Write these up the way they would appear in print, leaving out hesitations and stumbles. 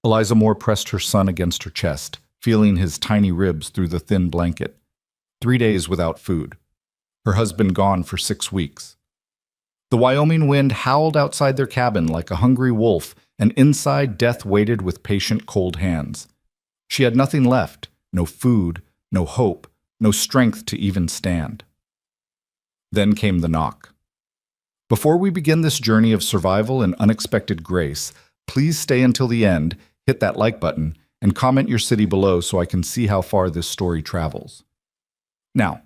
Eliza Moore pressed her son against her chest, feeling his tiny ribs through the thin blanket. 3 days without food. Her husband gone for 6 weeks. The Wyoming wind howled outside their cabin like a hungry wolf, and inside death waited with patient, cold hands. She had nothing left, no food, no hope, no strength to even stand. Then came the knock. Before we begin this journey of survival and unexpected grace, please stay until the end, hit that like button, and comment your city below so I can see how far this story travels. Now,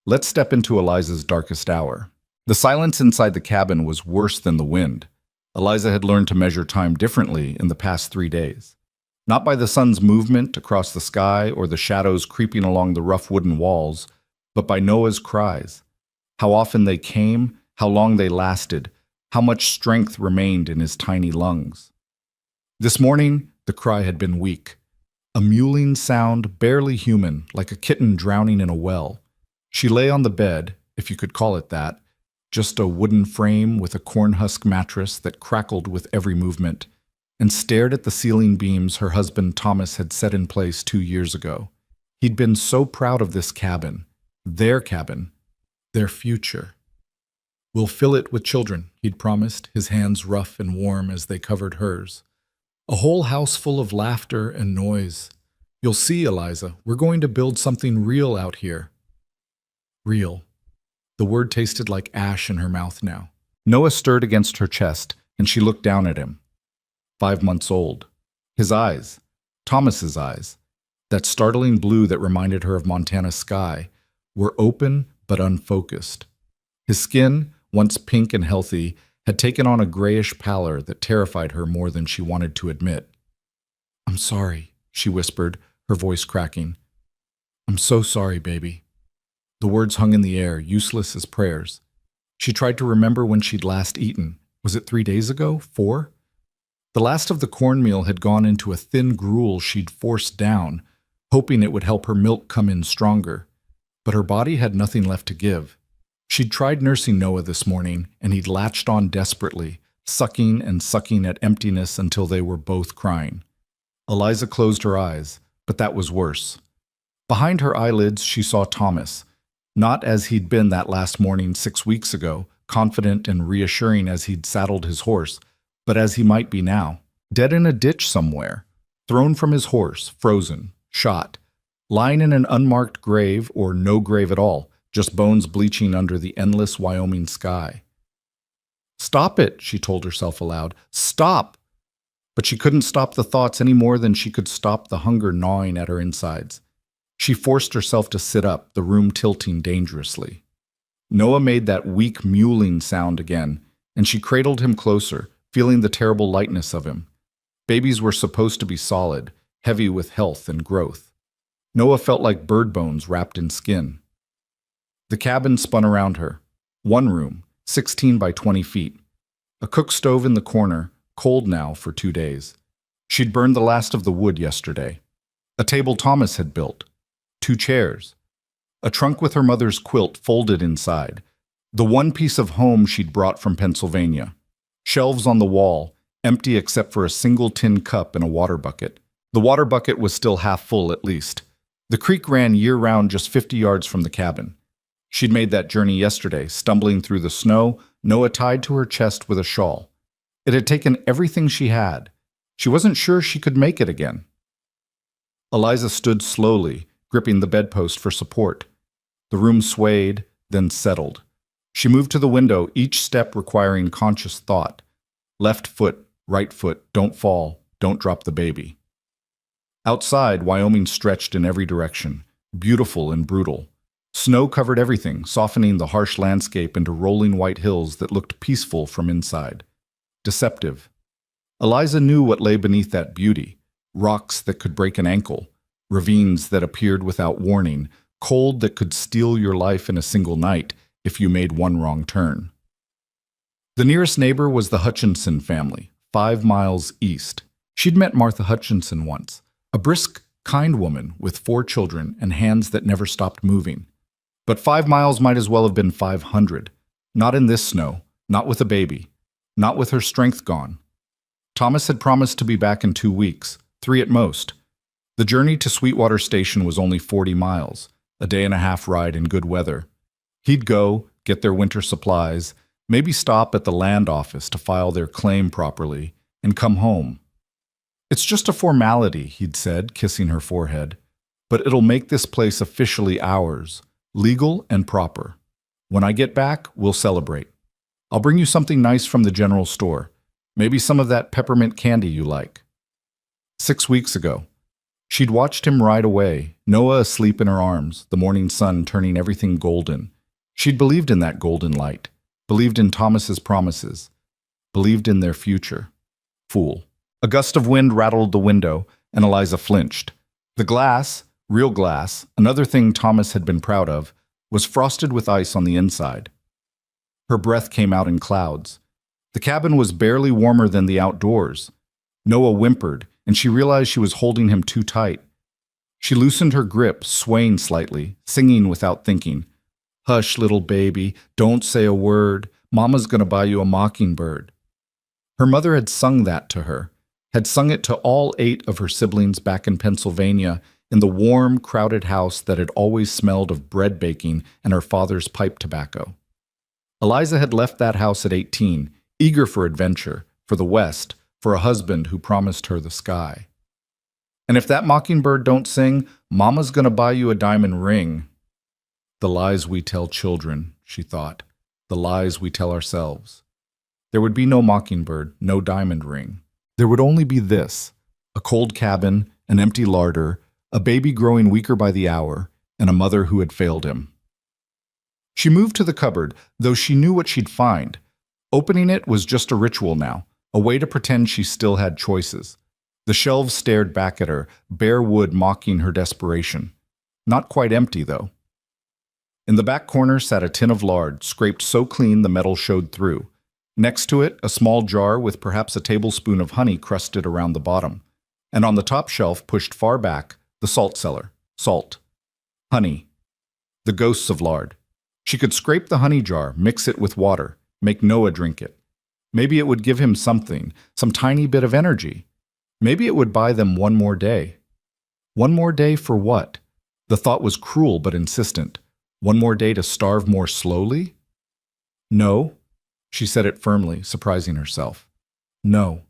let's step into Eliza's darkest hour. The silence inside the cabin was worse than the wind. Eliza had learned to measure time differently in the past 3 days. Not by the sun's movement across the sky or the shadows creeping along the rough wooden walls, but by Noah's cries. How often they came, how long they lasted, how much strength remained in his tiny lungs. This morning, the cry had been weak. A mewling sound, barely human, like a kitten drowning in a well. She lay on the bed, if you could call it that, just a wooden frame with a cornhusk mattress that crackled with every movement, and stared at the ceiling beams her husband Thomas had set in place 2 years ago. He'd been so proud of this cabin, their future. "We'll fill it with children," he'd promised, his hands rough and warm as they covered hers. "A whole house full of laughter and noise. You'll see, Eliza, we're going to build something real out here." Real. The word tasted like ash in her mouth now. Noah stirred against her chest, and she looked down at him. 5 months old. His eyes, Thomas's eyes, that startling blue that reminded her of Montana sky, were open but unfocused. His skin, once pink and healthy, had taken on a grayish pallor that terrified her more than she wanted to admit. "I'm sorry," she whispered, her voice cracking. "I'm so sorry, baby." The words hung in the air, useless as prayers. She tried to remember when she'd last eaten. Was it 3 days ago? 4? The last of the cornmeal had gone into a thin gruel she'd forced down, hoping it would help her milk come in stronger. But her body had nothing left to give. She'd tried nursing Noah this morning, and he'd latched on desperately, sucking and sucking at emptiness until they were both crying. Eliza closed her eyes, but that was worse. Behind her eyelids she saw Thomas, not as he'd been that last morning 6 weeks ago, confident and reassuring as he'd saddled his horse, but as he might be now, dead in a ditch somewhere, thrown from his horse, frozen, shot, lying in an unmarked grave or no grave at all, just bones bleaching under the endless Wyoming sky. "Stop it," she told herself aloud. "Stop!" But she couldn't stop the thoughts any more than she could stop the hunger gnawing at her insides. She forced herself to sit up, the room tilting dangerously. Noah made that weak mewling sound again, and she cradled him closer, feeling the terrible lightness of him. Babies were supposed to be solid, heavy with health and growth. Noah felt like bird bones wrapped in skin. The cabin spun around her. One room, 16 by 20 feet. A cook stove in the corner, cold now for 2 days. She'd burned the last of the wood yesterday. A table Thomas had built. 2 chairs. A trunk with her mother's quilt folded inside. The one piece of home she'd brought from Pennsylvania. Shelves on the wall, empty except for a single tin cup and a water bucket. The water bucket was still half full at least. The creek ran year-round just 50 yards from the cabin. She'd made that journey yesterday, stumbling through the snow, Noah tied to her chest with a shawl. It had taken everything she had. She wasn't sure she could make it again. Eliza stood slowly, gripping the bedpost for support. The room swayed, then settled. She moved to the window, each step requiring conscious thought. Left foot, right foot, don't fall, don't drop the baby. Outside, Wyoming stretched in every direction, beautiful and brutal. Snow covered everything, softening the harsh landscape into rolling white hills that looked peaceful from inside. Deceptive. Eliza knew what lay beneath that beauty. Rocks that could break an ankle, ravines that appeared without warning, cold that could steal your life in a single night if you made one wrong turn. The nearest neighbor was the Hutchinson family, 5 miles east. She'd met Martha Hutchinson once, a brisk, kind woman with 4 children and hands that never stopped moving. But 5 miles might as well have been 500. Not in this snow, not with a baby, not with her strength gone. Thomas had promised to be back in 2 weeks, 3 at most. The journey to Sweetwater Station was only 40 miles, a day-and-a-half ride in good weather. He'd go, get their winter supplies, maybe stop at the land office to file their claim properly, and come home. "It's just a formality," he'd said, kissing her forehead. "But it'll make this place officially ours, legal and proper. When I get back, we'll celebrate. I'll bring you something nice from the general store. Maybe some of that peppermint candy you like." 6 weeks ago, she'd watched him ride away, Noah asleep in her arms, the morning sun turning everything golden. She'd believed in that golden light, believed in Thomas's promises, believed in their future. Fool. A gust of wind rattled the window, and Eliza flinched. The glass, real glass, another thing Thomas had been proud of, was frosted with ice on the inside. Her breath came out in clouds. The cabin was barely warmer than the outdoors. Noah whimpered, and she realized she was holding him too tight. She loosened her grip, swaying slightly, singing without thinking. "Hush, little baby, don't say a word. Mama's gonna buy you a mockingbird." Her mother had sung that to her, had sung it to all 8 of her siblings back in Pennsylvania, in the warm, crowded house that had always smelled of bread baking and her father's pipe tobacco. Eliza had left that house at 18, eager for adventure, for the West, for a husband who promised her the sky. "And if that mockingbird don't sing, Mama's gonna buy you a diamond ring." The lies we tell children, she thought, the lies we tell ourselves. There would be no mockingbird, no diamond ring. There would only be this: a cold cabin, an empty larder, a baby growing weaker by the hour, and a mother who had failed him. She moved to the cupboard, though she knew what she'd find. Opening it was just a ritual now, a way to pretend she still had choices. The shelves stared back at her, bare wood mocking her desperation. Not quite empty, though. In the back corner sat a tin of lard, scraped so clean the metal showed through. Next to it, a small jar with perhaps a tablespoon of honey crusted around the bottom. And on the top shelf, pushed far back, the salt cellar. Salt. Honey. The ghosts of lard. She could scrape the honey jar, mix it with water, make Noah drink it. Maybe it would give him something, some tiny bit of energy. Maybe it would buy them one more day. One more day for what? The thought was cruel but insistent. One more day to starve more slowly? No, she said it firmly, surprising herself. No.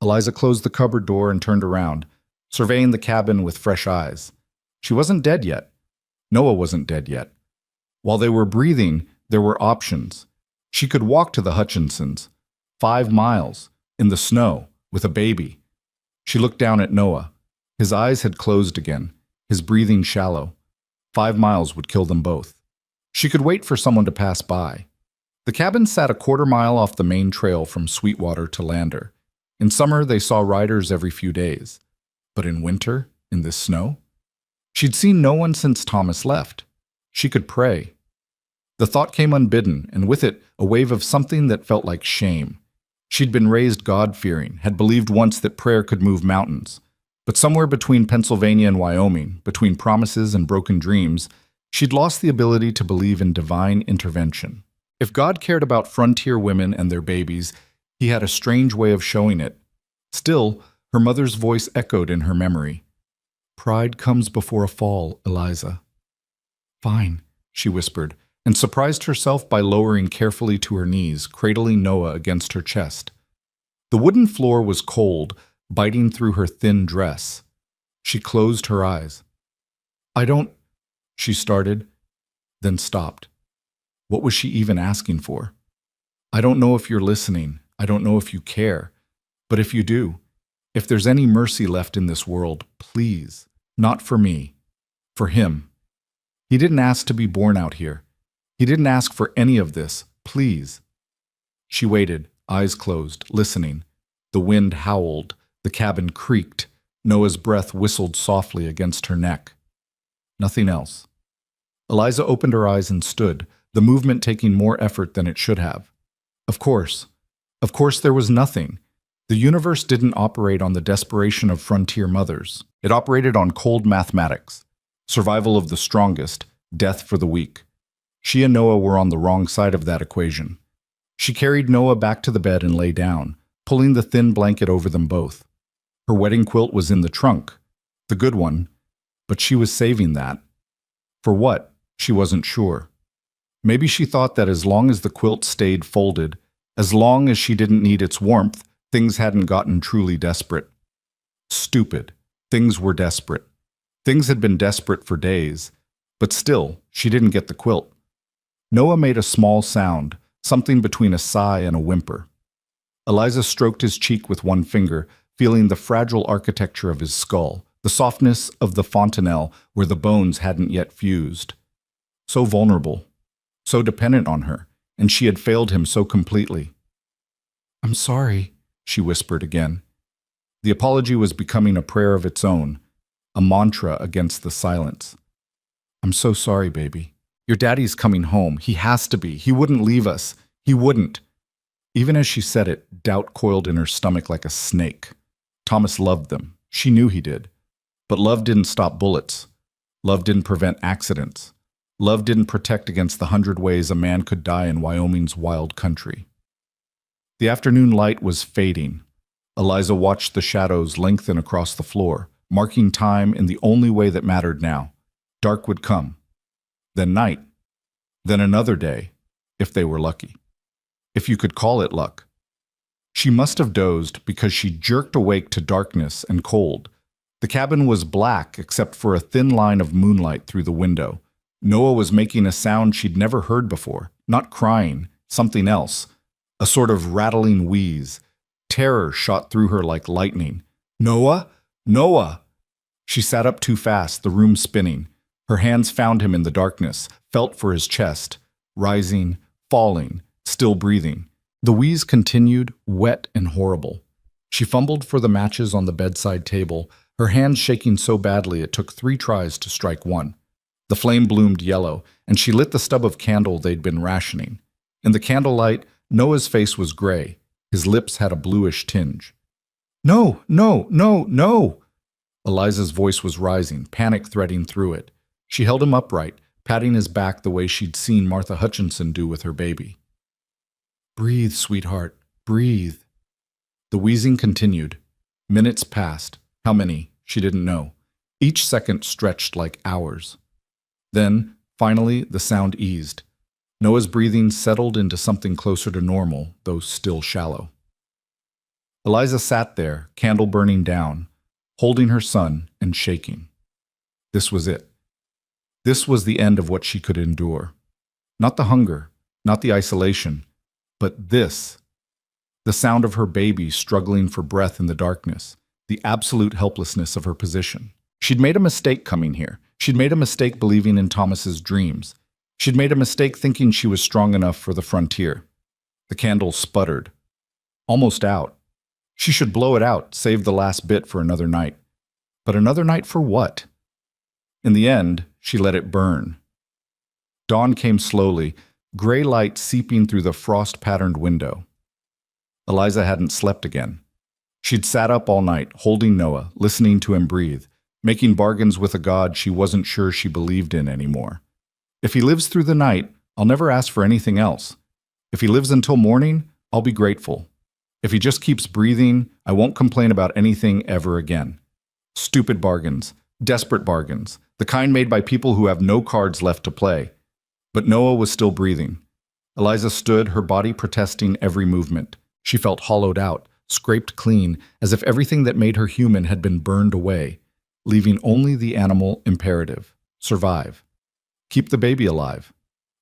Eliza closed the cupboard door and turned around, surveying the cabin with fresh eyes. She wasn't dead yet. Noah wasn't dead yet. While they were breathing, there were options. She could walk to the Hutchinsons, 5 miles, in the snow, with a baby. She looked down at Noah. His eyes had closed again, his breathing shallow. 5 miles would kill them both. She could wait for someone to pass by. The cabin sat a quarter-mile off the main trail from Sweetwater to Lander. In summer, they saw riders every few days. But in winter, in this snow? She'd seen no one since Thomas left. She could pray. The thought came unbidden, and with it, a wave of something that felt like shame. She'd been raised God-fearing, had believed once that prayer could move mountains. But somewhere between Pennsylvania and Wyoming, between promises and broken dreams, she'd lost the ability to believe in divine intervention. If God cared about frontier women and their babies, he had a strange way of showing it. Still, her mother's voice echoed in her memory. "Pride comes before a fall, Eliza." "Fine," she whispered, and surprised herself by lowering carefully to her knees, cradling Noah against her chest. The wooden floor was cold, biting through her thin dress. She closed her eyes. "I don't," she started, then stopped. What was she even asking for? "I don't know if you're listening. I don't know if you care. But if you do, if there's any mercy left in this world, please, not for me, for him. He didn't ask to be born out here. He didn't ask for any of this. Please." She waited, eyes closed, listening. The wind howled. The cabin creaked. Noah's breath whistled softly against her neck. Nothing else. Eliza opened her eyes and stood, the movement taking more effort than it should have. Of course there was nothing. The universe didn't operate on the desperation of frontier mothers. It operated on cold mathematics. Survival of the strongest, death for the weak. She and Noah were on the wrong side of that equation. She carried Noah back to the bed and lay down, pulling the thin blanket over them both. Her wedding quilt was in the trunk, the good one, but she was saving that. For what? She wasn't sure. Maybe she thought that as long as the quilt stayed folded, as long as she didn't need its warmth, things hadn't gotten truly desperate. Stupid. Things were desperate. Things had been desperate for days, but still, she didn't get the quilt. Noah made a small sound, something between a sigh and a whimper. Eliza stroked his cheek with one finger, feeling the fragile architecture of his skull, the softness of the fontanelle where the bones hadn't yet fused. So vulnerable, so dependent on her, and she had failed him so completely. "I'm sorry," she whispered again. The apology was becoming a prayer of its own, a mantra against the silence. "I'm so sorry, baby. Your daddy's coming home. He has to be. He wouldn't leave us. He wouldn't." Even as she said it, doubt coiled in her stomach like a snake. Thomas loved them. She knew he did. But love didn't stop bullets. Love didn't prevent accidents. Love didn't protect against the 100 ways a man could die in Wyoming's wild country. The afternoon light was fading. Eliza watched the shadows lengthen across the floor, marking time in the only way that mattered now. Dark would come. Then night. Then another day, if they were lucky. If you could call it luck. She must have dozed because she jerked awake to darkness and cold. The cabin was black except for a thin line of moonlight through the window. Noah was making a sound she'd never heard before, not crying, something else, a sort of rattling wheeze. Terror shot through her like lightning. "Noah? Noah!" She sat up too fast, the room spinning. Her hands found him in the darkness, felt for his chest, rising, falling, still breathing. The wheeze continued, wet and horrible. She fumbled for the matches on the bedside table, her hands shaking so badly it took 3 tries to strike one. The flame bloomed yellow, and she lit the stub of candle they'd been rationing. In the candlelight, Noah's face was gray. His lips had a bluish tinge. "No, no, no, no!" Eliza's voice was rising, panic threading through it. She held him upright, patting his back the way she'd seen Martha Hutchinson do with her baby. "Breathe, sweetheart, breathe." The wheezing continued. Minutes passed. How many? She didn't know. Each second stretched like hours. Then, finally, the sound eased. Noah's breathing settled into something closer to normal, though still shallow. Eliza sat there, candle burning down, holding her son and shaking. This was it. This was the end of what she could endure. Not the hunger, not the isolation, but this. The sound of her baby struggling for breath in the darkness, the absolute helplessness of her position. She'd made a mistake coming here. She'd made a mistake believing in Thomas's dreams. She'd made a mistake thinking she was strong enough for the frontier. The candle sputtered. Almost out. She should blow it out, save the last bit for another night. But another night for what? In the end, she let it burn. Dawn came slowly, gray light seeping through the frost-patterned window. Eliza hadn't slept again. She'd sat up all night, holding Noah, listening to him breathe, making bargains with a God she wasn't sure she believed in anymore. If he lives through the night, I'll never ask for anything else. If he lives until morning, I'll be grateful. If he just keeps breathing, I won't complain about anything ever again. Stupid bargains, desperate bargains, the kind made by people who have no cards left to play. But Noah was still breathing. Eliza stood, her body protesting every movement. She felt hollowed out, scraped clean, as if everything that made her human had been burned away, leaving only the animal imperative: survive. Keep the baby alive.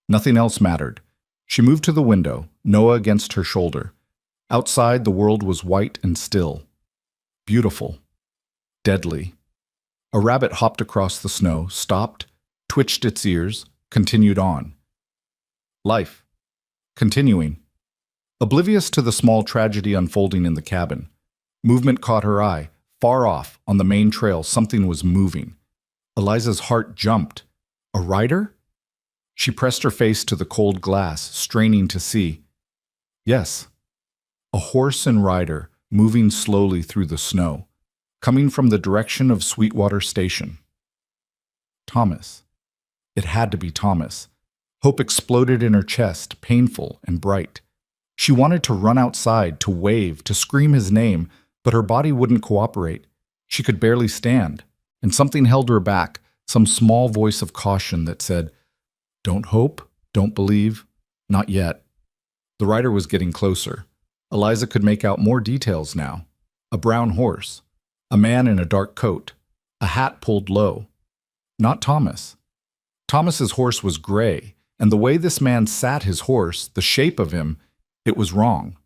Nothing else mattered. She moved to the window, Noah against her shoulder. Outside, the world was white and still. Beautiful. Deadly. A rabbit hopped across the snow, stopped, twitched its ears, continued on. Life. Continuing. Oblivious to the small tragedy unfolding in the cabin. Movement caught her eye. Far off, on the main trail, something was moving. Eliza's heart jumped. A rider? She pressed her face to the cold glass, straining to see. Yes. A horse and rider, moving slowly through the snow, coming from the direction of Sweetwater Station. Thomas. It had to be Thomas. Hope exploded in her chest, painful and bright. She wanted to run outside, to wave, to scream his name, but her body wouldn't cooperate. She could barely stand, and something held her back, some small voice of caution that said, "Don't hope, don't believe, not yet." The rider was getting closer. Eliza could make out more details now. A brown horse, a man in a dark coat, a hat pulled low. Not Thomas. Thomas's horse was gray, and the way this man sat his horse, the shape of him, it was wrong.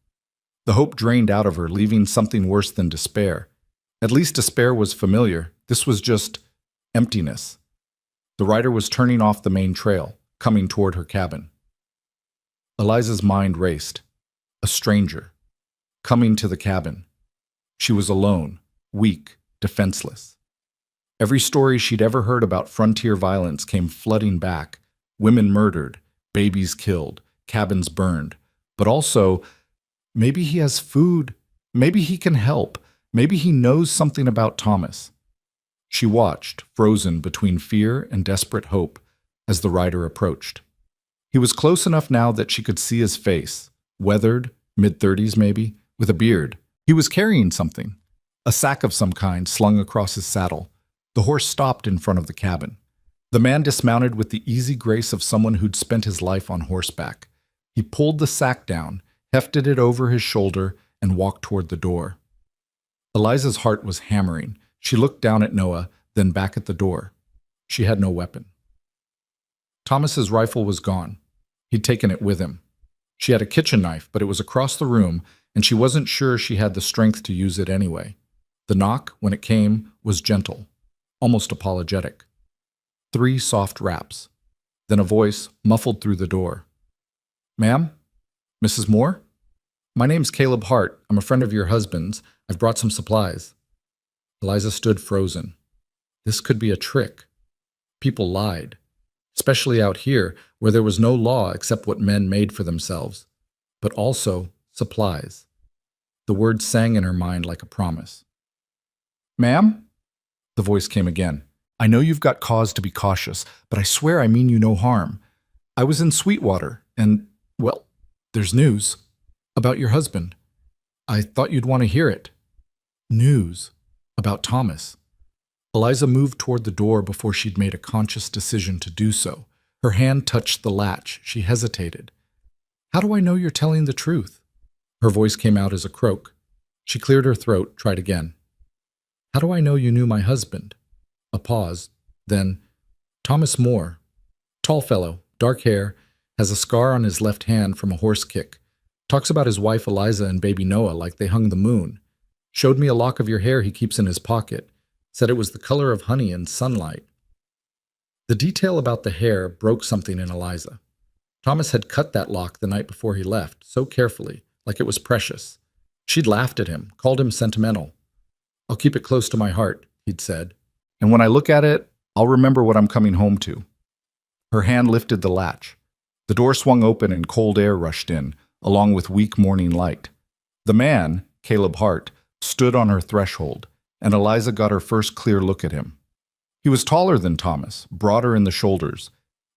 The hope drained out of her, leaving something worse than despair. At least despair was familiar. This was just emptiness. The rider was turning off the main trail, coming toward her cabin. Eliza's mind raced. A stranger, coming to the cabin. She was alone, weak, defenseless. Every story she'd ever heard about frontier violence came flooding back. Women murdered, babies killed, cabins burned. But also, maybe he has food. Maybe he can help. Maybe he knows something about Thomas. She watched, frozen between fear and desperate hope, as the rider approached. He was close enough now that she could see his face, weathered, mid-30s maybe, with a beard. He was carrying something, a sack of some kind slung across his saddle. The horse stopped in front of the cabin. The man dismounted with the easy grace of someone who'd spent his life on horseback. He pulled the sack down, hefted it over his shoulder, and walked toward the door. Eliza's heart was hammering. She looked down at Noah, then back at the door. She had no weapon. Thomas's rifle was gone. He'd taken it with him. She had a kitchen knife, but it was across the room, and she wasn't sure she had the strength to use it anyway. The knock, when it came, was gentle, almost apologetic. 3 soft raps. Then a voice muffled through the door. "Ma'am? Mrs. Moore? My name's Caleb Hart. I'm a friend of your husband's. I've brought some supplies." Eliza stood frozen. This could be a trick. People lied, especially out here where there was no law except what men made for themselves, but also supplies. The word sang in her mind like a promise. "Ma'am?" The voice came again. "I know you've got cause to be cautious, but I swear I mean you no harm. I was in Sweetwater, and, well, there's news about your husband. I thought you'd want to hear it." News about Thomas. Eliza moved toward the door before she'd made a conscious decision to do so. Her hand touched the latch. She hesitated. "How do I know you're telling the truth?" Her voice came out as a croak. She cleared her throat, tried again. "How do I know you knew my husband?" A pause. Then, "Thomas Moore. Tall fellow, dark hair, has a scar on his left hand from a horse kick. Talks about his wife Eliza and baby Noah like they hung the moon. Showed me a lock of your hair he keeps in his pocket. Said it was the color of honey in sunlight." The detail about the hair broke something in Eliza. Thomas had cut that lock the night before he left, so carefully, like it was precious. She'd laughed at him, called him sentimental. "I'll keep it close to my heart," he'd said. "And when I look at it, I'll remember what I'm coming home to." Her hand lifted the latch. The door swung open and cold air rushed in, along with weak morning light. The man, Caleb Hart, stood on her threshold, and Eliza got her first clear look at him. He was taller than Thomas, broader in the shoulders.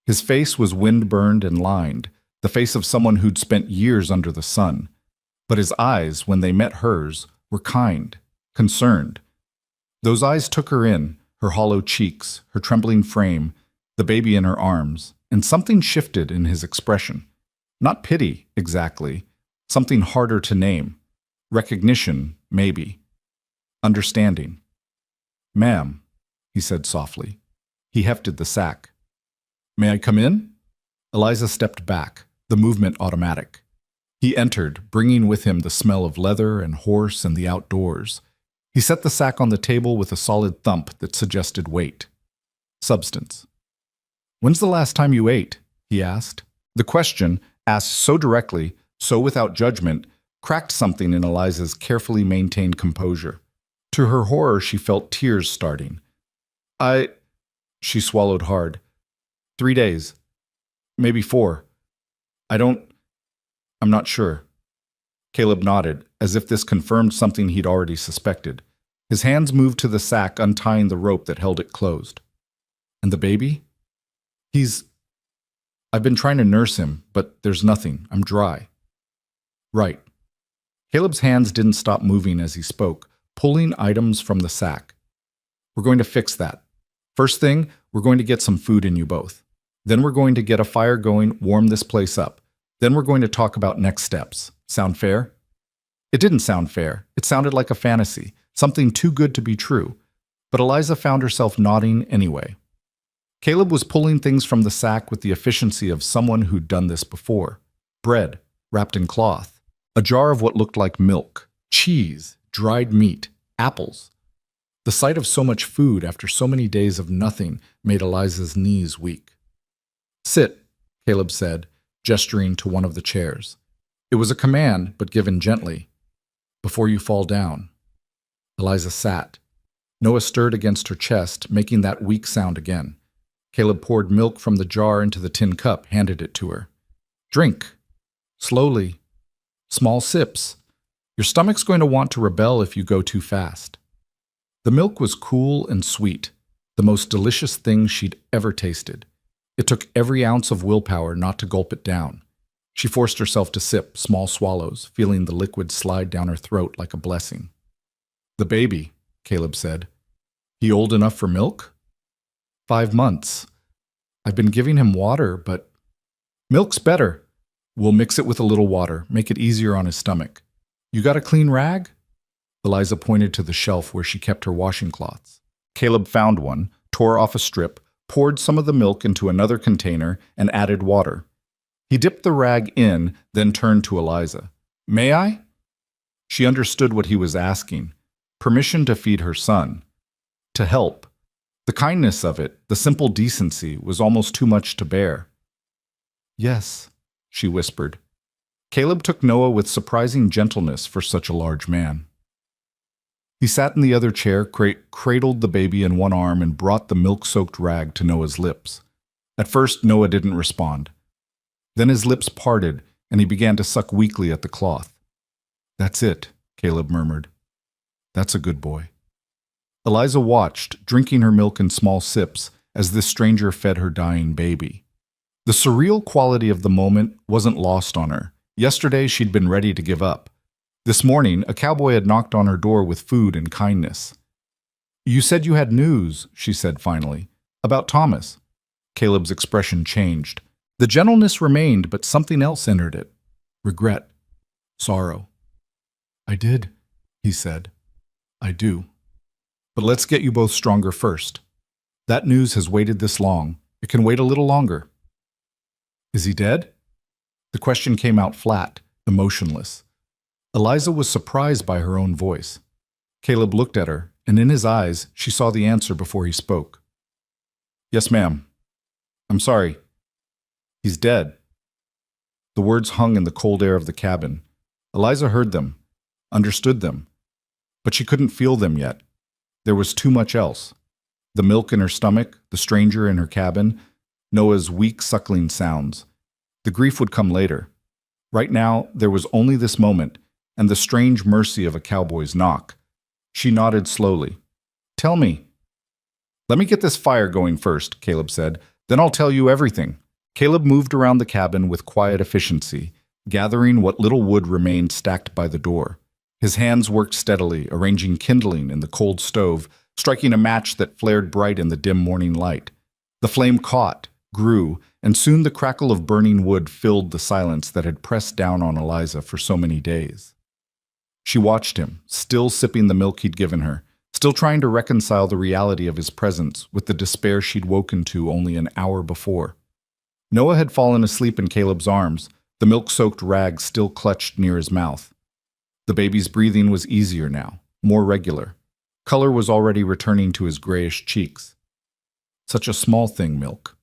His face was wind-burned and lined, the face of someone who'd spent years under the sun. But his eyes, when they met hers, were kind, concerned. Those eyes took her in, her hollow cheeks, her trembling frame, the baby in her arms, and something shifted in his expression. Not pity, exactly. Something harder to name. Recognition, maybe. Understanding. "Ma'am," he said softly. He hefted the sack. "May I come in?" Eliza stepped back, the movement automatic. He entered, bringing with him the smell of leather and horse and the outdoors. He set the sack on the table with a solid thump that suggested weight. Substance. "When's the last time you ate?" he asked. The question, asked so directly, so without judgment, cracked something in Eliza's carefully maintained composure. To her horror, she felt tears starting. She swallowed hard. 3 days. Maybe 4. I'm not sure." Caleb nodded, as if this confirmed something he'd already suspected. His hands moved to the sack, untying the rope that held it closed. "And the baby?" I've been trying to nurse him, but there's nothing. I'm dry." Right. Caleb's hands didn't stop moving as he spoke, pulling items from the sack. We're going to fix that. First thing, we're going to get some food in you both. Then we're going to get a fire going, warm this place up. Then we're going to talk about next steps. Sound fair? It didn't sound fair. It sounded like a fantasy, something too good to be true. But Eliza found herself nodding anyway. Caleb was pulling things from the sack with the efficiency of someone who'd done this before. Bread, wrapped in cloth. A jar of what looked like milk. Cheese, dried meat, apples. The sight of so much food after so many days of nothing made Eliza's knees weak. Sit, Caleb said, gesturing to one of the chairs. It was a command, but given gently. Before you fall down. Eliza sat. Noah stirred against her chest, making that weak sound again. Caleb poured milk from the jar into the tin cup, handed it to her. Drink. Slowly. Small sips. Your stomach's going to want to rebel if you go too fast. The milk was cool and sweet, the most delicious thing she'd ever tasted. It took every ounce of willpower not to gulp it down. She forced herself to sip small swallows, feeling the liquid slide down her throat like a blessing. The baby, Caleb said. He old enough for milk? 5 months. I've been giving him water, but milk's better. We'll mix it with a little water, make it easier on his stomach. You got a clean rag? Eliza pointed to the shelf where she kept her washing cloths. Caleb found one, tore off a strip, poured some of the milk into another container, and added water. He dipped the rag in, then turned to Eliza. May I? She understood what he was asking. Permission to feed her son. To help. The kindness of it, the simple decency, was almost too much to bear. Yes, she whispered. Caleb took Noah with surprising gentleness for such a large man. He sat in the other chair, cradled the baby in one arm, and brought the milk-soaked rag to Noah's lips. At first, Noah didn't respond. Then his lips parted, and he began to suck weakly at the cloth. That's it, Caleb murmured. That's a good boy. Eliza watched, drinking her milk in small sips, as this stranger fed her dying baby. The surreal quality of the moment wasn't lost on her. Yesterday, she'd been ready to give up. This morning, a cowboy had knocked on her door with food and kindness. You said you had news, she said finally, about Thomas. Caleb's expression changed. The gentleness remained, but something else entered it. Regret. Sorrow. I did, he said. I do. But let's get you both stronger first. That news has waited this long. It can wait a little longer. Is he dead? The question came out flat, emotionless. Eliza was surprised by her own voice. Caleb looked at her, and in his eyes, she saw the answer before he spoke. Yes, ma'am. I'm sorry. He's dead. The words hung in the cold air of the cabin. Eliza heard them, understood them, but she couldn't feel them yet. There was too much else. The milk in her stomach, the stranger in her cabin, Noah's weak suckling sounds. The grief would come later. Right now, there was only this moment, and the strange mercy of a cowboy's knock. She nodded slowly. Tell me. Let me get this fire going first, Caleb said. Then I'll tell you everything. Caleb moved around the cabin with quiet efficiency, gathering what little wood remained stacked by the door. His hands worked steadily, arranging kindling in the cold stove, striking a match that flared bright in the dim morning light. The flame caught, grew, and soon the crackle of burning wood filled the silence that had pressed down on Eliza for so many days. She watched him, still sipping the milk he'd given her, still trying to reconcile the reality of his presence with the despair she'd woken to only an hour before. Noah had fallen asleep in Caleb's arms, the milk-soaked rag still clutched near his mouth. The baby's breathing was easier now, more regular. Color was already returning to his grayish cheeks. Such a small thing, milk.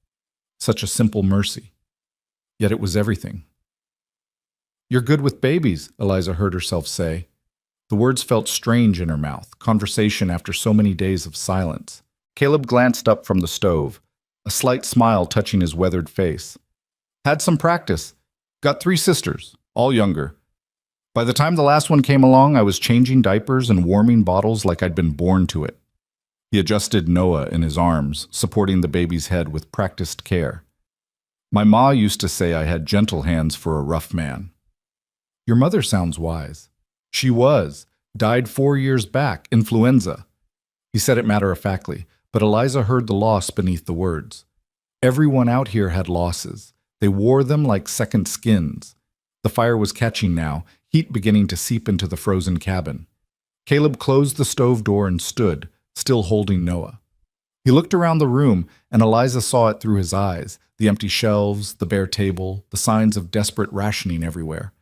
Such a simple mercy. Yet it was everything. You're good with babies, Eliza heard herself say. The words felt strange in her mouth, conversation after so many days of silence. Caleb glanced up from the stove, a slight smile touching his weathered face. Had some practice. Got 3 sisters, all younger. By the time the last one came along, I was changing diapers and warming bottles like I'd been born to it. He adjusted Noah in his arms, supporting the baby's head with practiced care. My ma used to say I had gentle hands for a rough man. Your mother sounds wise. She was. Died 4 years back, influenza. He said it matter-of-factly, but Eliza heard the loss beneath the words. Everyone out here had losses. They wore them like second skins. The fire was catching now, heat beginning to seep into the frozen cabin. Caleb closed the stove door and stood, still holding Noah. He looked around the room, and Eliza saw it through his eyes, the empty shelves, the bare table, the signs of desperate rationing everywhere.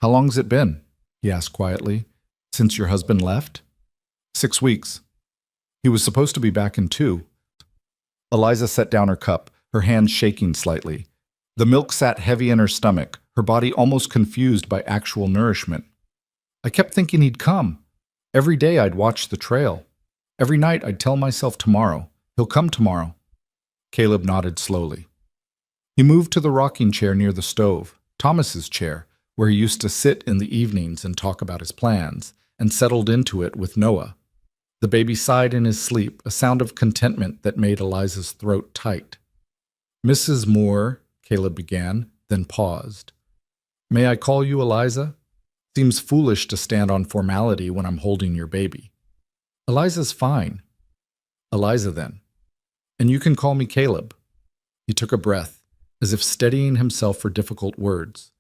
"How long's it been?" he asked quietly. "Since your husband left?" 6 weeks. He was supposed to be back in 2. Eliza set down her cup, her hands shaking slightly. The milk sat heavy in her stomach, her body almost confused by actual nourishment. "I kept thinking he'd come. Every day I'd watch the trail. Every night I'd tell myself tomorrow. He'll come tomorrow." Caleb nodded slowly. He moved to the rocking chair near the stove, Thomas's chair, where he used to sit in the evenings and talk about his plans, and settled into it with Noah. The baby sighed in his sleep, a sound of contentment that made Eliza's throat tight. "Mrs. Moore," Caleb began, then paused. "May I call you Eliza? Seems foolish to stand on formality when I'm holding your baby." "Eliza's fine." "Eliza, then. And you can call me Caleb." He took a breath, as if steadying himself for difficult words.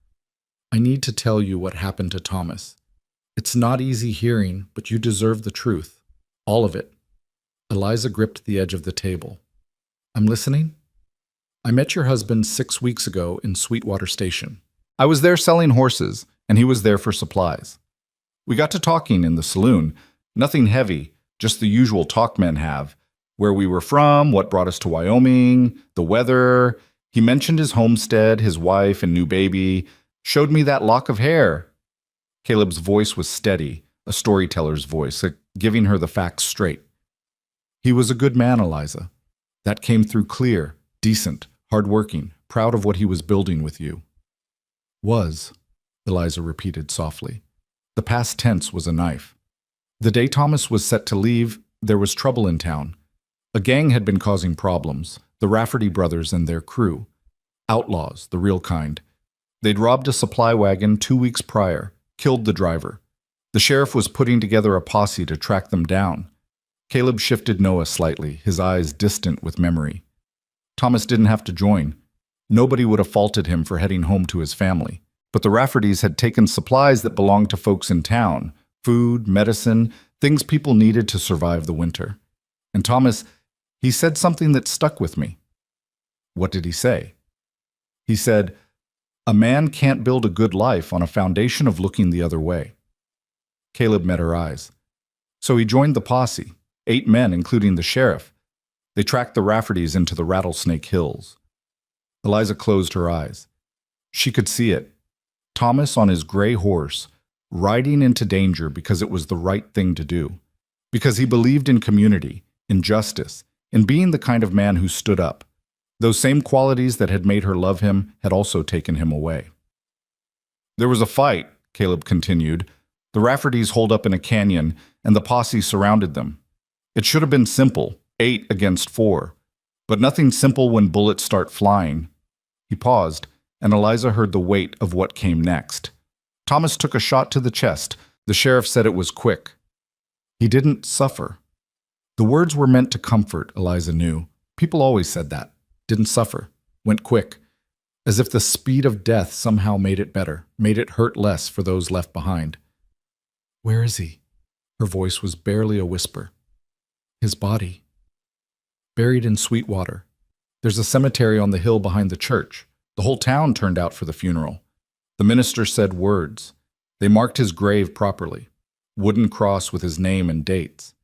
"I need to tell you what happened to Thomas. It's not easy hearing, but you deserve the truth. All of it." Eliza gripped the edge of the table. "I'm listening." "I met your husband 6 weeks ago in Sweetwater Station. I was there selling horses, and he was there for supplies. We got to talking in the saloon. Nothing heavy, just the usual talk men have. Where we were from, what brought us to Wyoming, the weather. He mentioned his homestead, his wife, and new baby. Showed me that lock of hair." Caleb's voice was steady, a storyteller's voice, giving her the facts straight. "He was a good man, Eliza. That came through clear, decent, hardworking, proud of what he was building with you." "Was," Eliza repeated softly. The past tense was a knife. The day Thomas was set to leave, there was trouble in town. A gang had been causing problems, the Rafferty brothers and their crew. Outlaws, the real kind. They'd robbed a supply wagon 2 weeks prior, killed the driver. The sheriff was putting together a posse to track them down. Caleb shifted Noah slightly, his eyes distant with memory. Thomas didn't have to join. Nobody would have faulted him for heading home to his family. But the Raffertys had taken supplies that belonged to folks in town, food, medicine, things people needed to survive the winter. And Thomas, he said something that stuck with me. What did he say? He said, "A man can't build a good life on a foundation of looking the other way." Caleb met her eyes. "So he joined the posse, 8 men, including the sheriff. They tracked the Raffertys into the Rattlesnake Hills." Eliza closed her eyes. She could see it. Thomas on his gray horse, riding into danger because it was the right thing to do. Because he believed in community, in justice, in being the kind of man who stood up. Those same qualities that had made her love him had also taken him away. "There was a fight," Caleb continued. "The Raffertys holed up in a canyon, and the posse surrounded them. It should have been simple, 8 against 4. But nothing simple when bullets start flying." He paused, and Eliza heard the weight of what came next. Thomas took a shot to the chest. The sheriff said it was quick. He didn't suffer. The words were meant to comfort, Eliza knew. People always said that. Didn't suffer. Went quick. As if the speed of death somehow made it better, made it hurt less for those left behind. "Where is he?" Her voice was barely a whisper. "His body. Buried in Sweetwater. There's a cemetery on the hill behind the church. The whole town turned out for the funeral. The minister said words. They marked his grave properly. Wooden cross with his name and dates.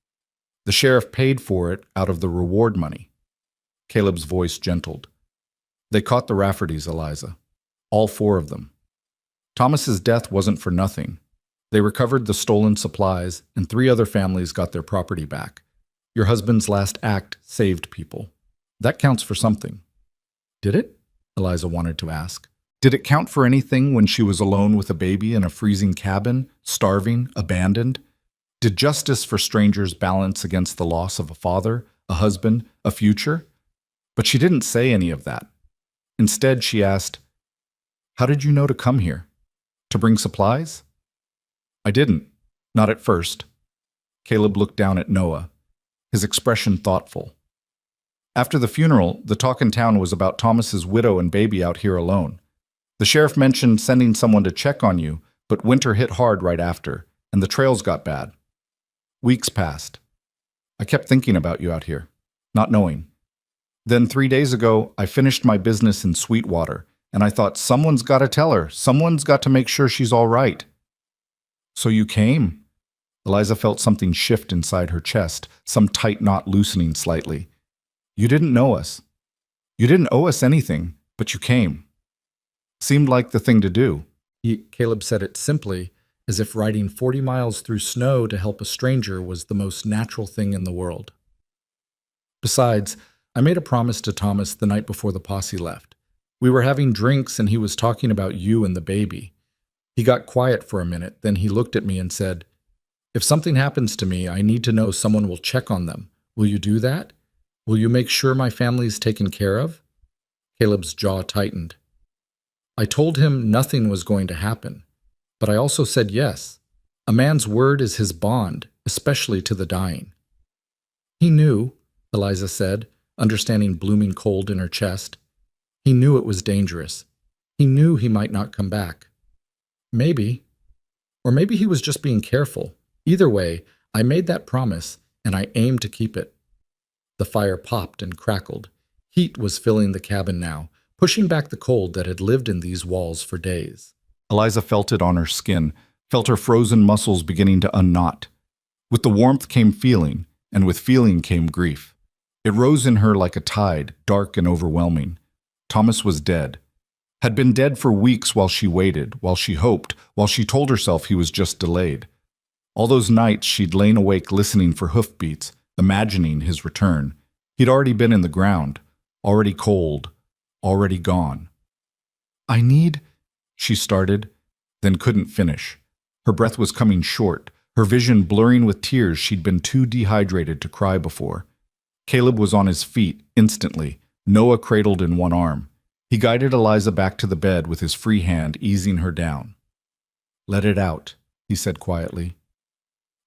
The sheriff paid for it out of the reward money." Caleb's voice gentled. "They caught the Raffertys, Eliza. All 4 of them. Thomas's death wasn't for nothing. They recovered the stolen supplies, and 3 other families got their property back. Your husband's last act saved people. That counts for something." "Did it?" Eliza wanted to ask. Did it count for anything when she was alone with a baby in a freezing cabin, starving, abandoned? Did justice for strangers balance against the loss of a father, a husband, a future? But she didn't say any of that. Instead, she asked, "How did you know to come here?" To bring supplies? I didn't. Not at first. Caleb looked down at Noah, his expression thoughtful. After the funeral, the talk in town was about Thomas's widow and baby out here alone. The sheriff mentioned sending someone to check on you, but winter hit hard right after, and the trails got bad. Weeks passed. I kept thinking about you out here, not knowing. Then 3 days ago, I finished my business in Sweetwater, and I thought someone's got to tell her, someone's got to make sure she's all right. So you came? Eliza felt something shift inside her chest, some tight knot loosening slightly. You didn't know us. You didn't owe us anything, but you came. Seemed like the thing to do. Caleb said it simply, as if riding 40 miles through snow to help a stranger was the most natural thing in the world. Besides, I made a promise to Thomas the night before the posse left. We were having drinks and he was talking about you and the baby. He got quiet for a minute, then he looked at me and said, "If something happens to me, I need to know someone will check on them. Will you do that? Will you make sure my family is taken care of?" Caleb's jaw tightened. I told him nothing was going to happen, but I also said yes. A man's word is his bond, especially to the dying. He knew, Eliza said, understanding blooming cold in her chest. He knew it was dangerous. He knew he might not come back. Maybe. Or maybe he was just being careful. Either way, I made that promise, and I aimed to keep it. The fire popped and crackled. Heat was filling the cabin now, pushing back the cold that had lived in these walls for days. Eliza felt it on her skin, felt her frozen muscles beginning to unknot. With the warmth came feeling, and with feeling came grief. It rose in her like a tide, dark and overwhelming. Thomas was dead. Had been dead for weeks while she waited, while she hoped, while she told herself he was just delayed. All those nights she'd lain awake listening for hoofbeats, imagining his return. He'd already been in the ground, already cold, already gone. "I need," she started, then couldn't finish. Her breath was coming short, her vision blurring with tears she'd been too dehydrated to cry before. Caleb was on his feet instantly, Noah cradled in one arm. He guided Eliza back to the bed with his free hand, easing her down. "Let it out," he said quietly.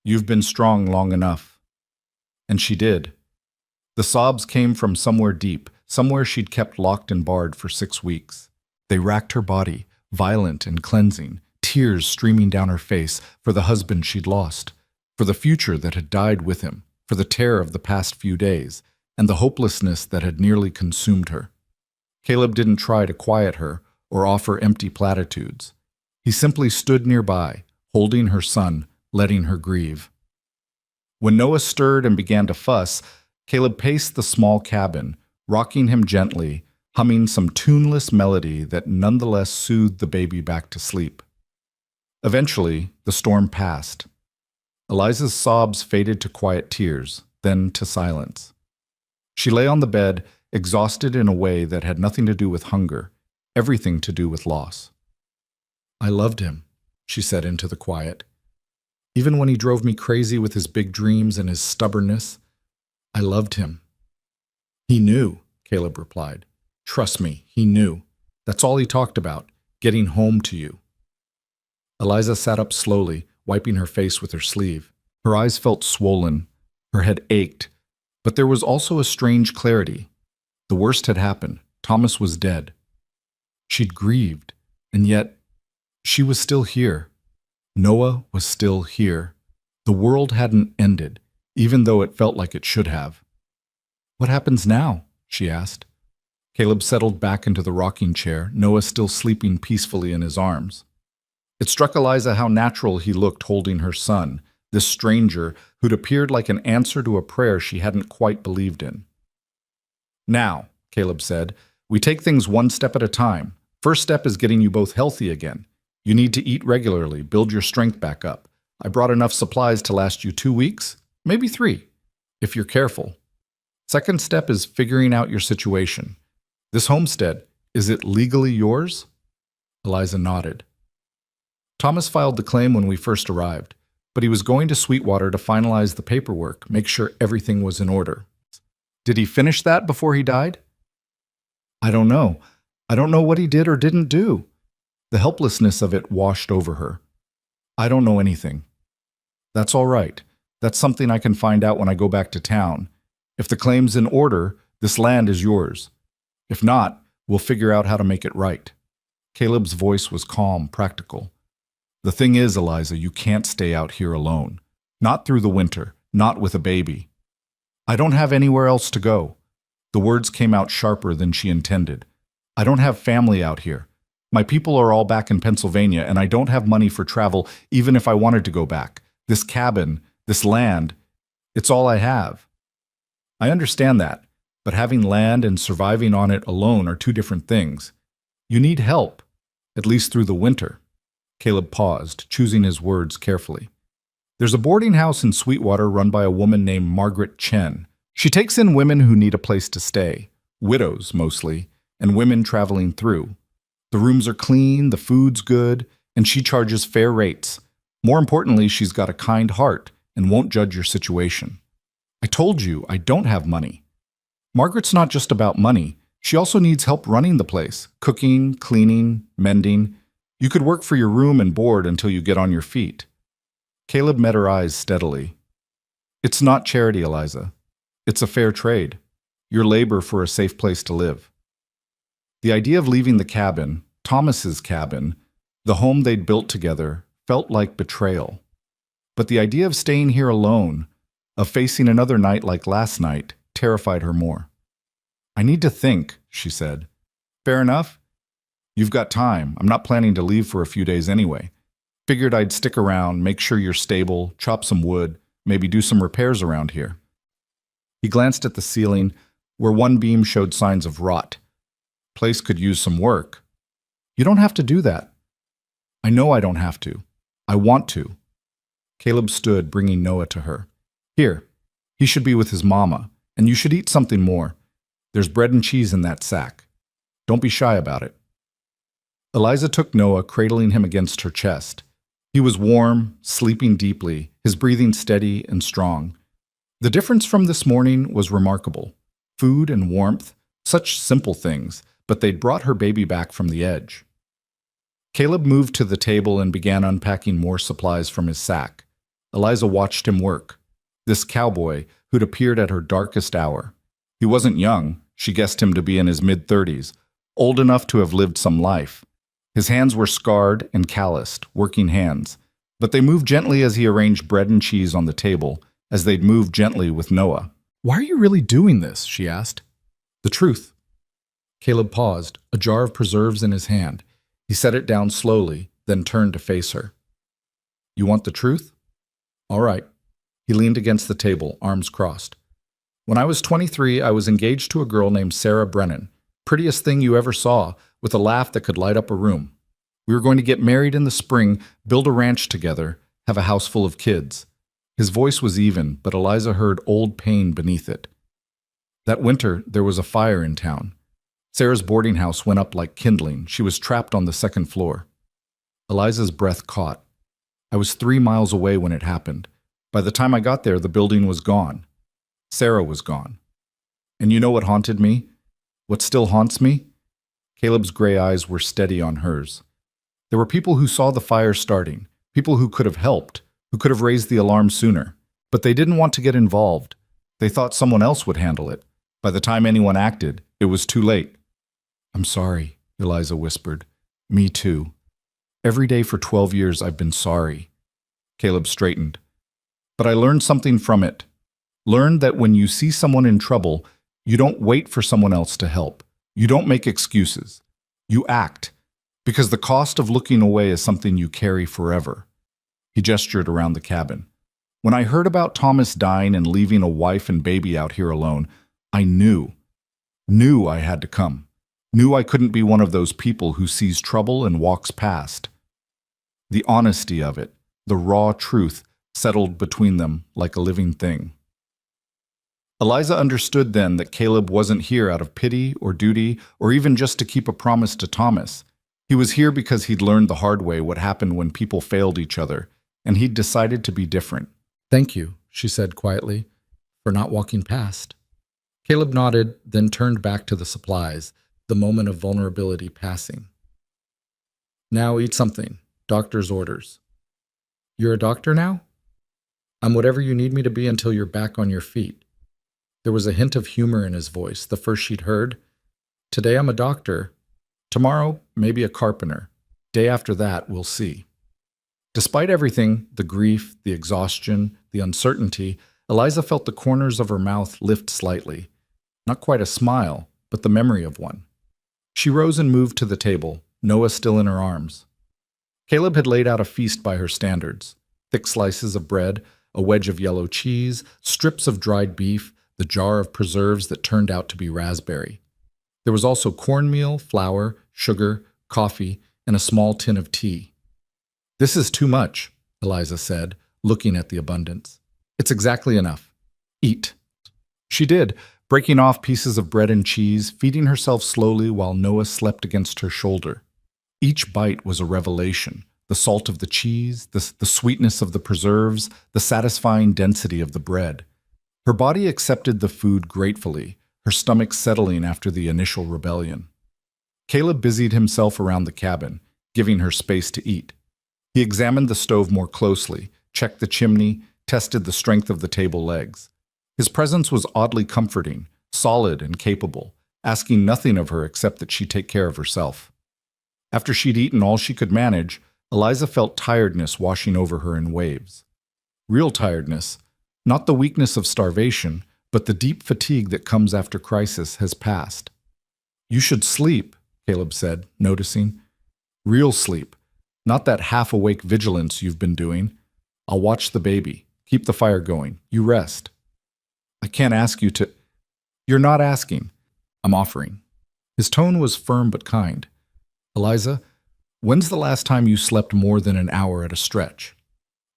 "You've been strong long enough." And she did. The sobs came from somewhere deep, somewhere she'd kept locked and barred for 6 weeks. They racked her body, violent and cleansing, tears streaming down her face for the husband she'd lost, for the future that had died with him, for the terror of the past few days, and the hopelessness that had nearly consumed her. Caleb didn't try to quiet her or offer empty platitudes. He simply stood nearby, holding her son, letting her grieve. When Noah stirred and began to fuss, Caleb paced the small cabin, rocking him gently, humming some tuneless melody that nonetheless soothed the baby back to sleep. Eventually, the storm passed. Eliza's sobs faded to quiet tears, then to silence. She lay on the bed, exhausted in a way that had nothing to do with hunger, everything to do with loss. "I loved him," she said into the quiet. "Even when he drove me crazy with his big dreams and his stubbornness, I loved him." "He knew," Caleb replied. "Trust me, he knew. That's all he talked about, getting home to you." Eliza sat up slowly, wiping her face with her sleeve. Her eyes felt swollen, her head ached, but there was also a strange clarity. The worst had happened. Thomas was dead. She'd grieved, and yet she was still here. Noah was still here. The world hadn't ended, even though it felt like it should have. "What happens now?" she asked. Caleb settled back into the rocking chair, Noah still sleeping peacefully in his arms. It struck Eliza how natural he looked holding her son, this stranger who'd appeared like an answer to a prayer she hadn't quite believed in. "Now," Caleb said, "we take things one step at a time. First step is getting you both healthy again. You need to eat regularly, build your strength back up. I brought enough supplies to last you 2 weeks, maybe 3, if you're careful. Second step is figuring out your situation. This homestead, is it legally yours?" Eliza nodded. "Thomas filed the claim when we first arrived, but he was going to Sweetwater to finalize the paperwork, make sure everything was in order." "Did he finish that before he died?" "I don't know. I don't know what he did or didn't do. The helplessness of it washed over her. I don't know anything. That's all right. That's something I can find out when I go back to town. If the claim's in order, this land is yours. If not, we'll figure out how to make it right. Caleb's voice was calm, practical. The thing is, Eliza, you can't stay out here alone. Not through the winter, not with a baby. I don't have anywhere else to go. The words came out sharper than she intended. I don't have family out here. My people are all back in Pennsylvania, and I don't have money for travel even if I wanted to go back. This cabin, this land, it's all I have. I understand that, but having land and surviving on it alone are two different things. You need help, at least through the winter. Caleb paused, choosing his words carefully. There's a boarding house in Sweetwater run by a woman named Margaret Chen. She takes in women who need a place to stay, widows mostly, and women traveling through. The rooms are clean, the food's good, and she charges fair rates. More importantly, she's got a kind heart and won't judge your situation. I told you, I don't have money. Margaret's not just about money. She also needs help running the place, cooking, cleaning, mending. You could work for your room and board until you get on your feet. Caleb met her eyes steadily. It's not charity, Eliza. It's a fair trade. Your labor for a safe place to live. The idea of leaving the cabin, Thomas's cabin, the home they'd built together, felt like betrayal. But the idea of staying here alone, of facing another night like last night, terrified her more. I need to think, she said. Fair enough. You've got time. I'm not planning to leave for a few days anyway. Figured I'd stick around, make sure you're stable, chop some wood, maybe do some repairs around here. He glanced at the ceiling, where one beam showed signs of rot. Place could use some work. You don't have to do that. I know I don't have to. I want to. Caleb stood, bringing Noah to her. Here, he should be with his mama, and you should eat something more. There's bread and cheese in that sack. Don't be shy about it. Eliza took Noah, cradling him against her chest. He was warm, sleeping deeply, his breathing steady and strong. The difference from this morning was remarkable. Food and warmth, such simple things, but they'd brought her baby back from the edge. Caleb moved to the table and began unpacking more supplies from his sack. Eliza watched him work. This cowboy who'd appeared at her darkest hour. He wasn't young. She guessed him to be in his mid-30s, old enough to have lived some life. His hands were scarred and calloused, working hands, but they moved gently as he arranged bread and cheese on the table, as they'd moved gently with Noah. Why are you really doing this? She asked. The truth. Caleb paused, a jar of preserves in his hand. He set it down slowly, then turned to face her. You want the truth? All right. He leaned against the table, arms crossed. When I was 23, I was engaged to a girl named Sarah Brennan. Prettiest thing you ever saw, with a laugh that could light up a room. We were going to get married in the spring, build a ranch together, have a house full of kids. His voice was even, but Eliza heard old pain beneath it. That winter, there was a fire in town. Sarah's boarding house went up like kindling. She was trapped on the second floor. Eliza's breath caught. I was 3 miles away when it happened. By the time I got there, the building was gone. Sarah was gone. And you know what haunted me? What still haunts me? Caleb's gray eyes were steady on hers. There were people who saw the fire starting, people who could have helped, who could have raised the alarm sooner, but they didn't want to get involved. They thought someone else would handle it. By the time anyone acted, it was too late. I'm sorry, Eliza whispered. Me too. Every day for 12 years I've been sorry. Caleb straightened. But I learned something from it. Learned that when you see someone in trouble, you don't wait for someone else to help. You don't make excuses. You act, because the cost of looking away is something you carry forever. He gestured around the cabin. When I heard about Thomas dying and leaving a wife and baby out here alone, I knew I had to come. Knew I couldn't be one of those people who sees trouble and walks past. The honesty of it, the raw truth, settled between them like a living thing. Eliza understood then that Caleb wasn't here out of pity or duty or even just to keep a promise to Thomas. He was here because he'd learned the hard way what happened when people failed each other, and he'd decided to be different. Thank you, she said quietly, for not walking past. Caleb nodded, then turned back to the supplies, the moment of vulnerability passing. Now eat something. Doctor's orders. You're a doctor now? I'm whatever you need me to be until you're back on your feet. There was a hint of humor in his voice, the first she'd heard. Today I'm a doctor. Tomorrow, maybe a carpenter. Day after that, we'll see. Despite everything, the grief, the exhaustion, the uncertainty, Eliza felt the corners of her mouth lift slightly. Not quite a smile, but the memory of one. She rose and moved to the table, Noah still in her arms. Caleb had laid out a feast by her standards. Thick slices of bread, a wedge of yellow cheese, strips of dried beef, the jar of preserves that turned out to be raspberry. There was also cornmeal, flour, sugar, coffee, and a small tin of tea. This is too much, Eliza said, looking at the abundance. It's exactly enough. Eat. She did, breaking off pieces of bread and cheese, feeding herself slowly while Noah slept against her shoulder. Each bite was a revelation. The salt of the cheese, the sweetness of the preserves, the satisfying density of the bread. Her body accepted the food gratefully, her stomach settling after the initial rebellion. Caleb busied himself around the cabin, giving her space to eat. He examined the stove more closely, checked the chimney, tested the strength of the table legs. His presence was oddly comforting, solid and capable, asking nothing of her except that she take care of herself. After she'd eaten all she could manage, Eliza felt tiredness washing over her in waves. Real tiredness, not the weakness of starvation, but the deep fatigue that comes after crisis has passed. You should sleep, Caleb said, noticing. Real sleep, not that half-awake vigilance you've been doing. I'll watch the baby. Keep the fire going. You rest. I can't ask you to... You're not asking. I'm offering. His tone was firm but kind. Eliza, when's the last time you slept more than an hour at a stretch?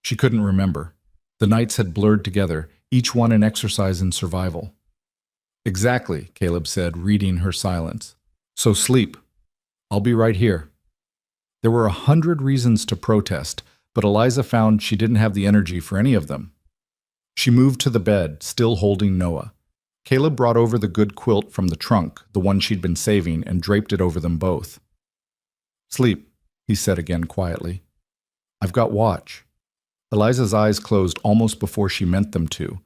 She couldn't remember. The nights had blurred together, each one an exercise in survival. Exactly, Caleb said, reading her silence. So sleep. I'll be right here. There were 100 reasons to protest, but Eliza found she didn't have the energy for any of them. She moved to the bed, still holding Noah. Caleb brought over the good quilt from the trunk, the one she'd been saving, and draped it over them both. Sleep, he said again quietly. I've got watch. Eliza's eyes closed almost before she meant them to.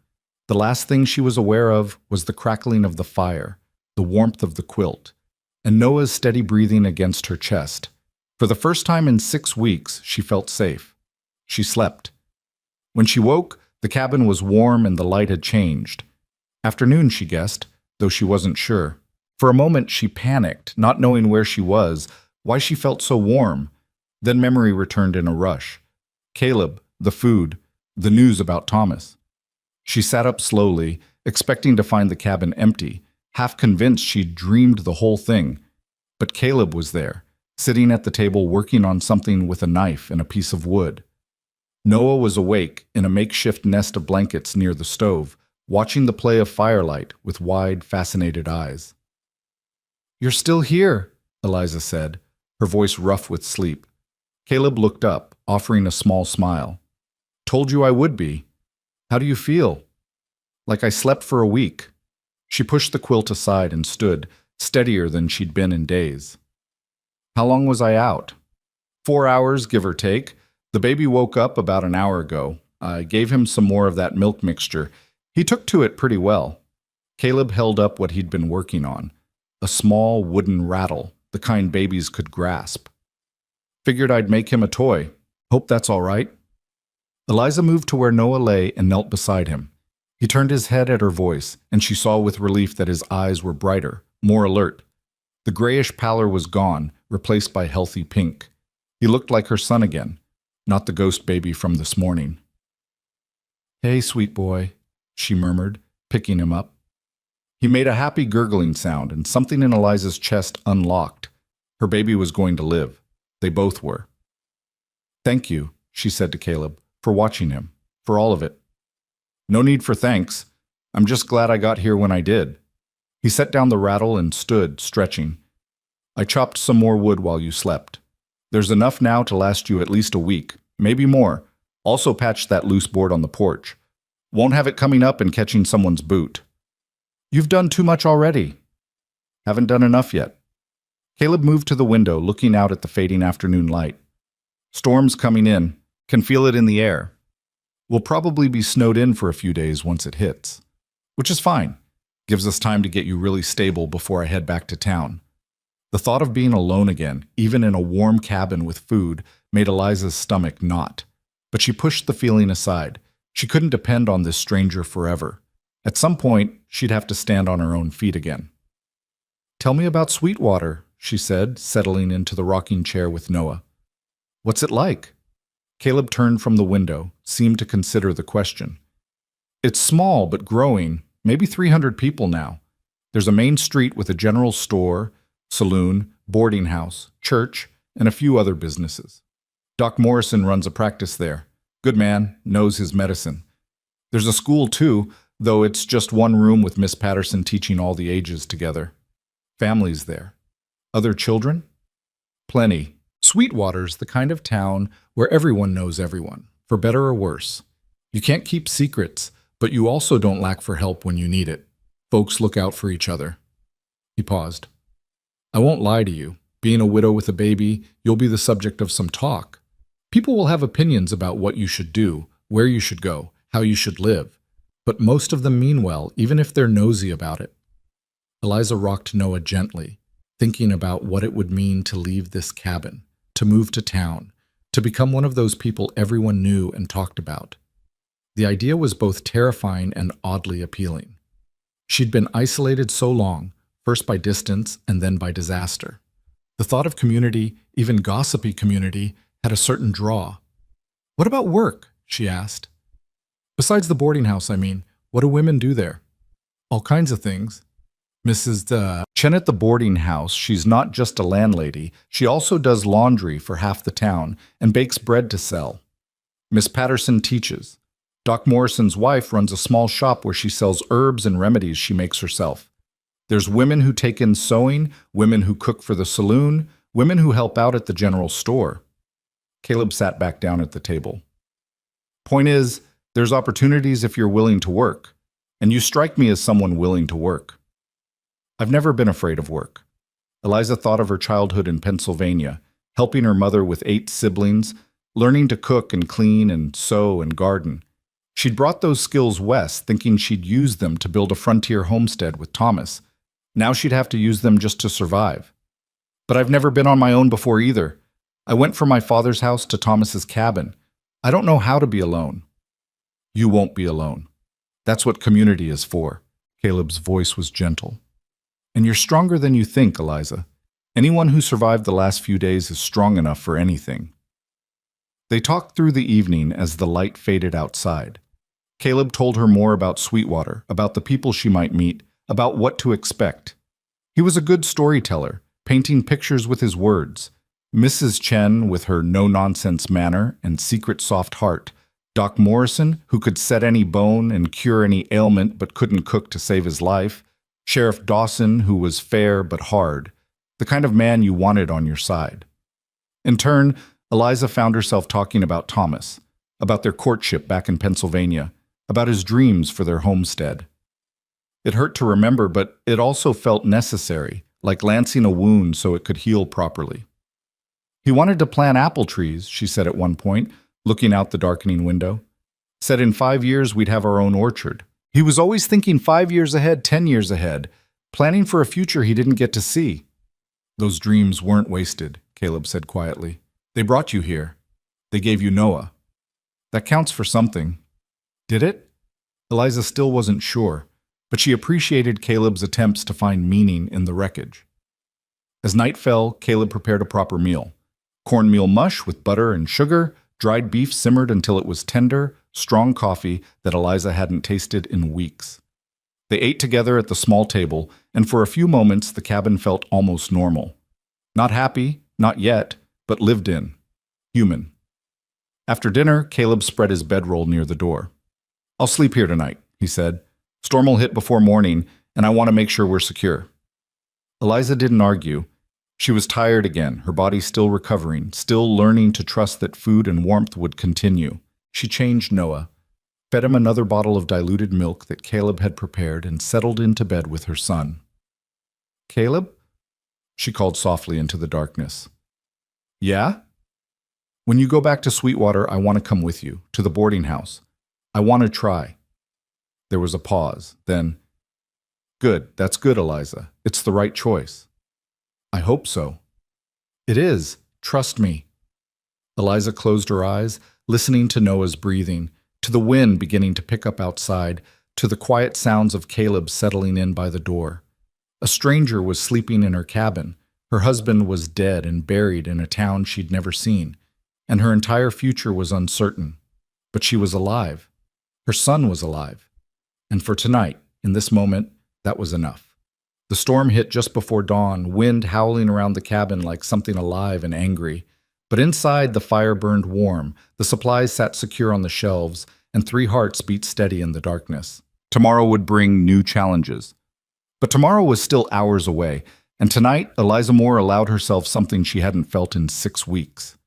The last thing she was aware of was the crackling of the fire, the warmth of the quilt, and Noah's steady breathing against her chest. For the first time in 6 weeks, she felt safe. She slept. When she woke, the cabin was warm and the light had changed. Afternoon, she guessed, though she wasn't sure. For a moment, she panicked, not knowing where she was, why she felt so warm. Then memory returned in a rush. Caleb, the food, the news about Thomas. She sat up slowly, expecting to find the cabin empty, half convinced she'd dreamed the whole thing. But Caleb was there, sitting at the table working on something with a knife and a piece of wood. Noah was awake in a makeshift nest of blankets near the stove, watching the play of firelight with wide, fascinated eyes. You're still here, Eliza said, her voice rough with sleep. Caleb looked up, offering a small smile. Told you I would be. How do you feel? Like I slept for a week. She pushed the quilt aside and stood, steadier than she'd been in days. How long was I out? 4 hours, give or take. The baby woke up about an hour ago. I gave him some more of that milk mixture. He took to it pretty well. Caleb held up what he'd been working on, a small wooden rattle, the kind babies could grasp. Figured I'd make him a toy. Hope that's all right. Eliza moved to where Noah lay and knelt beside him. He turned his head at her voice, and she saw with relief that his eyes were brighter, more alert. The grayish pallor was gone, replaced by healthy pink. He looked like her son again, not the ghost baby from this morning. Hey, sweet boy, she murmured, picking him up. He made a happy gurgling sound, and something in Eliza's chest unlocked. Her baby was going to live. They both were. Thank you, she said to Caleb, for watching him, for all of it. No need for thanks. I'm just glad I got here when I did. He set down the rattle and stood, stretching. I chopped some more wood while you slept. There's enough now to last you at least a week, maybe more. Also patched that loose board on the porch. Won't have it coming up and catching someone's boot. You've done too much already. Haven't done enough yet. Caleb moved to the window, looking out at the fading afternoon light. Storm's coming in. Can feel it in the air. We'll probably be snowed in for a few days once it hits. Which is fine. Gives us time to get you really stable before I head back to town. The thought of being alone again, even in a warm cabin with food, made Eliza's stomach knot. But she pushed the feeling aside. She couldn't depend on this stranger forever. At some point, she'd have to stand on her own feet again. "Tell me about Sweetwater," she said, settling into the rocking chair with Noah. "What's it like?" Caleb turned from the window, seemed to consider the question. "It's small but growing, maybe 300 people now. There's a main street with a general store, saloon, boarding house, church, and a few other businesses. Doc Morrison runs a practice there. Good man, knows his medicine. There's a school too, though it's just one room with Miss Patterson teaching all the ages together. Families there. Other children? Plenty. Sweetwater's the kind of town where everyone knows everyone, for better or worse. You can't keep secrets, but you also don't lack for help when you need it. Folks look out for each other." He paused. "I won't lie to you. Being a widow with a baby, you'll be the subject of some talk. People will have opinions about what you should do, where you should go, how you should live. But most of them mean well, even if they're nosy about it." Eliza rocked Noah gently, thinking about what it would mean to leave this cabin, to move to town, to become one of those people everyone knew and talked about. The idea was both terrifying and oddly appealing. She'd been isolated so long, first by distance and then by disaster. The thought of community, even gossipy community, had a certain draw. "What about work?" she asked. "Besides the boarding house, I mean, what do women do there?" "All kinds of things. Mrs. Chen at the boarding house, she's not just a landlady, she also does laundry for half the town and bakes bread to sell. Miss Patterson teaches. Doc Morrison's wife runs a small shop where she sells herbs and remedies she makes herself. There's women who take in sewing, women who cook for the saloon, women who help out at the general store." Caleb sat back down at the table. "Point is, there's opportunities if you're willing to work, and you strike me as someone willing to work." "I've never been afraid of work." Eliza thought of her childhood in Pennsylvania, helping her mother with 8 siblings, learning to cook and clean and sew and garden. She'd brought those skills west, thinking she'd use them to build a frontier homestead with Thomas. Now she'd have to use them just to survive. "But I've never been on my own before either. I went from my father's house to Thomas's cabin. I don't know how to be alone." "You won't be alone. That's what community is for." Caleb's voice was gentle. "And you're stronger than you think, Eliza. Anyone who survived the last few days is strong enough for anything." They talked through the evening as the light faded outside. Caleb told her more about Sweetwater, about the people she might meet, about what to expect. He was a good storyteller, painting pictures with his words. Mrs. Chen, with her no-nonsense manner and secret soft heart. Doc Morrison, who could set any bone and cure any ailment but couldn't cook to save his life. Sheriff Dawson, who was fair but hard. The kind of man you wanted on your side. In turn, Eliza found herself talking about Thomas, about their courtship back in Pennsylvania, about his dreams for their homestead. It hurt to remember, but it also felt necessary, like lancing a wound so it could heal properly. "He wanted to plant apple trees," she said at one point, looking out the darkening window. "Said in 5 years we'd have our own orchard. He was always thinking 5 years ahead, 10 years ahead, planning for a future he didn't get to see." "Those dreams weren't wasted," Caleb said quietly. "They brought you here. They gave you Noah. That counts for something." Did it? Eliza still wasn't sure, but she appreciated Caleb's attempts to find meaning in the wreckage. As night fell, Caleb prepared a proper meal. Cornmeal mush with butter and sugar, dried beef simmered until it was tender, strong coffee that Eliza hadn't tasted in weeks. They ate together at the small table, and for a few moments the cabin felt almost normal. Not happy, not yet, but lived in. Human. After dinner, Caleb spread his bedroll near the door. "I'll sleep here tonight," he said. "Storm will hit before morning, and I want to make sure we're secure." Eliza didn't argue. She was tired again, her body still recovering, still learning to trust that food and warmth would continue. She changed Noah, fed him another bottle of diluted milk that Caleb had prepared, and settled into bed with her son. "Caleb?" she called softly into the darkness. Yeah? When you go back to Sweetwater, I want to come with you, to the boarding house. I want to try. There was a pause, then, Good, that's good, Eliza. It's the right choice. I hope so. It is. Trust me. Eliza closed her eyes, listening to Noah's breathing, to the wind beginning to pick up outside, to the quiet sounds of Caleb settling in by the door. A stranger was sleeping in her cabin. Her husband was dead and buried in a town she'd never seen, and her entire future was uncertain. But she was alive. Her son was alive. And for tonight, in this moment, that was enough. The storm hit just before dawn, wind howling around the cabin like something alive and angry. But inside, the fire burned warm, the supplies sat secure on the shelves, and 3 hearts beat steady in the darkness. Tomorrow would bring new challenges. But tomorrow was still hours away, and tonight, Eliza Moore allowed herself something she hadn't felt in 6 weeks.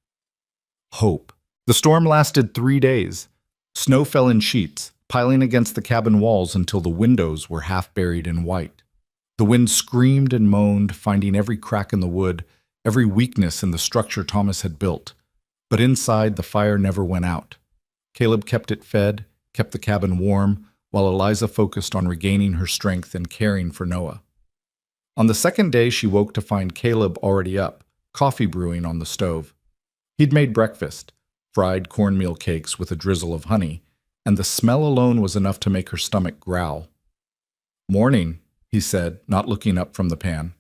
Hope. The storm lasted 3 days. Snow fell in sheets, piling against the cabin walls until the windows were half buried in white. The wind screamed and moaned, finding every crack in the wood, every weakness in the structure Thomas had built. But inside, the fire never went out. Caleb kept it fed, kept the cabin warm, while Eliza focused on regaining her strength and caring for Noah. On the second day, she woke to find Caleb already up, coffee brewing on the stove. He'd made breakfast, fried cornmeal cakes with a drizzle of honey, and the smell alone was enough to make her stomach growl. "Morning," he said, not looking up from the pan.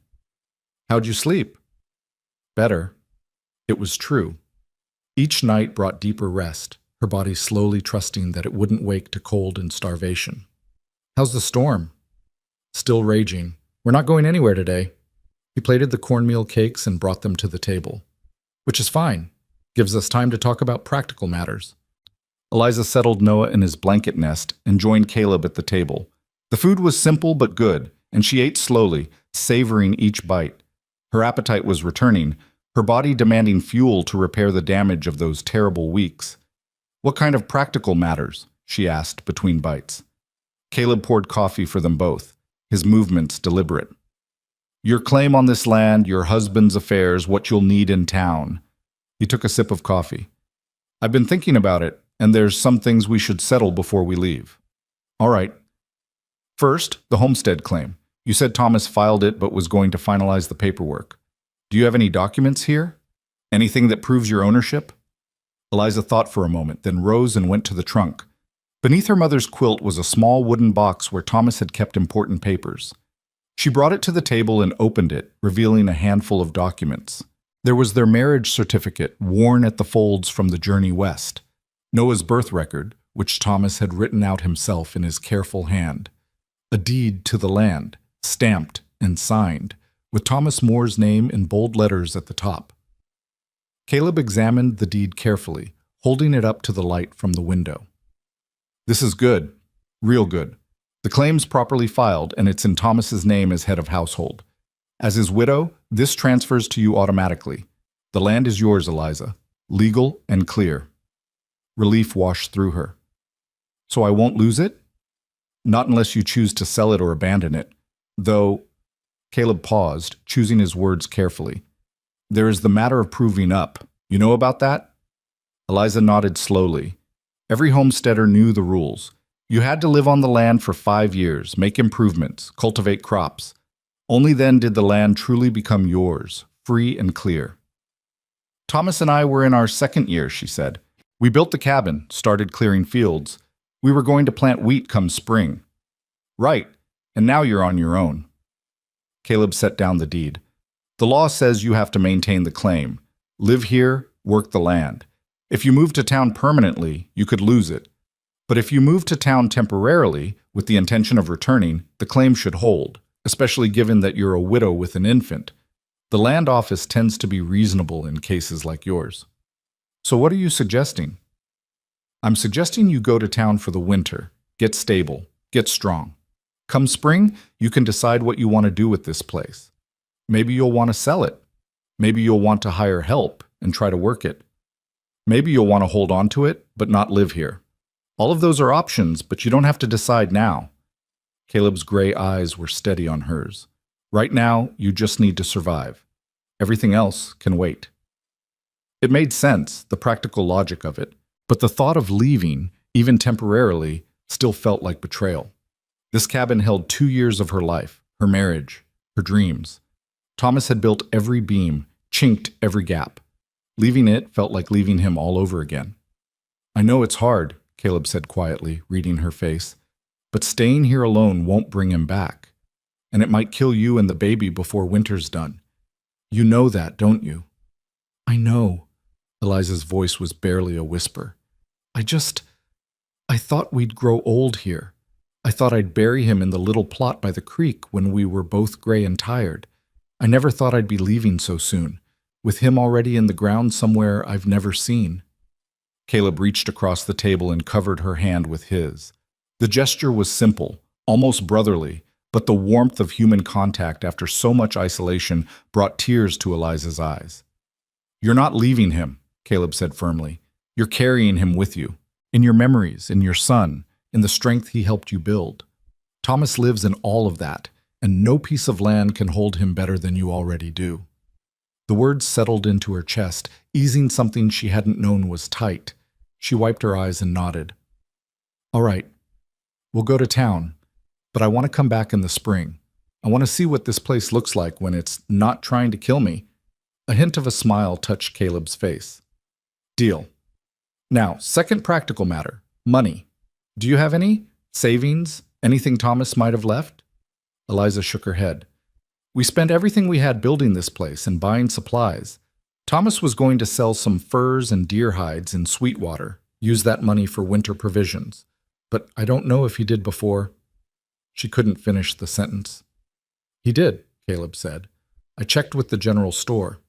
"How'd you sleep?" "Better." It was true. Each night brought deeper rest, her body slowly trusting that it wouldn't wake to cold and starvation. "How's the storm?" "Still raging. We're not going anywhere today." He plated the cornmeal cakes and brought them to the table. "Which is fine. Gives us time to talk about practical matters." Eliza settled Noah in his blanket nest and joined Caleb at the table. The food was simple but good, and she ate slowly, savoring each bite. Her appetite was returning, her body demanding fuel to repair the damage of those terrible weeks. "What kind of practical matters?" she asked between bites. Caleb poured coffee for them both, his movements deliberate. "Your claim on this land, your husband's affairs, what you'll need in town." He took a sip of coffee. "I've been thinking about it, and there's some things we should settle before we leave." "All right. First, the homestead claim. You said Thomas filed it but was going to finalize the paperwork. Do you have any documents here? Anything that proves your ownership?" Eliza thought for a moment, then rose and went to the trunk. Beneath her mother's quilt was a small wooden box where Thomas had kept important papers. She brought it to the table and opened it, revealing a handful of documents. There was their marriage certificate, worn at the folds from the journey west. Noah's birth record, which Thomas had written out himself in his careful hand. A deed to the land, stamped and signed, with Thomas Moore's name in bold letters at the top. Caleb examined the deed carefully, holding it up to the light from the window. "This is good, real good. The claim's properly filed, and it's in Thomas's name as head of household. As his widow, this transfers to you automatically. The land is yours, Eliza, legal and clear." Relief washed through her. "So I won't lose it?" "Not unless you choose to sell it or abandon it. Though," Caleb paused, choosing his words carefully, "there is the matter of proving up. You know about that?" Eliza nodded slowly. Every homesteader knew the rules. You had to live on the land for 5 years, make improvements, cultivate crops. Only then did the land truly become yours, free and clear. "Thomas and I were in our 2nd year," she said. "We built the cabin, started clearing fields. We were going to plant wheat come spring." "Right, and now you're on your own." Caleb set down the deed. "The law says you have to maintain the claim. Live here, work the land. If you move to town permanently, you could lose it. But if you move to town temporarily, with the intention of returning, the claim should hold, especially given that you're a widow with an infant. The land office tends to be reasonable in cases like yours." "So what are you suggesting?" "I'm suggesting you go to town for the winter, get stable, get strong. Come spring, you can decide what you want to do with this place. Maybe you'll want to sell it. Maybe you'll want to hire help and try to work it. Maybe you'll want to hold on to it, but not live here. All of those are options, but you don't have to decide now." Caleb's gray eyes were steady on hers. Right now, you just need to survive. Everything else can wait. It made sense, the practical logic of it, but the thought of leaving, even temporarily, still felt like betrayal. This cabin held 2 years of her life, her marriage, her dreams. Thomas had built every beam, chinked every gap. Leaving it felt like leaving him all over again. I know it's hard, Caleb said quietly, reading her face, but staying here alone won't bring him back. And it might kill you and the baby before winter's done. You know that, don't you? I know. Eliza's voice was barely a whisper. I thought we'd grow old here. I thought I'd bury him in the little plot by the creek when we were both gray and tired. I never thought I'd be leaving so soon, with him already in the ground somewhere I've never seen. Caleb reached across the table and covered her hand with his. The gesture was simple, almost brotherly, but the warmth of human contact after so much isolation brought tears to Eliza's eyes. You're not leaving him, Caleb said firmly. You're carrying him with you, in your memories, in your son, in the strength he helped you build. Thomas lives in all of that, and no piece of land can hold him better than you already do. The words settled into her chest, easing something she hadn't known was tight. She wiped her eyes and nodded. All right, we'll go to town, but I want to come back in the spring. I want to see what this place looks like when it's not trying to kill me. A hint of a smile touched Caleb's face. Deal. Now, second practical matter, money. Do you have any? Savings? Anything Thomas might have left? Eliza shook her head. We spent everything we had building this place and buying supplies. Thomas was going to sell some furs and deer hides in Sweetwater, use that money for winter provisions. But I don't know if he did before. She couldn't finish the sentence. He did, Caleb said. I checked with the general store.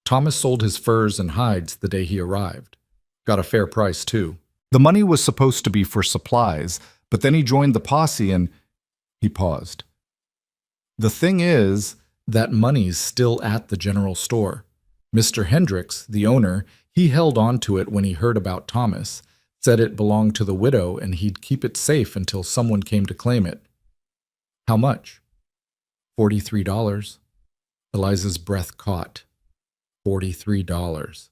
Thomas sold his furs and hides the day he arrived. Got a fair price, too. The money was supposed to be for supplies, but then he joined the posse and... He paused. The thing is, that money's still at the general store. Mr. Hendricks, the owner, he held on to it when he heard about Thomas, said it belonged to the widow and he'd keep it safe until someone came to claim it. How much? $43. Eliza's breath caught. $43.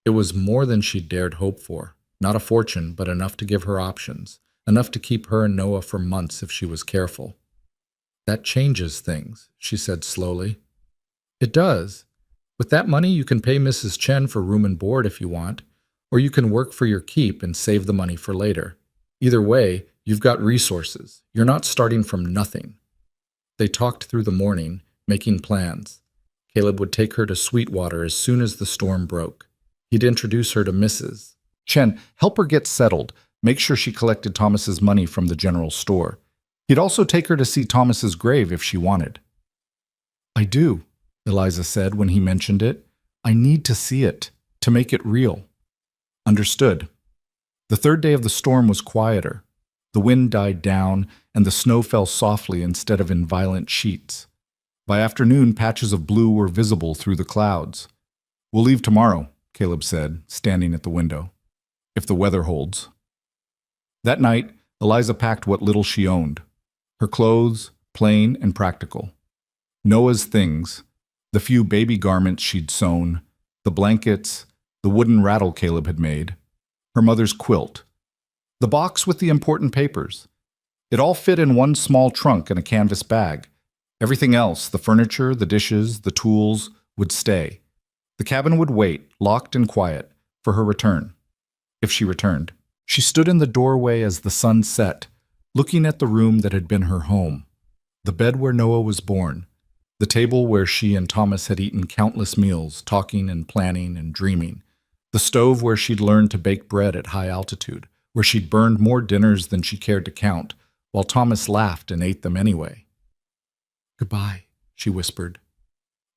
It was more than she'd dared hope for. Not a fortune, but enough to give her options, enough to keep her and Noah for months if she was careful. That changes things, she said slowly. It does. With that money, you can pay Mrs. Chen for room and board if you want, or you can work for your keep and save the money for later. Either way, you've got resources. You're not starting from nothing. They talked through the morning, making plans. Caleb would take her to Sweetwater as soon as the storm broke. He'd introduce her to Mrs. Chen, help her get settled, make sure she collected Thomas's money from the general store. He'd also take her to see Thomas's grave if she wanted. I do, Eliza said when he mentioned it. I need to see it, to make it real. Understood. The third day of the storm was quieter. The wind died down, and the snow fell softly instead of in violent sheets. By afternoon, patches of blue were visible through the clouds. We'll leave tomorrow, Caleb said, standing at the window. If the weather holds. That night, Eliza packed what little she owned. Her clothes, plain and practical. Noah's things, the few baby garments she'd sewn, the blankets, the wooden rattle Caleb had made, her mother's quilt, the box with the important papers. It all fit in one small trunk and a canvas bag. Everything else, the furniture, the dishes, the tools, would stay. The cabin would wait, locked and quiet, for her return. If she returned. She stood in the doorway as the sun set, looking at the room that had been her home. The bed where Noah was born. The table where she and Thomas had eaten countless meals, talking and planning and dreaming. The stove where she'd learned to bake bread at high altitude, where she'd burned more dinners than she cared to count, while Thomas laughed and ate them anyway. Goodbye, she whispered.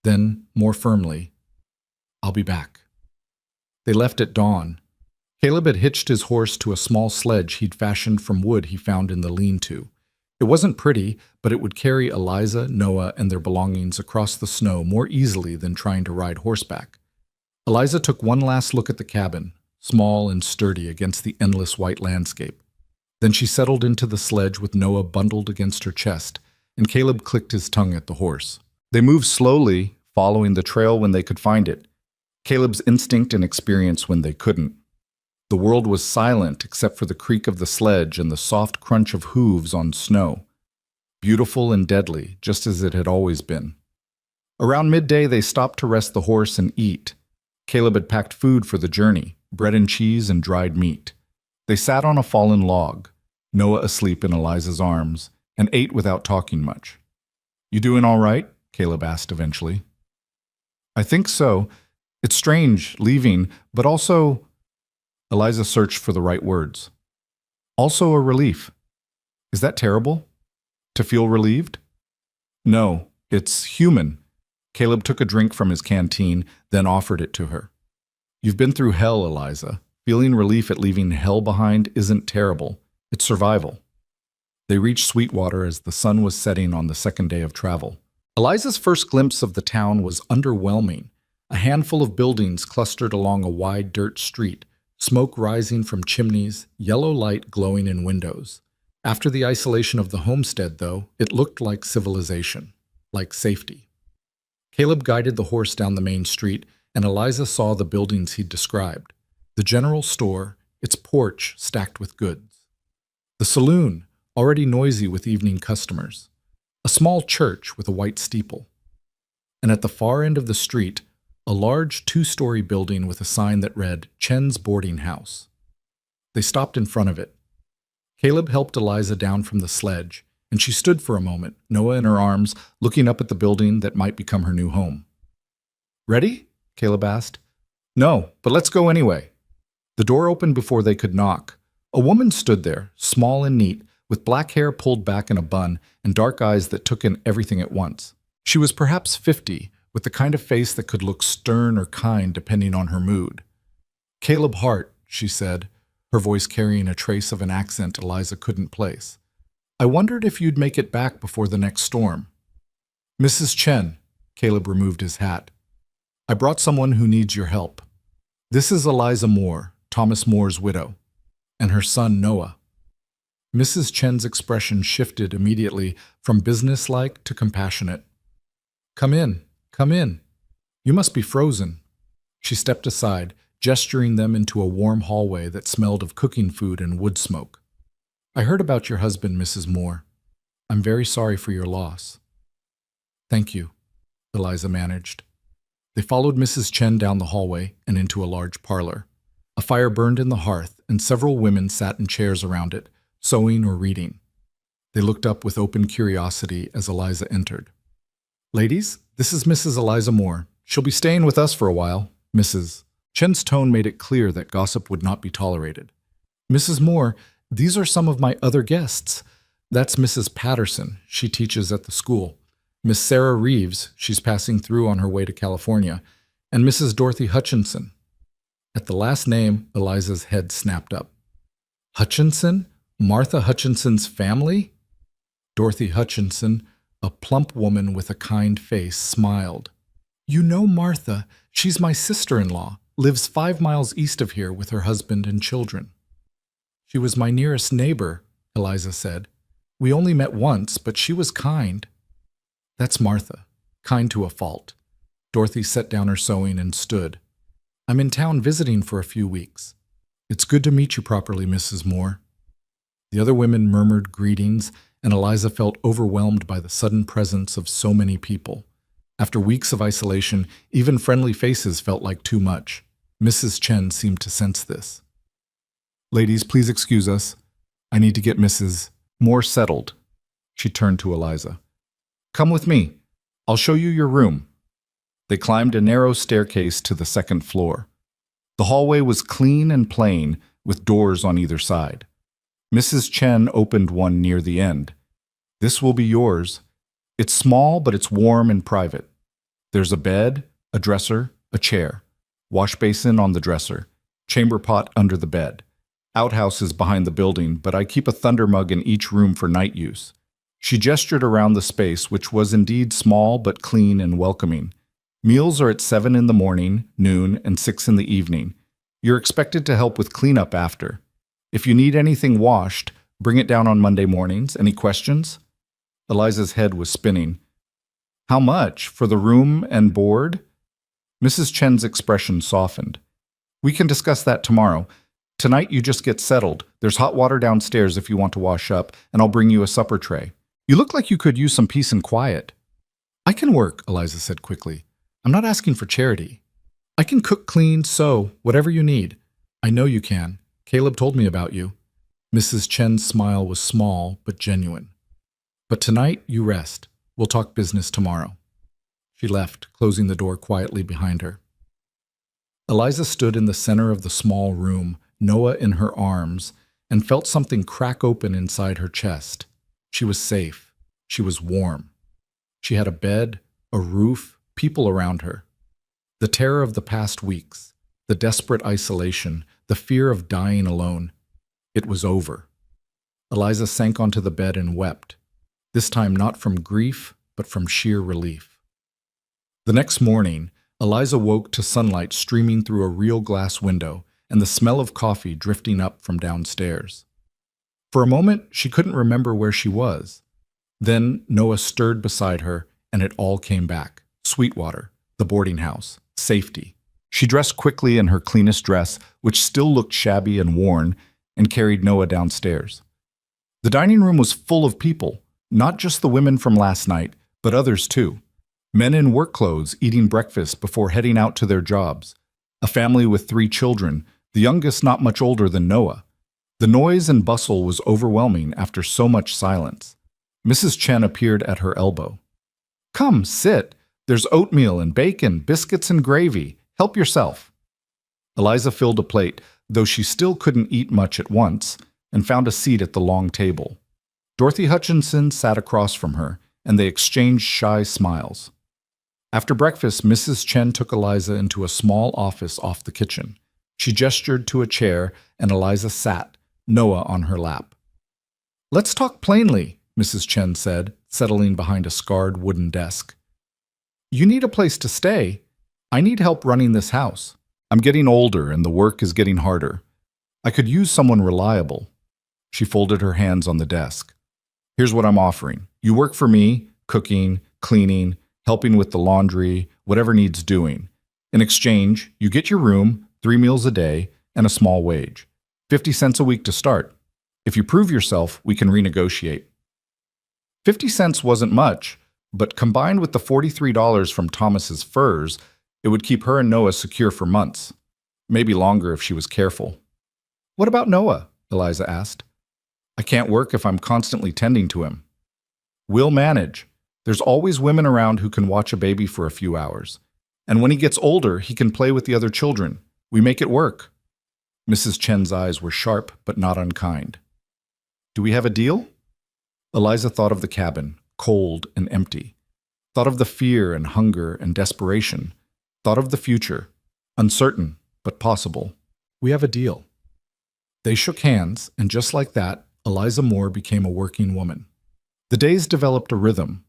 Then, more firmly, I'll be back. They left at dawn. Caleb had hitched his horse to a small sledge he'd fashioned from wood he found in the lean-to. It wasn't pretty, but it would carry Eliza, Noah, and their belongings across the snow more easily than trying to ride horseback. Eliza took one last look at the cabin, small and sturdy against the endless white landscape. Then she settled into the sledge with Noah bundled against her chest, and Caleb clicked his tongue at the horse. They moved slowly, following the trail when they could find it, Caleb's instinct and experience when they couldn't. The world was silent except for the creak of the sledge and the soft crunch of hooves on snow. Beautiful and deadly, just as it had always been. Around midday, they stopped to rest the horse and eat. Caleb had packed food for the journey, bread and cheese and dried meat. They sat on a fallen log, Noah asleep in Eliza's arms, and ate without talking much. "You doing all right?" Caleb asked eventually. "I think so. It's strange, leaving, but also—" Eliza searched for the right words. "Also a relief. Is that terrible? To feel relieved?" "No, it's human." Caleb took a drink from his canteen, then offered it to her. "You've been through hell, Eliza. Feeling relief at leaving hell behind isn't terrible. It's survival." They reached Sweetwater as the sun was setting on the second day of travel. Eliza's first glimpse of the town was underwhelming. A handful of buildings clustered along a wide dirt street, smoke rising from chimneys, yellow light glowing in windows. After the isolation of the homestead, though, it looked like civilization, like safety. Caleb guided the horse down the main street, and Eliza saw the buildings he'd described. The general store, its porch stacked with goods. The saloon, already noisy with evening customers. A small church with a white steeple. And at the far end of the street, a large two-story building with a sign that read, "Chen's Boarding House." They stopped in front of it. Caleb helped Eliza down from the sledge, and she stood for a moment, Noah in her arms, looking up at the building that might become her new home. "Ready?" Caleb asked. "No, but let's go anyway." The door opened before they could knock. A woman stood there, small and neat, with black hair pulled back in a bun and dark eyes that took in everything at once. She was perhaps 50, with the kind of face that could look stern or kind depending on her mood. "Caleb Hart," she said, her voice carrying a trace of an accent Eliza couldn't place. "I wondered if you'd make it back before the next storm." "Mrs. Chen," Caleb removed his hat. "I brought someone who needs your help. This is Eliza Moore, Thomas Moore's widow, and her son Noah." Mrs. Chen's expression shifted immediately from businesslike to compassionate. "Come in, come in. You must be frozen." She stepped aside, gesturing them into a warm hallway that smelled of cooking food and wood smoke. "I heard about your husband, Mrs. Moore. I'm very sorry for your loss." "Thank you," Eliza managed. They followed Mrs. Chen down the hallway and into a large parlor. A fire burned in the hearth, and several women sat in chairs around it, sewing or reading. They looked up with open curiosity as Eliza entered. "Ladies, this is Mrs. Eliza Moore. She'll be staying with us for a while." Mrs. Chen's tone made it clear that gossip would not be tolerated. "Mrs. Moore, these are some of my other guests. That's Mrs. Patterson. She teaches at the school. Miss Sarah Reeves, she's passing through on her way to California. And Mrs. Dorothy Hutchinson." At the last name, Eliza's head snapped up. "Hutchinson? Martha Hutchinson's family?" Dorothy Hutchinson, a plump woman with a kind face, smiled. "You know Martha. She's my sister-in-law, lives 5 miles east of here with her husband and children." "She was my nearest neighbor," Eliza said. "We only met once, but she was kind." "That's Martha, kind to a fault." Dorothy set down her sewing and stood. "I'm in town visiting for a few weeks. It's good to meet you properly, Mrs. Moore." The other women murmured greetings, and Eliza felt overwhelmed by the sudden presence of so many people. After weeks of isolation, even friendly faces felt like too much. Mrs. Chen seemed to sense this. "Ladies, please excuse us. I need to get Mrs. Moore settled." She turned to Eliza. "Come with me. I'll show you your room." They climbed a narrow staircase to the second floor. The hallway was clean and plain, with doors on either side. Mrs. Chen opened one near the end. "This will be yours. It's small, but it's warm and private. There's a bed, a dresser, a chair, wash basin on the dresser, chamber pot under the bed. Outhouses behind the building, but I keep a thunder mug in each room for night use." She gestured around the space, which was indeed small but clean and welcoming. "Meals are at 7 in the morning, noon, and 6 in the evening. You're expected to help with cleanup after. If you need anything washed, bring it down on Monday mornings. Any questions?" Eliza's head was spinning. How much? For the room and board? Mrs. Chen's expression softened. We can discuss that tomorrow. Tonight you just get settled. There's hot water downstairs if you want to wash up, and I'll bring you a supper tray. You look like you could use some peace and quiet. I can work, Eliza said quickly. I'm not asking for charity. I can cook, clean, sew, whatever you need. I know you can. Caleb told me about you. Mrs. Chen's smile was small but genuine. But tonight you rest. We'll talk business tomorrow. She left, closing the door quietly behind her. Eliza stood in the center of the small room, Noah in her arms, and felt something crack open inside her chest. She was safe. She was warm. She had a bed, a roof, people around her. The terror of the past weeks, the desperate isolation, the fear of dying alone. It was over. Eliza sank onto the bed and wept, this time not from grief, but from sheer relief. The next morning, Eliza woke to sunlight streaming through a real glass window and the smell of coffee drifting up from downstairs. For a moment, she couldn't remember where she was. Then Noah stirred beside her, and it all came back. Sweetwater, the boarding house, safety. She dressed quickly in her cleanest dress, which still looked shabby and worn, and carried Noah downstairs. The dining room was full of people, not just the women from last night, but others too. Men in work clothes eating breakfast before heading out to their jobs. A family with 3 children, the youngest not much older than Noah. The noise and bustle was overwhelming after so much silence. Mrs. Chen appeared at her elbow. Come, sit. There's oatmeal and bacon, biscuits and gravy. Help yourself. Eliza filled a plate, though she still couldn't eat much at once, and found a seat at the long table. Dorothy Hutchinson sat across from her, and they exchanged shy smiles. After breakfast, Mrs. Chen took Eliza into a small office off the kitchen. She gestured to a chair, and Eliza sat, Noah on her lap. Let's talk plainly, Mrs. Chen said, settling behind a scarred wooden desk. You need a place to stay. I need help running this house. I'm getting older, and the work is getting harder. I could use someone reliable. She folded her hands on the desk. Here's what I'm offering. You work for me, cooking, cleaning, helping with the laundry, whatever needs doing. In exchange, you get your room, 3 meals a day, and a small wage. 50 cents a week to start. If you prove yourself, we can renegotiate. 50 cents wasn't much, but combined with the $43 from Thomas's furs, it would keep her and Noah secure for months. Maybe longer if she was careful. What about Noah? Eliza asked. I can't work if I'm constantly tending to him. We'll manage. There's always women around who can watch a baby for a few hours. And when he gets older, he can play with the other children. We make it work. Mrs. Chen's eyes were sharp but not unkind. Do we have a deal? Eliza thought of the cabin, cold and empty. Thought of the fear and hunger and desperation. Thought of the future, uncertain but possible. We have a deal. They shook hands, and just like that, Eliza Moore became a working woman. The days developed a rhythm.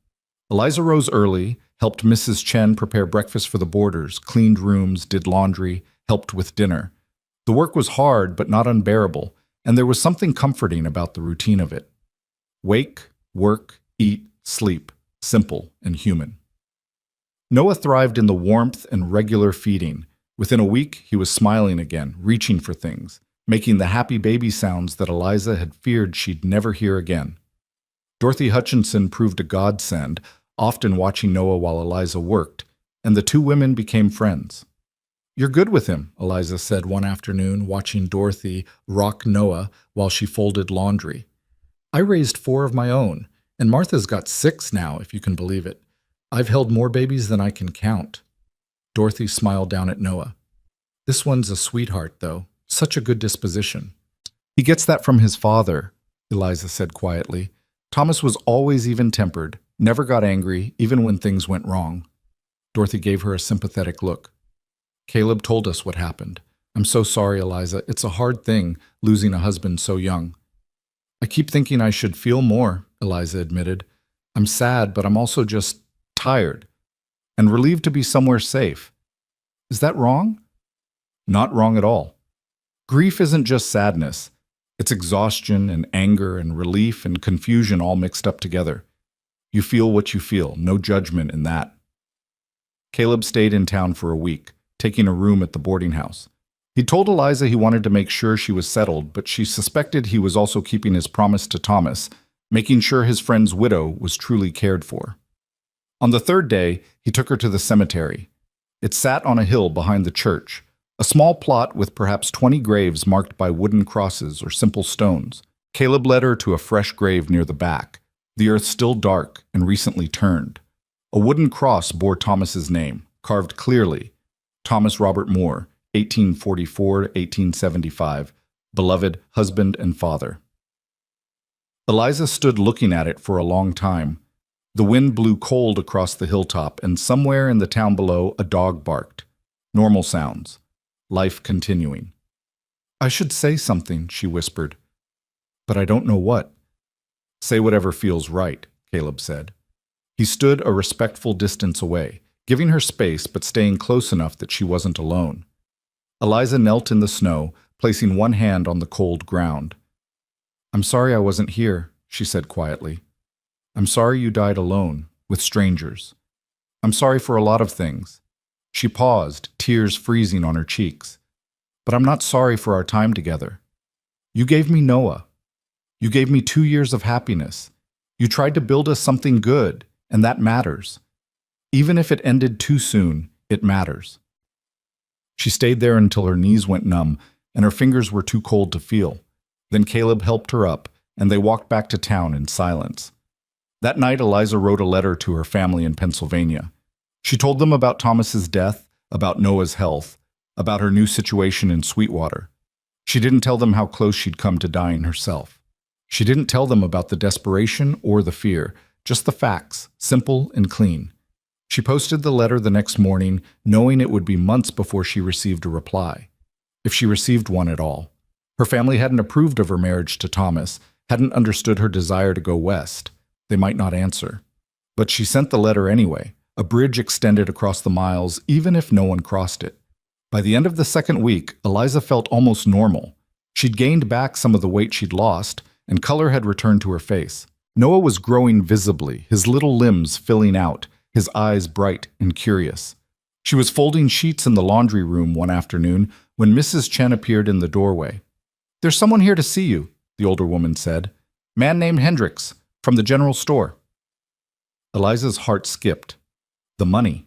Eliza rose early, helped Mrs. Chen prepare breakfast for the boarders, cleaned rooms, did laundry, helped with dinner. The work was hard but not unbearable, and there was something comforting about the routine of it. Wake, work, eat, sleep, simple and human. Noah thrived in the warmth and regular feeding. Within a week, he was smiling again, reaching for things, making the happy baby sounds that Eliza had feared she'd never hear again. Dorothy Hutchinson proved a godsend, often watching Noah while Eliza worked, and the 2 women became friends. You're good with him, Eliza said one afternoon, watching Dorothy rock Noah while she folded laundry. I raised 4 of my own, and Martha's got 6 now, if you can believe it. I've held more babies than I can count. Dorothy smiled down at Noah. This one's a sweetheart, though. Such a good disposition. He gets that from his father, Eliza said quietly. Thomas was always even-tempered, never got angry, even when things went wrong. Dorothy gave her a sympathetic look. Caleb told us what happened. I'm so sorry, Eliza. It's a hard thing, losing a husband so young. I keep thinking I should feel more, Eliza admitted. I'm sad, but I'm also just tired and relieved to be somewhere safe. Is that wrong? Not wrong at all. Grief isn't just sadness. It's exhaustion and anger and relief and confusion all mixed up together. You feel what you feel, no judgment in that. Caleb stayed in town for a week, taking a room at the boarding house. He told Eliza he wanted to make sure she was settled, but she suspected he was also keeping his promise to Thomas, making sure his friend's widow was truly cared for. On the third day, he took her to the cemetery. It sat on a hill behind the church, a small plot with perhaps 20 graves marked by wooden crosses or simple stones. Caleb led her to a fresh grave near the back, the earth still dark and recently turned. A wooden cross bore Thomas's name, carved clearly, Thomas Robert Moore, 1844 to 1875, beloved husband and father. Eliza stood looking at it for a long time. The wind blew cold across the hilltop, and somewhere in the town below a dog barked. Normal sounds. Life continuing. "I should say something," she whispered. "But I don't know what." "Say whatever feels right," Caleb said. He stood a respectful distance away, giving her space but staying close enough that she wasn't alone. Eliza knelt in the snow, placing one hand on the cold ground. "I'm sorry I wasn't here," she said quietly. "I'm sorry you died alone, with strangers. I'm sorry for a lot of things." She paused, tears freezing on her cheeks. "But I'm not sorry for our time together. You gave me Noah. You gave me 2 years of happiness. You tried to build us something good, and that matters. Even if it ended too soon, it matters." She stayed there until her knees went numb and her fingers were too cold to feel. Then Caleb helped her up, and they walked back to town in silence. That night, Eliza wrote a letter to her family in Pennsylvania. She told them about Thomas's death, about Noah's health, about her new situation in Sweetwater. She didn't tell them how close she'd come to dying herself. She didn't tell them about the desperation or the fear, just the facts, simple and clean. She posted the letter the next morning, knowing it would be months before she received a reply, if she received one at all. Her family hadn't approved of her marriage to Thomas, hadn't understood her desire to go west. They might not answer. But she sent the letter anyway. A bridge extended across the miles, even if no one crossed it. By the end of the second week, Eliza felt almost normal. She'd gained back some of the weight she'd lost, and color had returned to her face. Noah was growing visibly, his little limbs filling out, his eyes bright and curious. She was folding sheets in the laundry room one afternoon when Mrs. Chen appeared in the doorway. "There's someone here to see you," the older woman said. "Man named Hendricks, from the general store." Eliza's heart skipped. The money.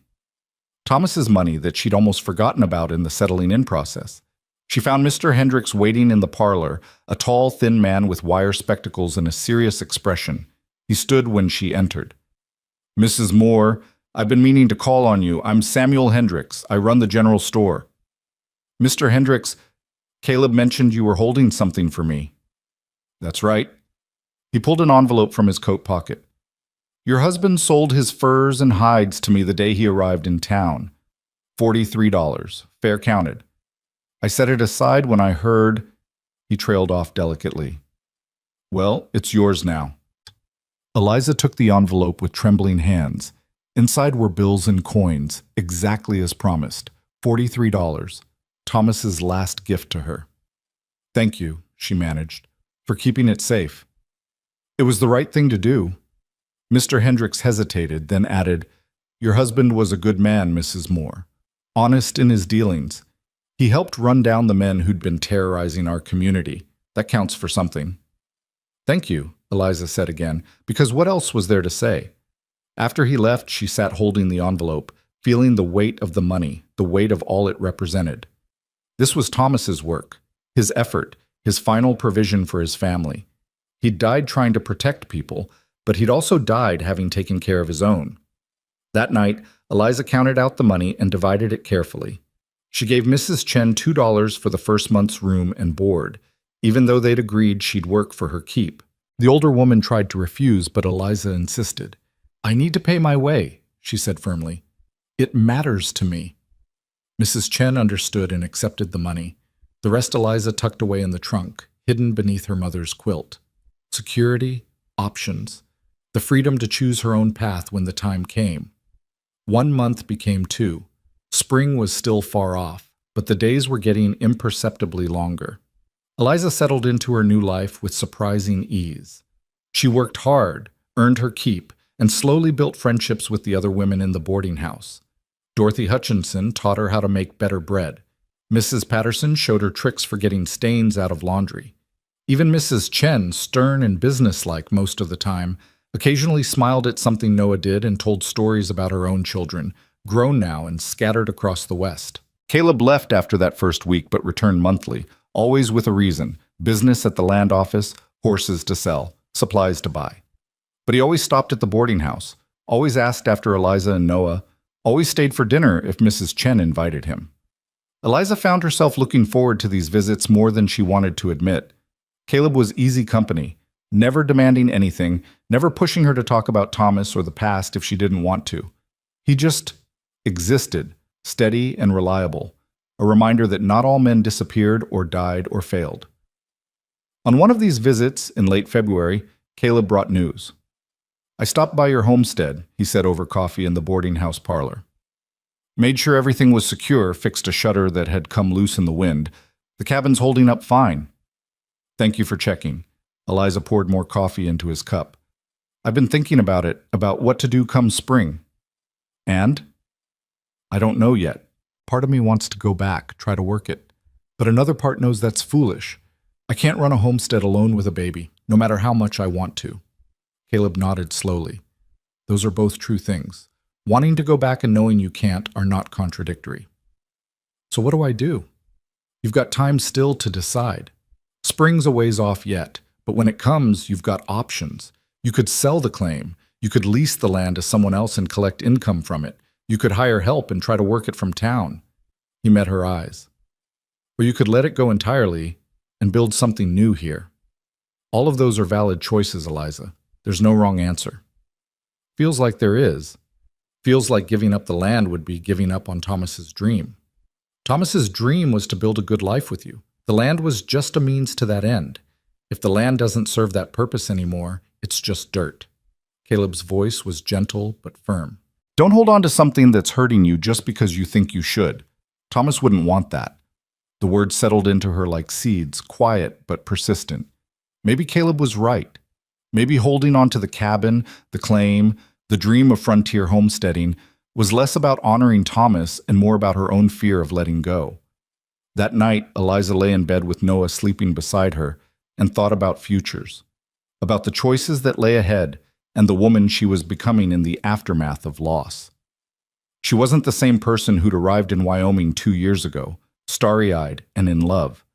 Thomas's money that she'd almost forgotten about in the settling in process. She found Mr. Hendricks waiting in the parlor, a tall, thin man with wire spectacles and a serious expression. He stood when she entered. "Mrs. Moore, I've been meaning to call on you. I'm Samuel Hendricks. I run the general store." "Mr. Hendricks, Caleb mentioned you were holding something for me." "That's right." He pulled an envelope from his coat pocket. "Your husband sold his furs and hides to me the day he arrived in town. $43, fair counted. I set it aside when I heard—" He trailed off delicately. "Well, it's yours now." Eliza took the envelope with trembling hands. Inside were bills and coins, exactly as promised. $43. Thomas's last gift to her. "Thank you," she managed, "for keeping it safe." "It was the right thing to do." Mr. Hendricks hesitated, then added, "Your husband was a good man, Mrs. Moore. Honest in his dealings. He helped run down the men who'd been terrorizing our community. That counts for something." "Thank you," Eliza said again, because what else was there to say? After he left, she sat holding the envelope, feeling the weight of the money, the weight of all it represented. This was Thomas's work, his effort, his final provision for his family. He'd died trying to protect people, but he'd also died having taken care of his own. That night, Eliza counted out the money and divided it carefully. She gave Mrs. Chen $2 for the first month's room and board, even though they'd agreed she'd work for her keep. The older woman tried to refuse, but Eliza insisted. "I need to pay my way," she said firmly. "It matters to me." Mrs. Chen understood and accepted the money. The rest Eliza tucked away in the trunk, hidden beneath her mother's quilt. Security, options, the freedom to choose her own path when the time came. 1 month became 2. Spring was still far off, but the days were getting imperceptibly longer. Eliza settled into her new life with surprising ease. She worked hard, earned her keep, and slowly built friendships with the other women in the boarding house. Dorothy Hutchinson taught her how to make better bread. Mrs. Patterson showed her tricks for getting stains out of laundry. Even Mrs. Chen, stern and businesslike most of the time, occasionally smiled at something Noah did and told stories about her own children, grown now and scattered across the West. Caleb left after that first week but returned monthly, always with a reason: business at the land office, horses to sell, supplies to buy. But he always stopped at the boarding house, always asked after Eliza and Noah, always stayed for dinner if Mrs. Chen invited him. Eliza found herself looking forward to these visits more than she wanted to admit. Caleb was easy company, never demanding anything, never pushing her to talk about Thomas or the past if she didn't want to. He just existed, steady and reliable, a reminder that not all men disappeared or died or failed. On one of these visits, in late February, Caleb brought news. "I stopped by your homestead," he said over coffee in the boarding house parlor. "Made sure everything was secure, fixed a shutter that had come loose in the wind. The cabin's holding up fine." "Thank you for checking." Eliza poured more coffee into his cup. "I've been thinking about it, about what to do come spring." "And?" "I don't know yet. Part of me wants to go back, try to work it. But another part knows that's foolish. I can't run a homestead alone with a baby, no matter how much I want to." Caleb nodded slowly. Those are both true things. Wanting to go back and knowing you can't are not contradictory. "So what do I do?" "You've got time still to decide. Spring's a ways off yet, but when it comes, you've got options. You could sell the claim. You could lease the land to someone else and collect income from it. You could hire help and try to work it from town." He met her eyes. "Or you could let it go entirely and build something new here. All of those are valid choices, Eliza. There's no wrong answer." "Feels like there is. Feels like giving up the land would be giving up on Thomas's dream. Thomas's dream was to build a good life with you. The land was just a means to that end. If the land doesn't serve that purpose anymore, it's just dirt." Caleb's voice was gentle but firm. "Don't hold on to something that's hurting you just because you think you should. Thomas wouldn't want that." The words settled into her like seeds, quiet but persistent. Maybe Caleb was right. Maybe holding on to the cabin, the claim, the dream of frontier homesteading was less about honoring Thomas and more about her own fear of letting go. That night, Eliza lay in bed with Noah sleeping beside her and thought about futures, about the choices that lay ahead and the woman she was becoming in the aftermath of loss. She wasn't the same person who'd arrived in Wyoming 2 years ago, starry-eyed and in love.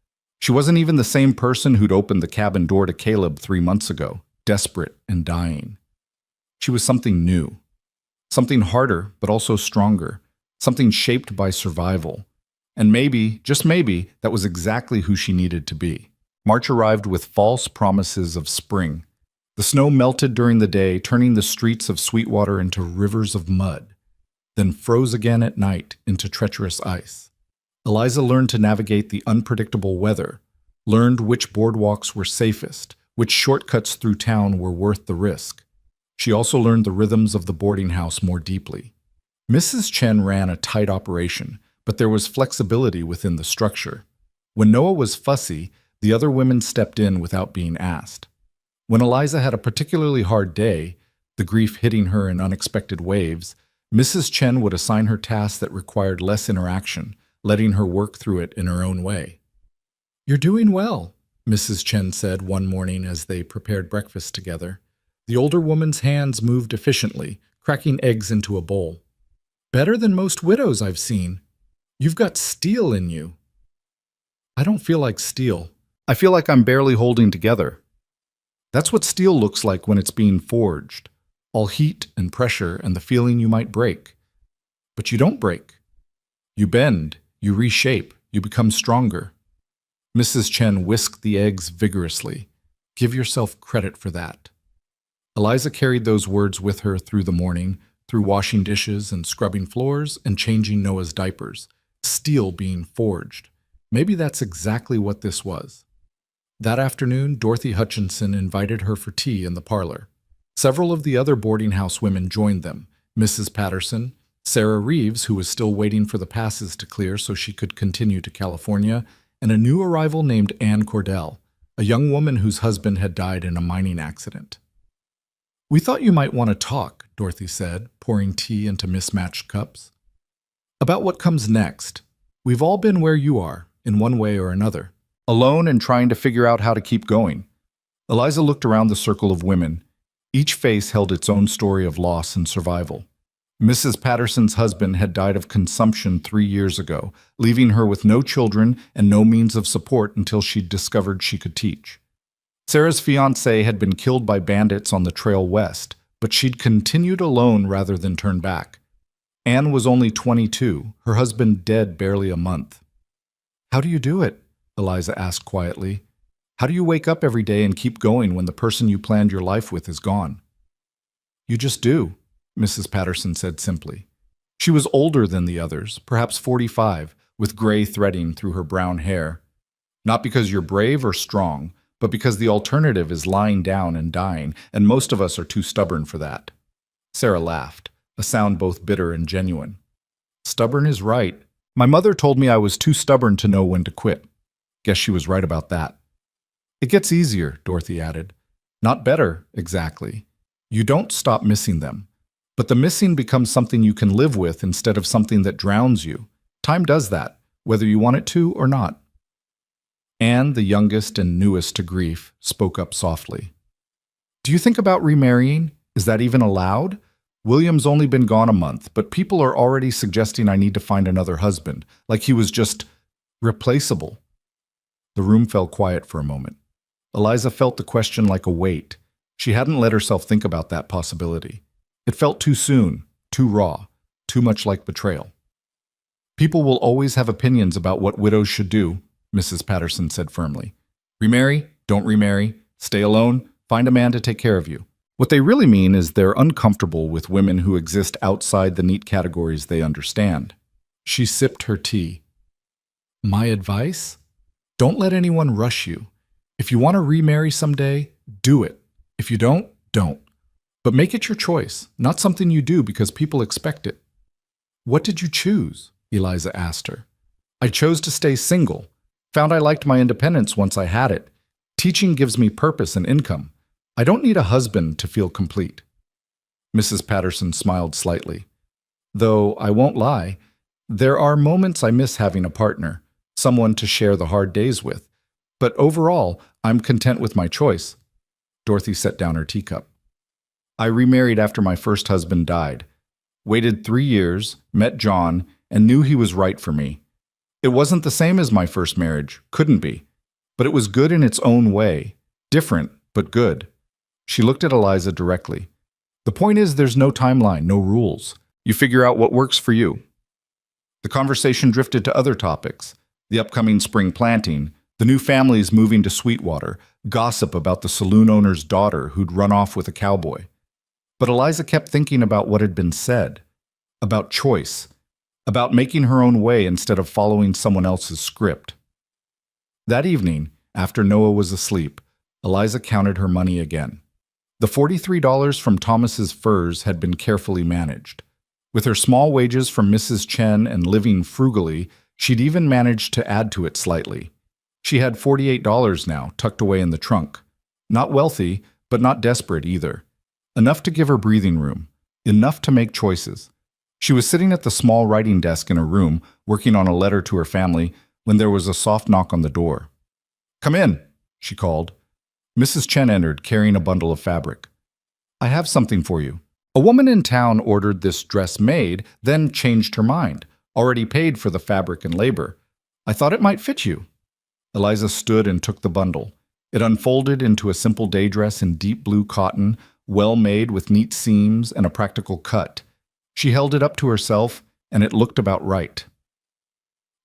She wasn't even the same person who'd opened the cabin door to Caleb 3 months ago, desperate and dying. She was something new, something harder but also stronger, something shaped by survival. And maybe, just maybe, that was exactly who she needed to be. March arrived with false promises of spring. The snow melted during the day, turning the streets of Sweetwater into rivers of mud, then froze again at night into treacherous ice. Eliza learned to navigate the unpredictable weather, learned which boardwalks were safest, which shortcuts through town were worth the risk. She also learned the rhythms of the boarding house more deeply. Mrs. Chen ran a tight operation, but there was flexibility within the structure. When Noah was fussy, the other women stepped in without being asked. When Eliza had a particularly hard day, the grief hitting her in unexpected waves, Mrs. Chen would assign her tasks that required less interaction, letting her work through it in her own way. "You're doing well," Mrs. Chen said one morning as they prepared breakfast together. The older woman's hands moved efficiently, cracking eggs into a bowl. "Better than most widows I've seen. You've got steel in you." "I don't feel like steel. I feel like I'm barely holding together." That's what steel looks like when it's being forged. All heat and pressure and the feeling you might break. But you don't break. You bend, you reshape, you become stronger. Mrs. Chen whisked the eggs vigorously. Give yourself credit for that. Eliza carried those words with her through the morning, through washing dishes and scrubbing floors and changing Noah's diapers. Steel being forged. Maybe that's exactly what this was. That afternoon, Dorothy Hutchinson invited her for tea in the parlor. Several of the other boarding house women joined them. Mrs. Patterson, Sarah Reeves, who was still waiting for the passes to clear so she could continue to California, and a new arrival named Anne Cordell, a young woman whose husband had died in a mining accident. We thought you might want to talk, Dorothy said, pouring tea into mismatched cups. About what comes next. We've all been where you are, in one way or another. Alone and trying to figure out how to keep going. Eliza looked around the circle of women. Each face held its own story of loss and survival. Mrs. Patterson's husband had died of consumption 3 years ago, leaving her with no children and no means of support until she discovered she could teach. Sarah's fiancé had been killed by bandits on the trail west, but she'd continued alone rather than turn back. Anne was only 22, her husband dead barely a month. "How do you do it?" Eliza asked quietly. "How do you wake up every day and keep going when the person you planned your life with is gone?" "You just do," Mrs. Patterson said simply. She was older than the others, perhaps 45, with gray threading through her brown hair. "Not because you're brave or strong, but because the alternative is lying down and dying, and most of us are too stubborn for that." Sarah laughed, a sound both bitter and genuine. "Stubborn is right. My mother told me I was too stubborn to know when to quit. Guess she was right about that." "It gets easier," Dorothy added. "Not better, exactly. You don't stop missing them. But the missing becomes something you can live with instead of something that drowns you. Time does that, whether you want it to or not." Anne, the youngest and newest to grief, spoke up softly. "Do you think about remarrying? Is that even allowed? William's only been gone a month, but people are already suggesting I need to find another husband, like he was just replaceable." The room fell quiet for a moment. Eliza felt the question like a weight. She hadn't let herself think about that possibility. It felt too soon, too raw, too much like betrayal. "People will always have opinions about what widows should do," Mrs. Patterson said firmly. "Remarry, don't remarry, stay alone, find a man to take care of you. What they really mean is they're uncomfortable with women who exist outside the neat categories they understand." She sipped her tea. "My advice? Don't let anyone rush you. If you want to remarry someday, do it. If you don't, don't. But make it your choice, not something you do because people expect it." "What did you choose?" Eliza asked her. "I chose to stay single. Found I liked my independence once I had it. Teaching gives me purpose and income. I don't need a husband to feel complete." Mrs. Patterson smiled slightly. "Though I won't lie, there are moments I miss having a partner, someone to share the hard days with. But overall, I'm content with my choice." Dorothy set down her teacup. "I remarried after my first husband died. Waited 3 years, met John, and knew he was right for me. It wasn't the same as my first marriage, couldn't be. But it was good in its own way. Different, but good." She looked at Eliza directly. "The point is there's no timeline, no rules. You figure out what works for you." The conversation drifted to other topics. The upcoming spring planting, the new families moving to Sweetwater, gossip about the saloon owner's daughter who'd run off with a cowboy. But Eliza kept thinking about what had been said, about choice, about making her own way instead of following someone else's script. That evening, after Noah was asleep, Eliza counted her money again. The $43 from Thomas's furs had been carefully managed. With her small wages from Mrs. Chen and living frugally, she'd even managed to add to it slightly. She had $48 now, tucked away in the trunk. Not wealthy, but not desperate either. Enough to give her breathing room. Enough to make choices. She was sitting at the small writing desk in her room, working on a letter to her family, when there was a soft knock on the door. "Come in," she called. Mrs. Chen entered, carrying a bundle of fabric. "I have something for you. A woman in town ordered this dress made, then changed her mind. Already paid for the fabric and labor. I thought it might fit you." Eliza stood and took the bundle. It unfolded into a simple day dress in deep blue cotton, well made with neat seams and a practical cut. She held it up to herself, and it looked about right.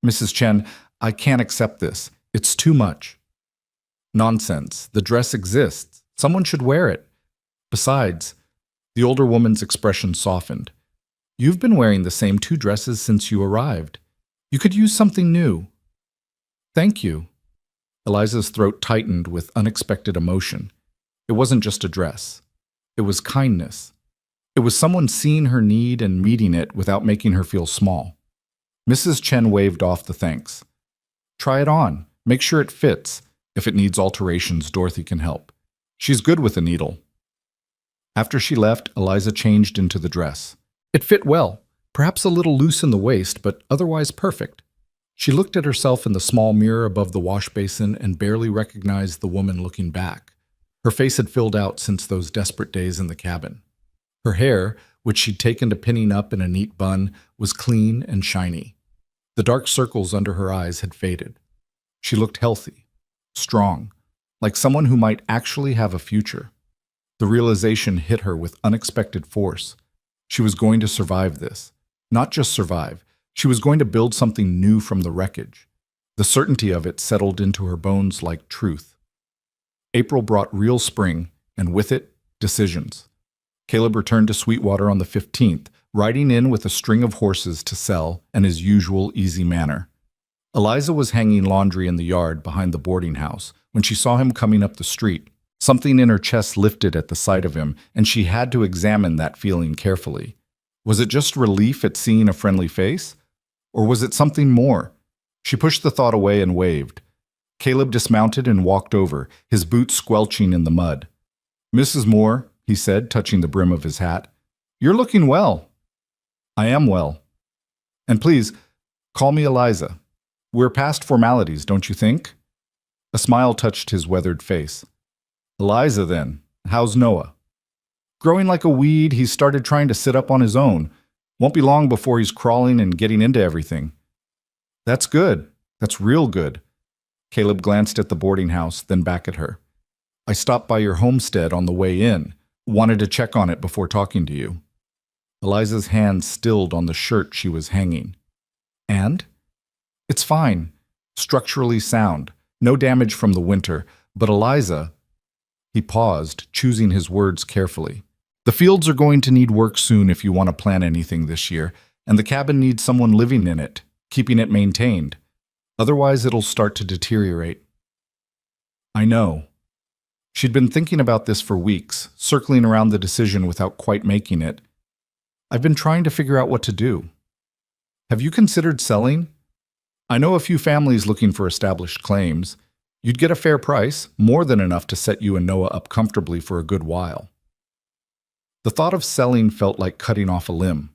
"Mrs. Chen, I can't accept this. It's too much." "Nonsense. The dress exists. Someone should wear it. Besides," the older woman's expression softened, "you've been wearing the same 2 dresses since you arrived. You could use something new." "Thank you." Eliza's throat tightened with unexpected emotion. It wasn't just a dress. It was kindness. It was someone seeing her need and meeting it without making her feel small. Mrs. Chen waved off the thanks. "Try it on. Make sure it fits. If it needs alterations, Dorothy can help. She's good with a needle." After she left, Eliza changed into the dress. It fit well, perhaps a little loose in the waist, but otherwise perfect. She looked at herself in the small mirror above the wash basin and barely recognized the woman looking back. Her face had filled out since those desperate days in the cabin. Her hair, which she'd taken to pinning up in a neat bun, was clean and shiny. The dark circles under her eyes had faded. She looked healthy, strong, like someone who might actually have a future. The realization hit her with unexpected force. She was going to survive this. Not just survive, she was going to build something new from the wreckage. The certainty of it settled into her bones like truth. April brought real spring, and with it, decisions. Caleb returned to Sweetwater on the 15th, riding in with a string of horses to sell and his usual easy manner. Eliza was hanging laundry in the yard behind the boarding house when she saw him coming up the street. Something in her chest lifted at the sight of him, and she had to examine that feeling carefully. Was it just relief at seeing a friendly face? Or was it something more? She pushed the thought away and waved. Caleb dismounted and walked over, his boots squelching in the mud. "Mrs. Moore," he said, touching the brim of his hat, "you're looking well." "I am well. And please, call me Eliza. We're past formalities, don't you think?" A smile touched his weathered face. "Eliza, then. How's Noah?" "Growing like a weed, he's started trying to sit up on his own. Won't be long before he's crawling and getting into everything." "That's good. That's real good." Caleb glanced at the boarding house, then back at her. "I stopped by your homestead on the way in. Wanted to check on it before talking to you." Eliza's hand stilled on the shirt she was hanging. "And?" "It's fine. Structurally sound. No damage from the winter. But Eliza—" He paused, choosing his words carefully. "The fields are going to need work soon if you want to plant anything this year, and the cabin needs someone living in it, keeping it maintained. Otherwise, it'll start to deteriorate." "I know." She'd been thinking about this for weeks, circling around the decision without quite making it. "I've been trying to figure out what to do." "Have you considered selling? I know a few families looking for established claims. You'd get a fair price, more than enough to set you and Noah up comfortably for a good while." The thought of selling felt like cutting off a limb.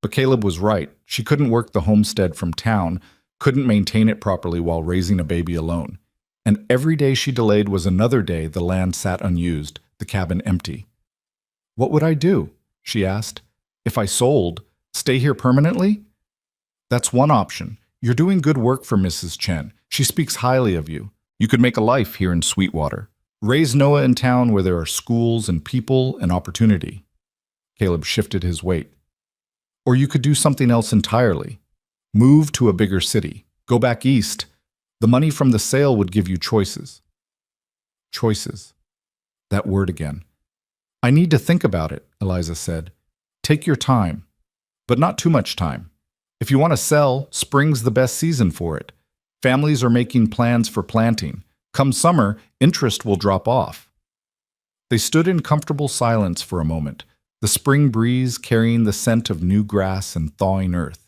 But Caleb was right. She couldn't work the homestead from town, couldn't maintain it properly while raising a baby alone. And every day she delayed was another day the land sat unused, the cabin empty. "What would I do?" she asked. "If I sold, stay here permanently?" "That's one option. You're doing good work for Mrs. Chen. She speaks highly of you. You could make a life here in Sweetwater. Raise Noah in town where there are schools and people and opportunity." Caleb shifted his weight. "Or you could do something else entirely. Move to a bigger city. Go back east. The money from the sale would give you choices." Choices. That word again. "I need to think about it," Eliza said. "Take your time. But not too much time. If you want to sell, spring's the best season for it. Families are making plans for planting. Come summer, interest will drop off." They stood in comfortable silence for a moment, the spring breeze carrying the scent of new grass and thawing earth.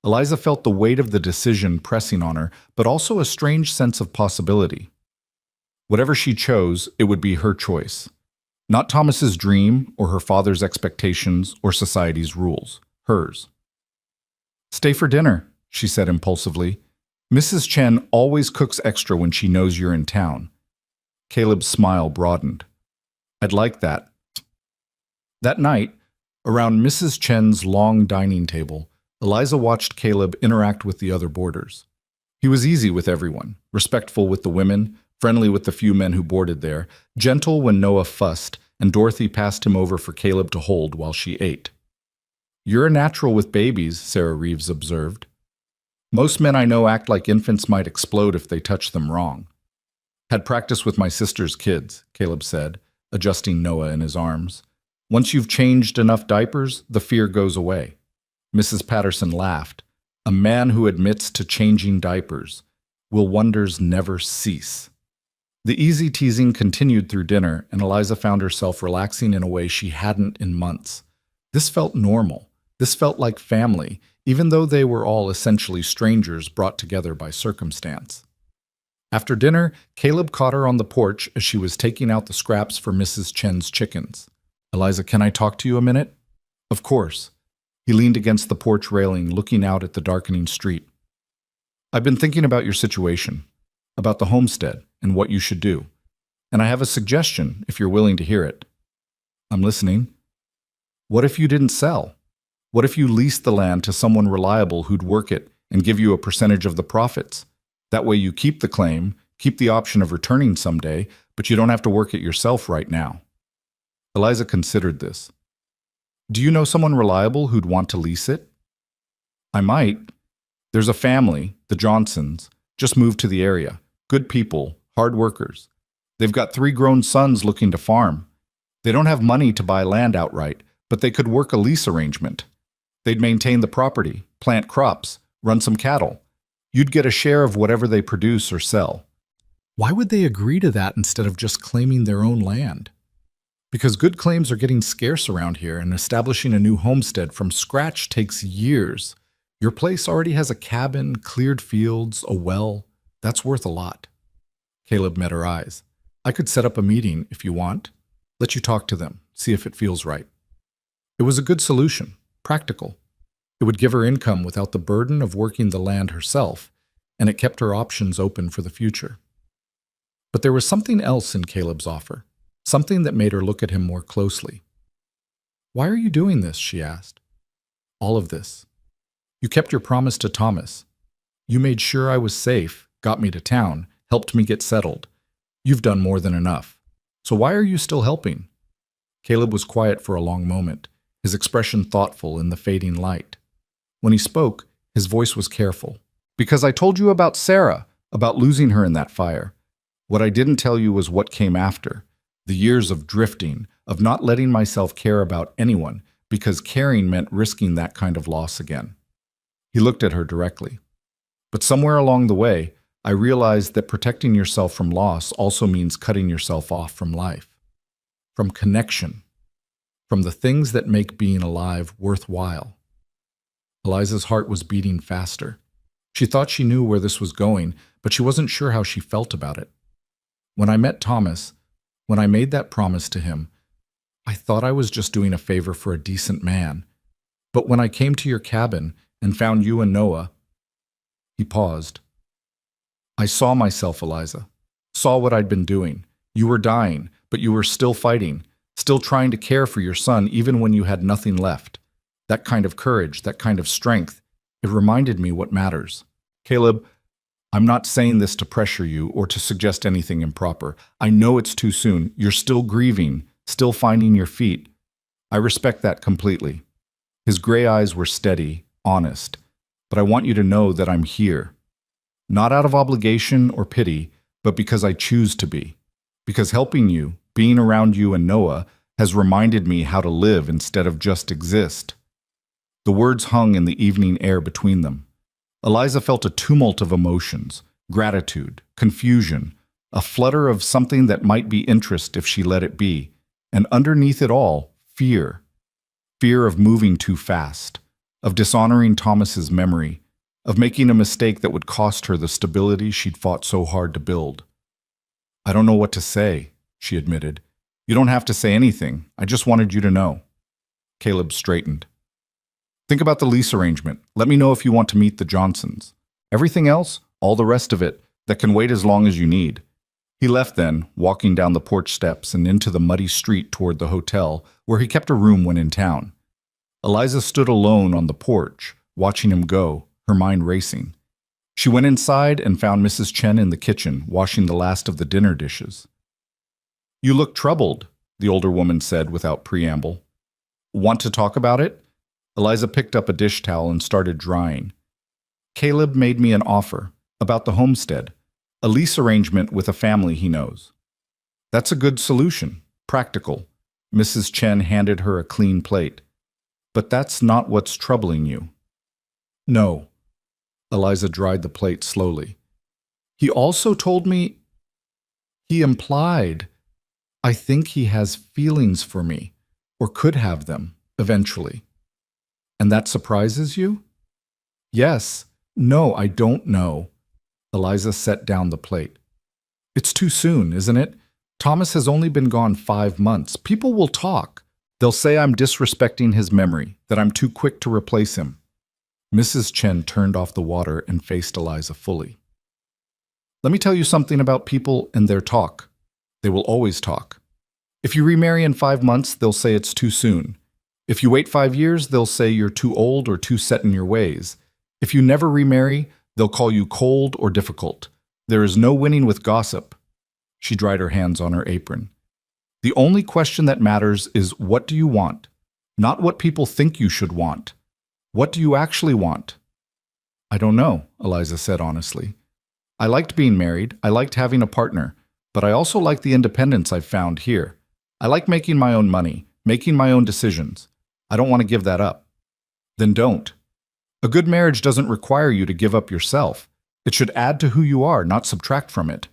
Eliza felt the weight of the decision pressing on her, but also a strange sense of possibility. Whatever she chose, it would be her choice. Not Thomas's dream, or her father's expectations, or society's rules. Hers. "Stay for dinner," she said impulsively. "Mrs. Chen always cooks extra when she knows you're in town." Caleb's smile broadened. "I'd like that." That night, around Mrs. Chen's long dining table, Eliza watched Caleb interact with the other boarders. He was easy with everyone, respectful with the women, friendly with the few men who boarded there, gentle when Noah fussed, and Dorothy passed him over for Caleb to hold while she ate. "You're a natural with babies," Sarah Reeves observed. "Most men I know act like infants might explode if they touch them wrong." "Had practice with my sister's kids," Caleb said, adjusting Noah in his arms. "Once you've changed enough diapers, the fear goes away." Mrs. Patterson laughed. "A man who admits to changing diapers. Will wonders never cease?" The easy teasing continued through dinner, and Eliza found herself relaxing in a way she hadn't in months. This felt normal. This felt like family, even though they were all essentially strangers brought together by circumstance. After dinner, Caleb caught her on the porch as she was taking out the scraps for Mrs. Chen's chickens. Eliza, can I talk to you a minute? Of course. He leaned against the porch railing, looking out at the darkening street. I've been thinking about your situation, about the homestead, and what you should do. And I have a suggestion, if you're willing to hear it. I'm listening. What if you didn't sell? What if you leased the land to someone reliable who'd work it and give you a percentage of the profits? That way you keep the claim, keep the option of returning someday, but you don't have to work it yourself right now. Eliza considered this. Do you know someone reliable who'd want to lease it? I might. There's a family, the Johnsons, just moved to the area. Good people, hard workers. They've got 3 grown sons looking to farm. They don't have money to buy land outright, but they could work a lease arrangement. They'd maintain the property, plant crops, run some cattle. You'd get a share of whatever they produce or sell. Why would they agree to that instead of just claiming their own land? Because good claims are getting scarce around here, and establishing a new homestead from scratch takes years. Your place already has a cabin, cleared fields, a well. That's worth a lot. Caleb met her eyes. I could set up a meeting if you want. Let you talk to them, see if it feels right. It was a good solution, practical. It would give her income without the burden of working the land herself, and it kept her options open for the future. But there was something else in Caleb's offer, something that made her look at him more closely. Why are you doing this? She asked. All of this. You kept your promise to Thomas. You made sure I was safe, got me to town, helped me get settled. You've done more than enough. So why are you still helping? Caleb was quiet for a long moment, his expression thoughtful in the fading light. When he spoke, his voice was careful. Because I told you about Sarah, about losing her in that fire. What I didn't tell you was what came after. The years of drifting, of not letting myself care about anyone, because caring meant risking that kind of loss again. He looked at her directly. But somewhere along the way, I realized that protecting yourself from loss also means cutting yourself off from life, from connection, from the things that make being alive worthwhile. Eliza's heart was beating faster. She thought she knew where this was going, but she wasn't sure how she felt about it. When I met Thomas, when I made that promise to him, I thought I was just doing a favor for a decent man. But when I came to your cabin and found you and Noah, he paused. I saw myself, Eliza, saw what I'd been doing. You were dying, but you were still fighting, still trying to care for your son even when you had nothing left. That kind of courage, that kind of strength, it reminded me what matters. Caleb, I'm not saying this to pressure you or to suggest anything improper. I know it's too soon. You're still grieving, still finding your feet. I respect that completely. His gray eyes were steady, honest. But I want you to know that I'm here. Not out of obligation or pity, but because I choose to be. Because helping you, being around you and Noah, has reminded me how to live instead of just exist. The words hung in the evening air between them. Eliza felt a tumult of emotions, gratitude, confusion, a flutter of something that might be interest if she let it be, and underneath it all, fear. Fear of moving too fast, of dishonoring Thomas's memory, of making a mistake that would cost her the stability she'd fought so hard to build. I don't know what to say, she admitted. You don't have to say anything. I just wanted you to know. Caleb straightened. Think about the lease arrangement. Let me know if you want to meet the Johnsons. Everything else, all the rest of it, that can wait as long as you need. He left then, walking down the porch steps and into the muddy street toward the hotel, where he kept a room when in town. Eliza stood alone on the porch, watching him go, her mind racing. She went inside and found Mrs. Chen in the kitchen, washing the last of the dinner dishes. You look troubled, the older woman said without preamble. Want to talk about it? Eliza picked up a dish towel and started drying. Caleb made me an offer about the homestead, a lease arrangement with a family he knows. That's a good solution, practical. Mrs. Chen handed her a clean plate. But that's not what's troubling you. No. Eliza dried the plate slowly. He also told me, he implied, I think he has feelings for me, or could have them, eventually. And that surprises you? Yes. No, I don't know. Eliza set down the plate. It's too soon, isn't it? Thomas has only been gone 5 months. People will talk. They'll say I'm disrespecting his memory, that I'm too quick to replace him. Mrs. Chen turned off the water and faced Eliza fully. Let me tell you something about people and their talk. They will always talk. If you remarry in 5 months, they'll say it's too soon. If you wait 5 years, they'll say you're too old or too set in your ways. If you never remarry, they'll call you cold or difficult. There is no winning with gossip. She dried her hands on her apron. The only question that matters is, what do you want? Not what people think you should want. What do you actually want? I don't know, Eliza said honestly. I liked being married, I liked having a partner, but I also like the independence I've found here. I like making my own money, making my own decisions. I don't want to give that up. Then don't. A good marriage doesn't require you to give up yourself. It should add to who you are, not subtract from it.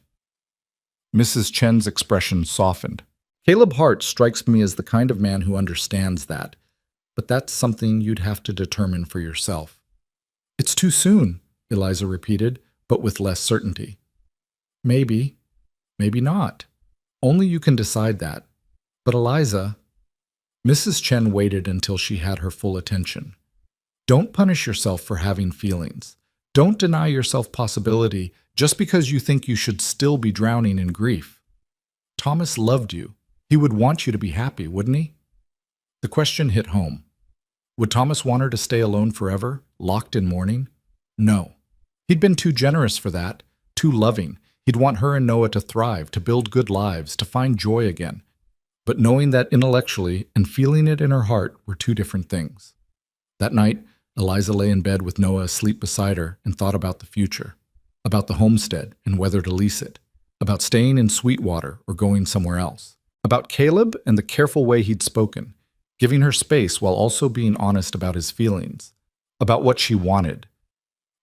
Mrs. Chen's expression softened. Caleb Hart strikes me as the kind of man who understands that, but that's something you'd have to determine for yourself. It's too soon, Eliza repeated, but with less certainty. Maybe, maybe not. Only you can decide that. But Eliza, Mrs. Chen waited until she had her full attention. Don't punish yourself for having feelings. Don't deny yourself possibility just because you think you should still be drowning in grief. Thomas loved you. He would want you to be happy, wouldn't he? The question hit home. Would Thomas want her to stay alone forever, locked in mourning? No. He'd been too generous for that, too loving. He'd want her and Noah to thrive, to build good lives, to find joy again. But knowing that intellectually and feeling it in her heart were two different things. That night, Eliza lay in bed with Noah asleep beside her and thought about the future, about the homestead and whether to lease it, about staying in Sweetwater or going somewhere else, about Caleb and the careful way he'd spoken, giving her space while also being honest about his feelings, about what she wanted.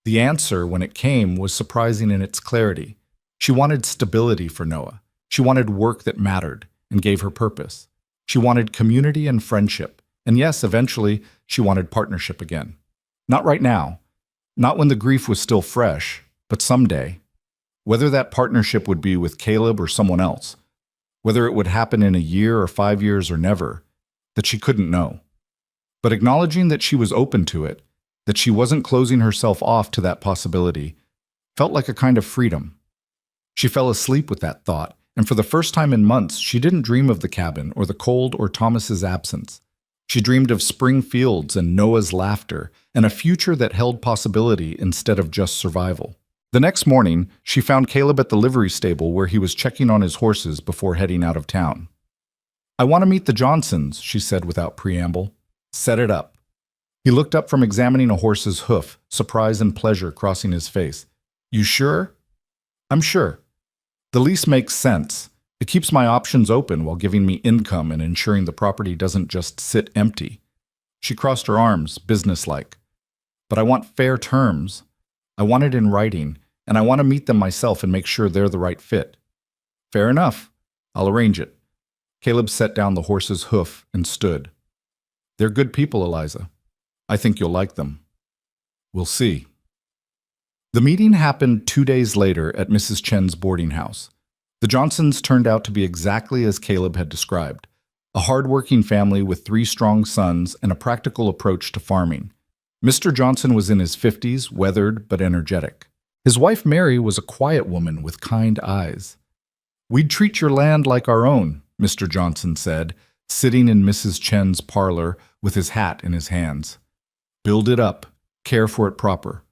The answer, when it came, was surprising in its clarity. She wanted stability for Noah. She wanted work that mattered and gave her purpose. She wanted community and friendship. And yes, eventually, she wanted partnership again. Not right now. Not when the grief was still fresh, but someday. Whether that partnership would be with Caleb or someone else, whether it would happen in a year or 5 years or never, that she couldn't know. But acknowledging that she was open to it, that she wasn't closing herself off to that possibility, felt like a kind of freedom. She fell asleep with that thought, and for the first time in months, she didn't dream of the cabin or the cold or Thomas's absence. She dreamed of spring fields and Noah's laughter and a future that held possibility instead of just survival. The next morning, she found Caleb at the livery stable where he was checking on his horses before heading out of town. I want to meet the Johnsons, she said without preamble. Set it up. He looked up from examining a horse's hoof, surprise and pleasure crossing his face. You sure? I'm sure. The lease makes sense. It keeps my options open while giving me income and ensuring the property doesn't just sit empty. She crossed her arms, businesslike. But I want fair terms. I want it in writing, and I want to meet them myself and make sure they're the right fit. Fair enough. I'll arrange it. Caleb set down the horse's hoof and stood. They're good people, Eliza. I think you'll like them. We'll see. The meeting happened 2 days later at Mrs. Chen's boarding house. The Johnsons turned out to be exactly as Caleb had described, a hard-working family with 3 strong sons and a practical approach to farming. Mr. Johnson was in his 50s, weathered but energetic. His wife Mary was a quiet woman with kind eyes. We'd treat your land like our own, Mr. Johnson said, sitting in Mrs. Chen's parlor with his hat in his hands. Build it up, care for it proper.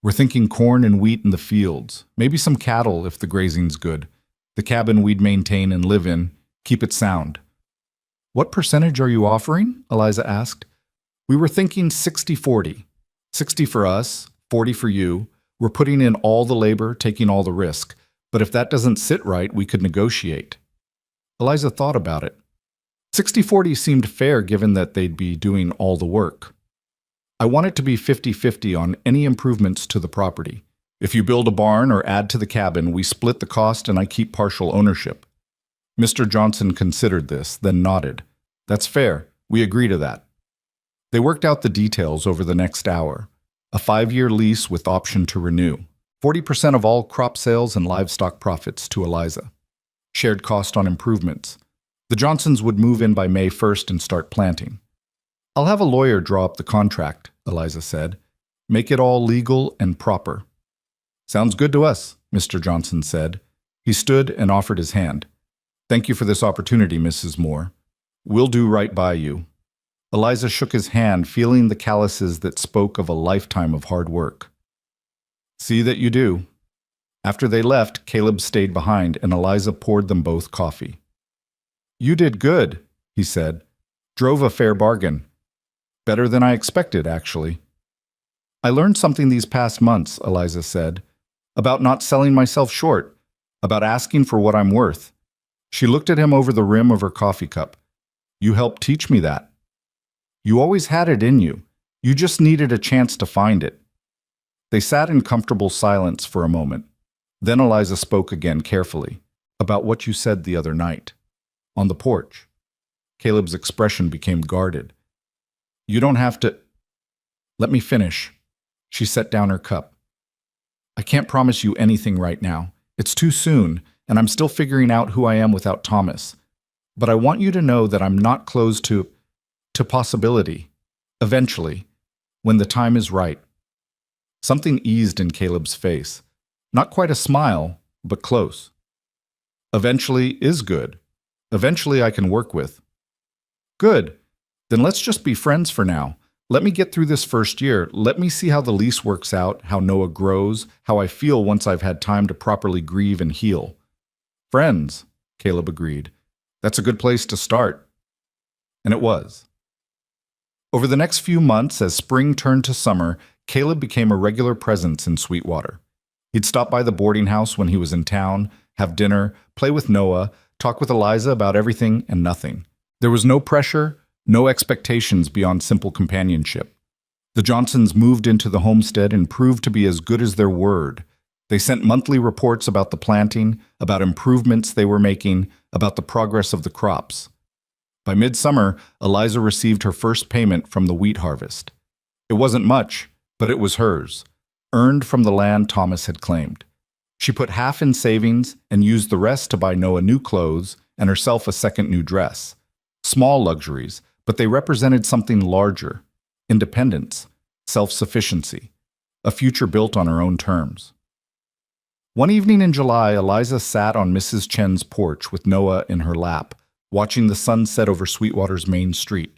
We're thinking corn and wheat in the fields, maybe some cattle if the grazing's good. The cabin we'd maintain and live in, keep it sound. What percentage are you offering? Eliza asked. We were thinking 60-40. 60 for us, 40 for you. We're putting in all the labor, taking all the risk. But if that doesn't sit right, we could negotiate. Eliza thought about it. 60-40 seemed fair given that they'd be doing all the work. I want it to be 50-50 on any improvements to the property. If you build a barn or add to the cabin, we split the cost and I keep partial ownership. Mr. Johnson considered this, then nodded. That's fair. We agree to that. They worked out the details over the next hour. A 5-year lease with option to renew. 40% of all crop sales and livestock profits to Eliza. Shared cost on improvements. The Johnsons would move in by May 1st and start planting. I'll have a lawyer draw up the contract, Eliza said. Make it all legal and proper. Sounds good to us, Mr. Johnson said. He stood and offered his hand. Thank you for this opportunity, Mrs. Moore. We'll do right by you. Eliza shook his hand, feeling the calluses that spoke of a lifetime of hard work. See that you do. After they left, Caleb stayed behind, and Eliza poured them both coffee. You did good, he said. Drove a fair bargain. Better than I expected, actually. I learned something these past months, Eliza said, about not selling myself short, about asking for what I'm worth. She looked at him over the rim of her coffee cup. You helped teach me that. You always had it in you. You just needed a chance to find it. They sat in comfortable silence for a moment. Then Eliza spoke again carefully, about what you said the other night, on the porch. Caleb's expression became guarded. You don't have to... Let me finish. She set down her cup. I can't promise you anything right now. It's too soon, and I'm still figuring out who I am without Thomas. But I want you to know that I'm not closed to possibility. Eventually, when the time is right. Something eased in Caleb's face. Not quite a smile, but close. Eventually is good. Eventually I can work with. Good. Then let's just be friends for now. Let me get through this first year. Let me see how the lease works out, how Noah grows, how I feel once I've had time to properly grieve and heal. Friends, Caleb agreed. That's a good place to start. And it was. Over the next few months, as spring turned to summer, Caleb became a regular presence in Sweetwater. He'd stop by the boarding house when he was in town, have dinner, play with Noah, talk with Eliza about everything and nothing. There was no pressure, no expectations beyond simple companionship. The Johnsons moved into the homestead and proved to be as good as their word. They sent monthly reports about the planting, about improvements they were making, about the progress of the crops. By midsummer, Eliza received her first payment from the wheat harvest. It wasn't much, but it was hers, earned from the land Thomas had claimed. She put half in savings and used the rest to buy Noah new clothes and herself a second new dress. Small luxuries, but they represented something larger: independence, self-sufficiency, a future built on her own terms. One evening in July, Eliza sat on Mrs. Chen's porch with Noah in her lap, watching the sun set over Sweetwater's main street.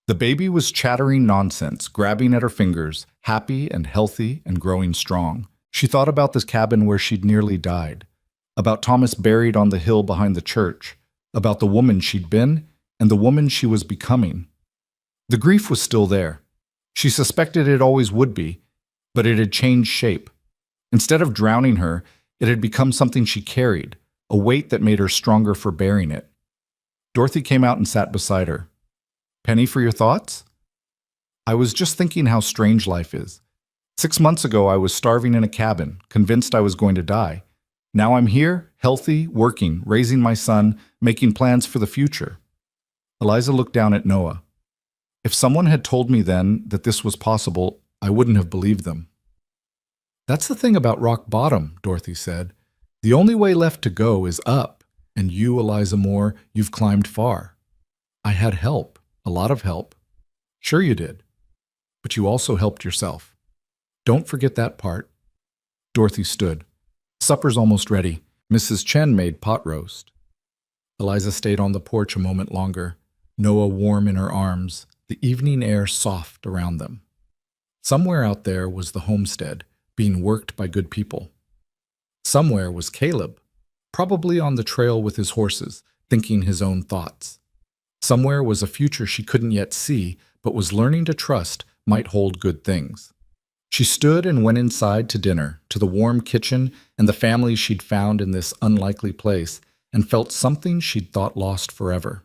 The baby was chattering nonsense, grabbing at her fingers, happy and healthy and growing strong. She thought about this cabin where she'd nearly died, about Thomas buried on the hill behind the church, about the woman she'd been and the woman she was becoming. The grief was still there. She suspected it always would be, but it had changed shape. Instead of drowning her, it had become something she carried, a weight that made her stronger for bearing it. Dorothy came out and sat beside her. Penny, for your thoughts? I was just thinking how strange life is. 6 months ago, I was starving in a cabin, convinced I was going to die. Now I'm here, healthy, working, raising my son, making plans for the future. Eliza looked down at Noah. If someone had told me then that this was possible, I wouldn't have believed them. That's the thing about rock bottom, Dorothy said. The only way left to go is up. And you, Eliza Moore, you've climbed far. I had help, a lot of help. Sure you did. But you also helped yourself. Don't forget that part. Dorothy stood. Supper's almost ready. Mrs. Chen made pot roast. Eliza stayed on the porch a moment longer, Noah warm in her arms, the evening air soft around them. Somewhere out there was the homestead, being worked by good people. Somewhere was Caleb, probably on the trail with his horses, thinking his own thoughts. Somewhere was a future she couldn't yet see, but was learning to trust might hold good things. She stood and went inside to dinner, to the warm kitchen and the family she'd found in this unlikely place, and felt something she'd thought lost forever.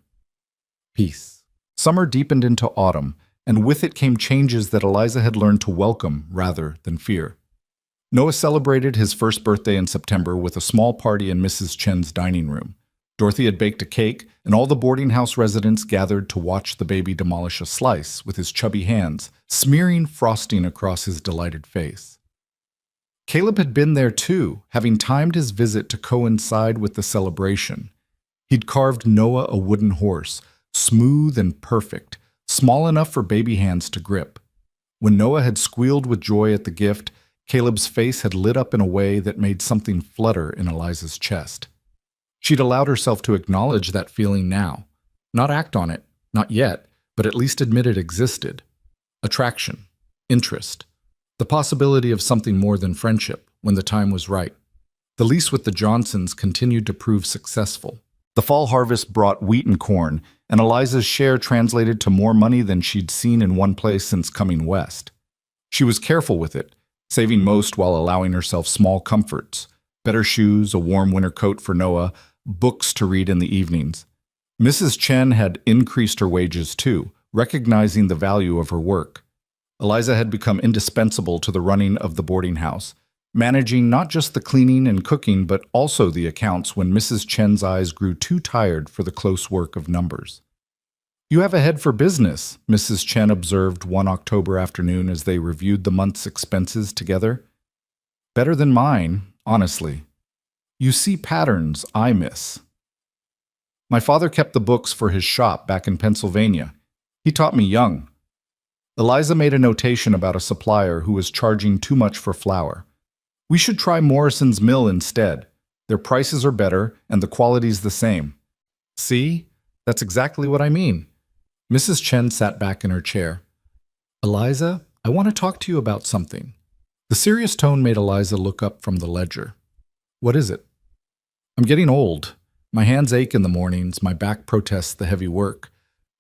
Peace. Summer deepened into autumn, and with it came changes that Eliza had learned to welcome rather than fear. Noah celebrated his first birthday in September with a small party in Mrs. Chen's dining room. Dorothy had baked a cake, and all the boarding house residents gathered to watch the baby demolish a slice with his chubby hands, smearing frosting across his delighted face. Caleb had been there too, having timed his visit to coincide with the celebration. He'd carved Noah a wooden horse, smooth and perfect, small enough for baby hands to grip. When Noah had squealed with joy at the gift, Caleb's face had lit up in a way that made something flutter in Eliza's chest. She'd allowed herself to acknowledge that feeling now. Not act on it, not yet, but at least admit it existed. Attraction, interest, the possibility of something more than friendship when the time was right. The lease with the Johnsons continued to prove successful. The fall harvest brought wheat and corn, and Eliza's share translated to more money than she'd seen in one place since coming west. She was careful with it, saving most while allowing herself small comforts, better shoes, a warm winter coat for Noah, books to read in the evenings. Mrs. Chen had increased her wages too, recognizing the value of her work. Eliza had become indispensable to the running of the boarding house, managing not just the cleaning and cooking but also the accounts when Mrs. Chen's eyes grew too tired for the close work of numbers. "You have a head for business," Mrs. Chen observed one October afternoon as they reviewed the month's expenses together. "Better than mine, honestly. You see patterns I miss." "My father kept the books for his shop back in Pennsylvania. He taught me young." Eliza made a notation about a supplier who was charging too much for flour. "We should try Morrison's Mill instead. Their prices are better and the quality's the same." "See? That's exactly what I mean." Mrs. Chen sat back in her chair. "Eliza, I want to talk to you about something." The serious tone made Eliza look up from the ledger. "What is it?" "I'm getting old. My hands ache in the mornings, my back protests the heavy work.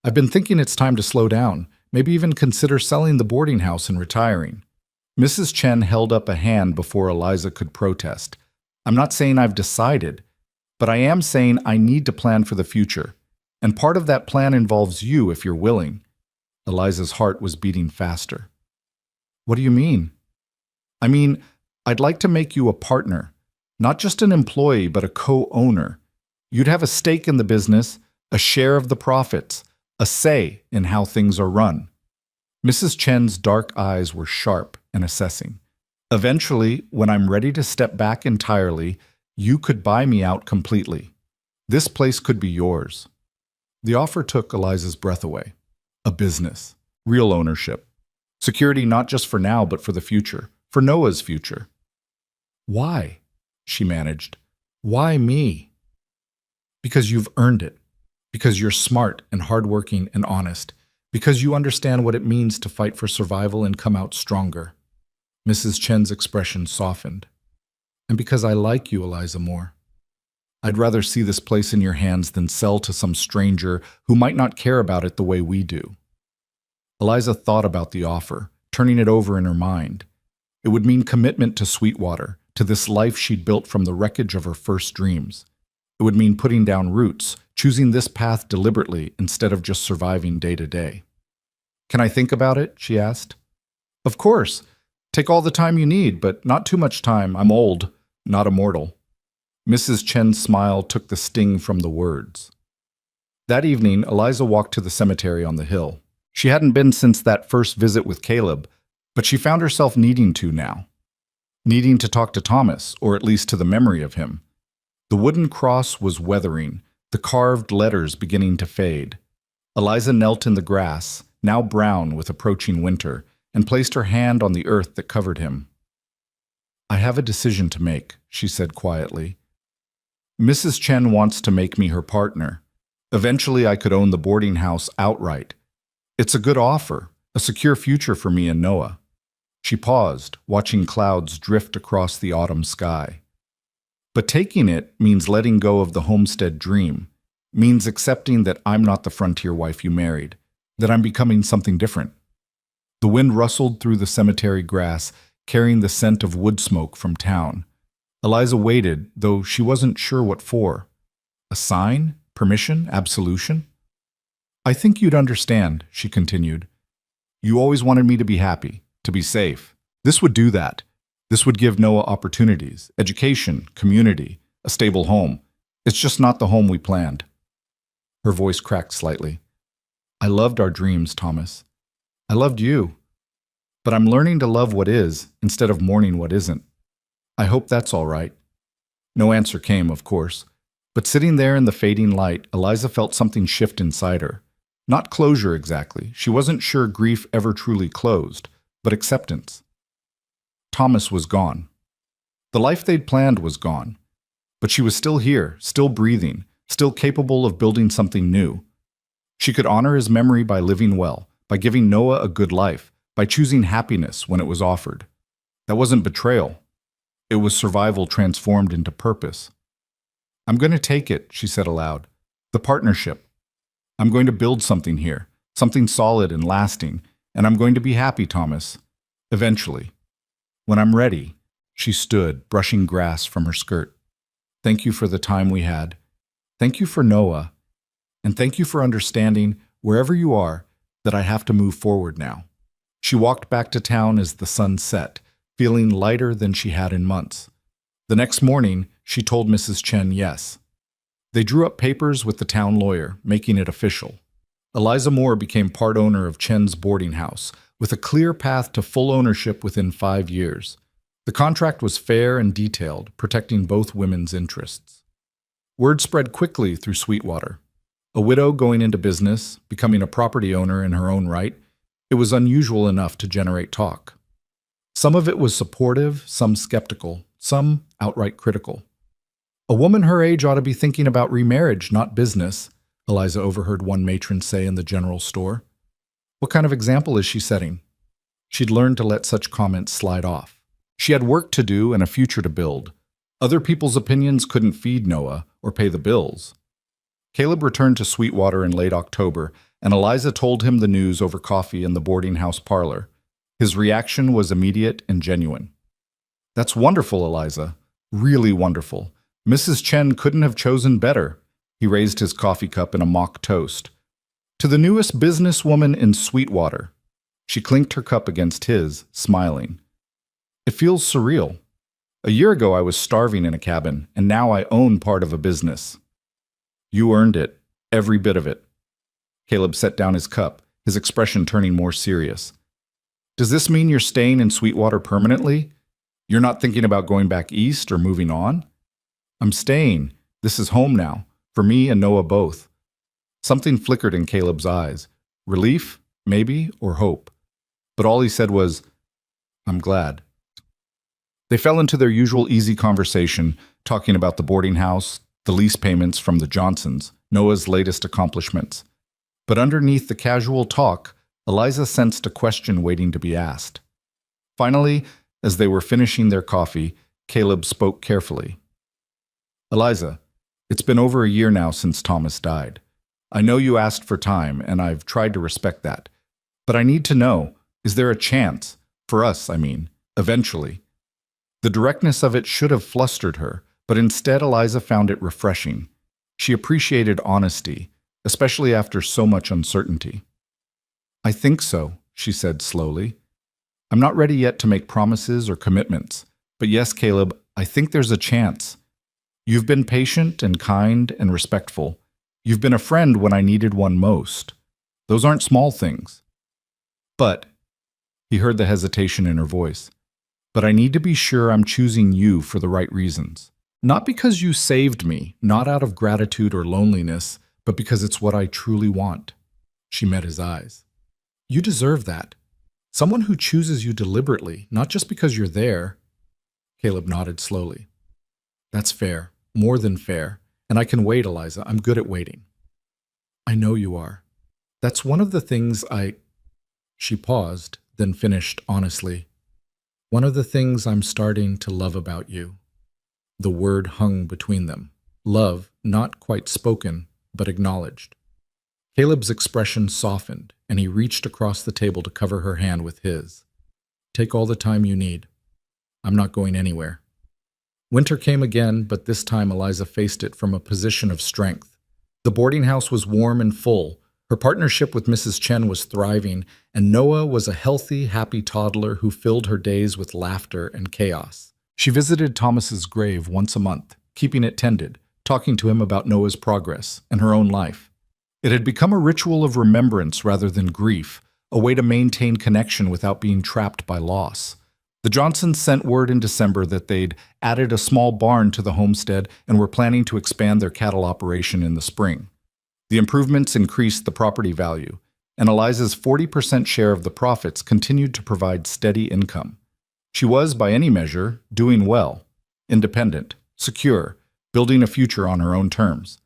I've been thinking it's time to slow down, maybe even consider selling the boarding house and retiring." Mrs. Chen held up a hand before Eliza could protest. "I'm not saying I've decided, but I am saying I need to plan for the future. And part of that plan involves you if you're willing." Eliza's heart was beating faster. "What do you mean?" "I mean, I'd like to make you a partner. Not just an employee, but a co-owner. You'd have a stake in the business, a share of the profits, a say in how things are run." Mrs. Chen's dark eyes were sharp and assessing. "Eventually, when I'm ready to step back entirely, you could buy me out completely. This place could be yours." The offer took Eliza's breath away. A business, real ownership, security not just for now but for the future, for Noah's future. "Why?" she managed. "Why me?" "Because you've earned it. Because you're smart and hardworking and honest. Because you understand what it means to fight for survival and come out stronger." Mrs. Chen's expression softened. "And because I like you, Eliza, more. I'd rather see this place in your hands than sell to some stranger who might not care about it the way we do." Eliza thought about the offer, turning it over in her mind. It would mean commitment to Sweetwater, to this life she'd built from the wreckage of her first dreams. It would mean putting down roots, choosing this path deliberately instead of just surviving day to day. "Can I think about it?" she asked. "Of course. Take all the time you need, but not too much time. I'm old, not immortal." Mrs. Chen's smile took the sting from the words. That evening, Eliza walked to the cemetery on the hill. She hadn't been since that first visit with Caleb, but she found herself needing to now. Needing to talk to Thomas, or at least to the memory of him. The wooden cross was weathering, the carved letters beginning to fade. Eliza knelt in the grass, now brown with approaching winter, and placed her hand on the earth that covered him. "I have a decision to make," she said quietly. "Mrs. Chen wants to make me her partner. Eventually I could own the boarding house outright. It's a good offer, a secure future for me and Noah." She paused, watching clouds drift across the autumn sky. "But taking it means letting go of the homestead dream, means accepting that I'm not the frontier wife you married, that I'm becoming something different." The wind rustled through the cemetery grass, carrying the scent of wood smoke from town. Eliza waited, though she wasn't sure what for. A sign? Permission? Absolution? "I think you'd understand," she continued. "You always wanted me to be happy, to be safe. This would do that. This would give Noah opportunities, education, community, a stable home. It's just not the home we planned." Her voice cracked slightly. "I loved our dreams, Thomas. I loved you. But I'm learning to love what is instead of mourning what isn't. I hope that's all right." No answer came, of course, But sitting there in the fading light, Eliza felt something shift inside her. Not closure exactly. She wasn't sure grief ever truly closed, but acceptance. Thomas was gone. The life they'd planned was gone. But she was still here, still breathing, still capable of building something new. She could honor his memory by living well, by giving Noah a good life, by choosing happiness when it was offered. That wasn't betrayal. It was survival transformed into purpose. "I'm going to take it," she said aloud. "The partnership. I'm going to build something here, something solid and lasting, and I'm going to be happy, Thomas. Eventually. When I'm ready." She stood, brushing grass from her skirt. "Thank you for the time we had. Thank you for Noah. And thank you for understanding, wherever you are, that I have to move forward now." She walked back to town as the sun set, feeling lighter than she had in months. The next morning, she told Mrs. Chen yes. They drew up papers with the town lawyer, making it official. Eliza Moore became part owner of Chen's boarding house, with a clear path to full ownership within 5 years. The contract was fair and detailed, protecting both women's interests. Word spread quickly through Sweetwater. A widow going into business, becoming a property owner in her own right, it was unusual enough to generate talk. Some of it was supportive, some skeptical, some outright critical. "A woman her age ought to be thinking about remarriage, not business," Eliza overheard one matron say in the general store. What kind of example is she setting? She'd learned to let such comments slide off. She had work to do and a future to build. Other people's opinions couldn't feed Noah or pay the bills. Caleb returned to Sweetwater in late October, and Eliza told him the news over coffee in the boarding house parlor. His reaction was immediate and genuine. "That's wonderful, Eliza. Really wonderful. Mrs. Chen couldn't have chosen better." He raised his coffee cup in a mock toast. "To the newest businesswoman in Sweetwater." She clinked her cup against his, smiling. "It feels surreal. A year ago I was starving in a cabin, and now I own part of a business." "You earned it. Every bit of it." Caleb set down his cup, his expression turning more serious. "Does this mean you're staying in Sweetwater permanently? You're not thinking about going back east or moving on?" "I'm staying. This is home now, for me and Noah both." Something flickered in Caleb's eyes. Relief, maybe, or hope. But all he said was, "I'm glad." They fell into their usual easy conversation, talking about the boarding house, the lease payments from the Johnsons, Noah's latest accomplishments. But underneath the casual talk, Eliza sensed a question waiting to be asked. Finally, as they were finishing their coffee, Caleb spoke carefully. "Eliza, it's been over a year now since Thomas died. I know you asked for time, and I've tried to respect that. But I need to know, is there a chance, for us, I mean, eventually?" The directness of it should have flustered her, but instead Eliza found it refreshing. She appreciated honesty, especially after so much uncertainty. "I think so," she said slowly. "I'm not ready yet to make promises or commitments, but yes, Caleb, I think there's a chance. You've been patient and kind and respectful. You've been a friend when I needed one most. Those aren't small things. But," he heard the hesitation in her voice, "but I need to be sure I'm choosing you for the right reasons. Not because you saved me, not out of gratitude or loneliness, but because it's what I truly want." She met his eyes. "You deserve that. Someone who chooses you deliberately, not just because you're there." Caleb nodded slowly. "That's fair, more than fair, and I can wait, Eliza. I'm good at waiting." "I know you are. That's one of the things She paused, then finished honestly. "One of the things I'm starting to love about you." The word hung between them. Love, not quite spoken, but acknowledged. Caleb's expression softened, and he reached across the table to cover her hand with his. "Take all the time you need. I'm not going anywhere." Winter came again, but this time Eliza faced it from a position of strength. The boarding house was warm and full. Her partnership with Mrs. Chen was thriving, and Noah was a healthy, happy toddler who filled her days with laughter and chaos. She visited Thomas's grave once a month, keeping it tended, talking to him about Noah's progress and her own life. It had become a ritual of remembrance rather than grief, a way to maintain connection without being trapped by loss. The Johnsons sent word in December that they'd added a small barn to the homestead and were planning to expand their cattle operation in the spring. The improvements increased the property value, and Eliza's 40% share of the profits continued to provide steady income. She was, by any measure, doing well, independent, secure, building a future on her own terms.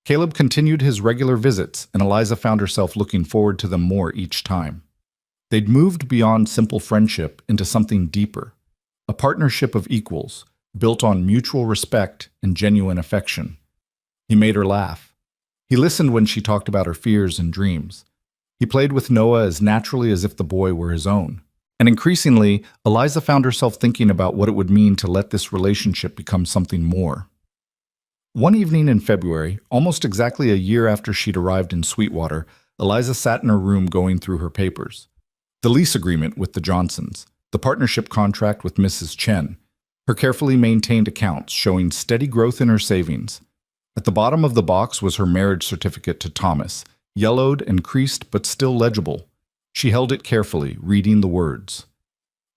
Caleb continued his regular visits, and Eliza found herself looking forward to them more each time. They'd moved beyond simple friendship into something deeper, a partnership of equals, built on mutual respect and genuine affection. He made her laugh. He listened when she talked about her fears and dreams. He played with Noah as naturally as if the boy were his own. And increasingly, Eliza found herself thinking about what it would mean to let this relationship become something more. One evening in February, almost exactly a year after she'd arrived in Sweetwater, Eliza sat in her room going through her papers. The lease agreement with the Johnsons, the partnership contract with Mrs. Chen, her carefully maintained accounts showing steady growth in her savings. At the bottom of the box was her marriage certificate to Thomas, yellowed and creased but still legible. She held it carefully, reading the words.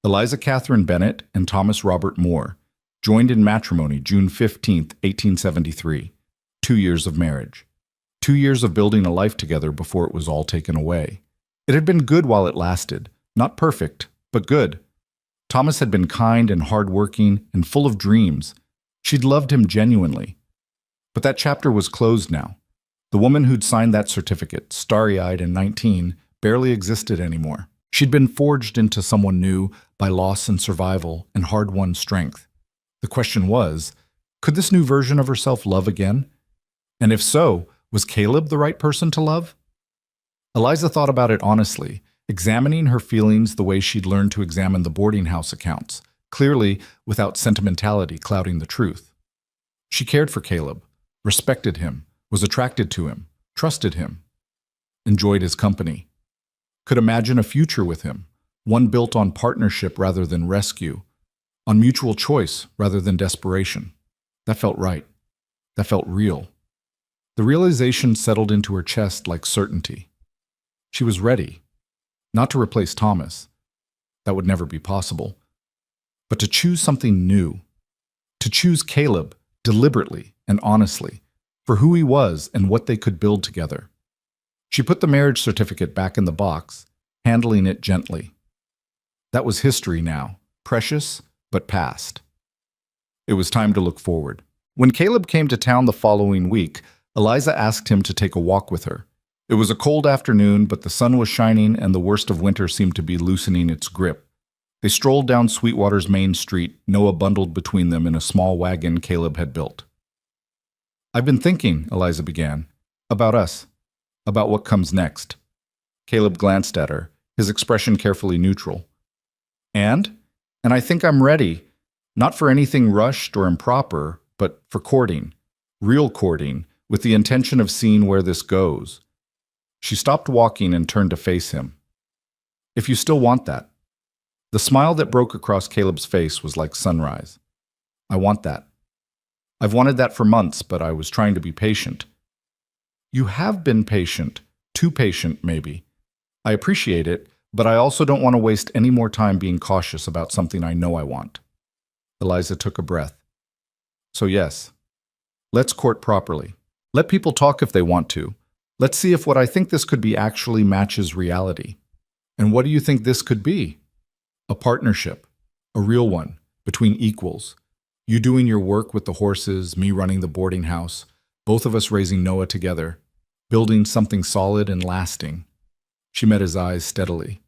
Eliza Catherine Bennett and Thomas Robert Moore, joined in matrimony June 15, 1873. 2 years of marriage. 2 years of building a life together before it was all taken away. It had been good while it lasted. Not perfect, but good. Thomas had been kind and hard-working and full of dreams. She'd loved him genuinely. But that chapter was closed now. The woman who'd signed that certificate, starry-eyed and 19, barely existed anymore. She'd been forged into someone new by loss and survival and hard-won strength. The question was, could this new version of herself love again? And if so, was Caleb the right person to love? Eliza thought about it honestly, examining her feelings the way she'd learned to examine the boarding house accounts, clearly without sentimentality clouding the truth. She cared for Caleb, respected him, was attracted to him, trusted him, enjoyed his company, could imagine a future with him, one built on partnership rather than rescue, on mutual choice rather than desperation. That felt right. That felt real. The realization settled into her chest like certainty. She was ready, not to replace Thomas. That would never be possible. But to choose something new. To choose Caleb deliberately and honestly for who he was and what they could build together. She put the marriage certificate back in the box, handling it gently. That was history now, precious but past. It was time to look forward. When Caleb came to town the following week, Eliza asked him to take a walk with her. It was a cold afternoon, but the sun was shining and the worst of winter seemed to be loosening its grip. They strolled down Sweetwater's main street, Noah bundled between them in a small wagon Caleb had built. "I've been thinking," Eliza began, "about us, about what comes next." Caleb glanced at her, his expression carefully neutral. And I think I'm ready, not for anything rushed or improper, but for courting, real courting, with the intention of seeing where this goes. She stopped walking and turned to face him. "If you still want that." The smile that broke across Caleb's face was like sunrise. "I want that. I've wanted that for months, but I was trying to be patient." "You have been patient, too patient, maybe. I appreciate it, but I also don't want to waste any more time being cautious about something I know I want." Eliza took a breath. "So yes, let's court properly. Let people talk if they want to. Let's see if what I think this could be actually matches reality. And what do you think this could be? A partnership, a real one, between equals. You doing your work with the horses, me running the boarding house, both of us raising Noah together, building something solid and lasting." She met his eyes steadily.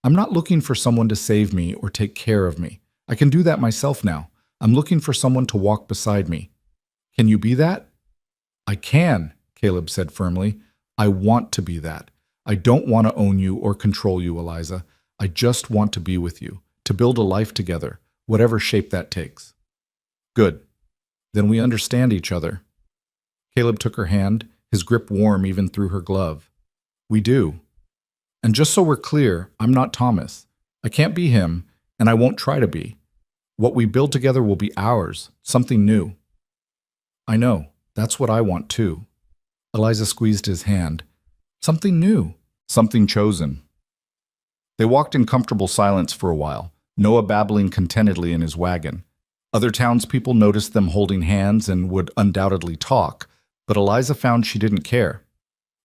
"I'm not looking for someone to save me or take care of me. I can do that myself now. I'm looking for someone to walk beside me. Can you be that?" "I can," Caleb said firmly. "I want to be that. I don't want to own you or control you, Eliza. I just want to be with you, to build a life together, whatever shape that takes." "Good. Then we understand each other." Caleb took her hand, his grip warm even through her glove. "We do. And just so we're clear, I'm not Thomas. I can't be him, and I won't try to be. What we build together will be ours, something new." "I know. That's what I want too." Eliza squeezed his hand. "Something new, something chosen." They walked in comfortable silence for a while, Noah babbling contentedly in his wagon. Other townspeople noticed them holding hands and would undoubtedly talk, but Eliza found she didn't care.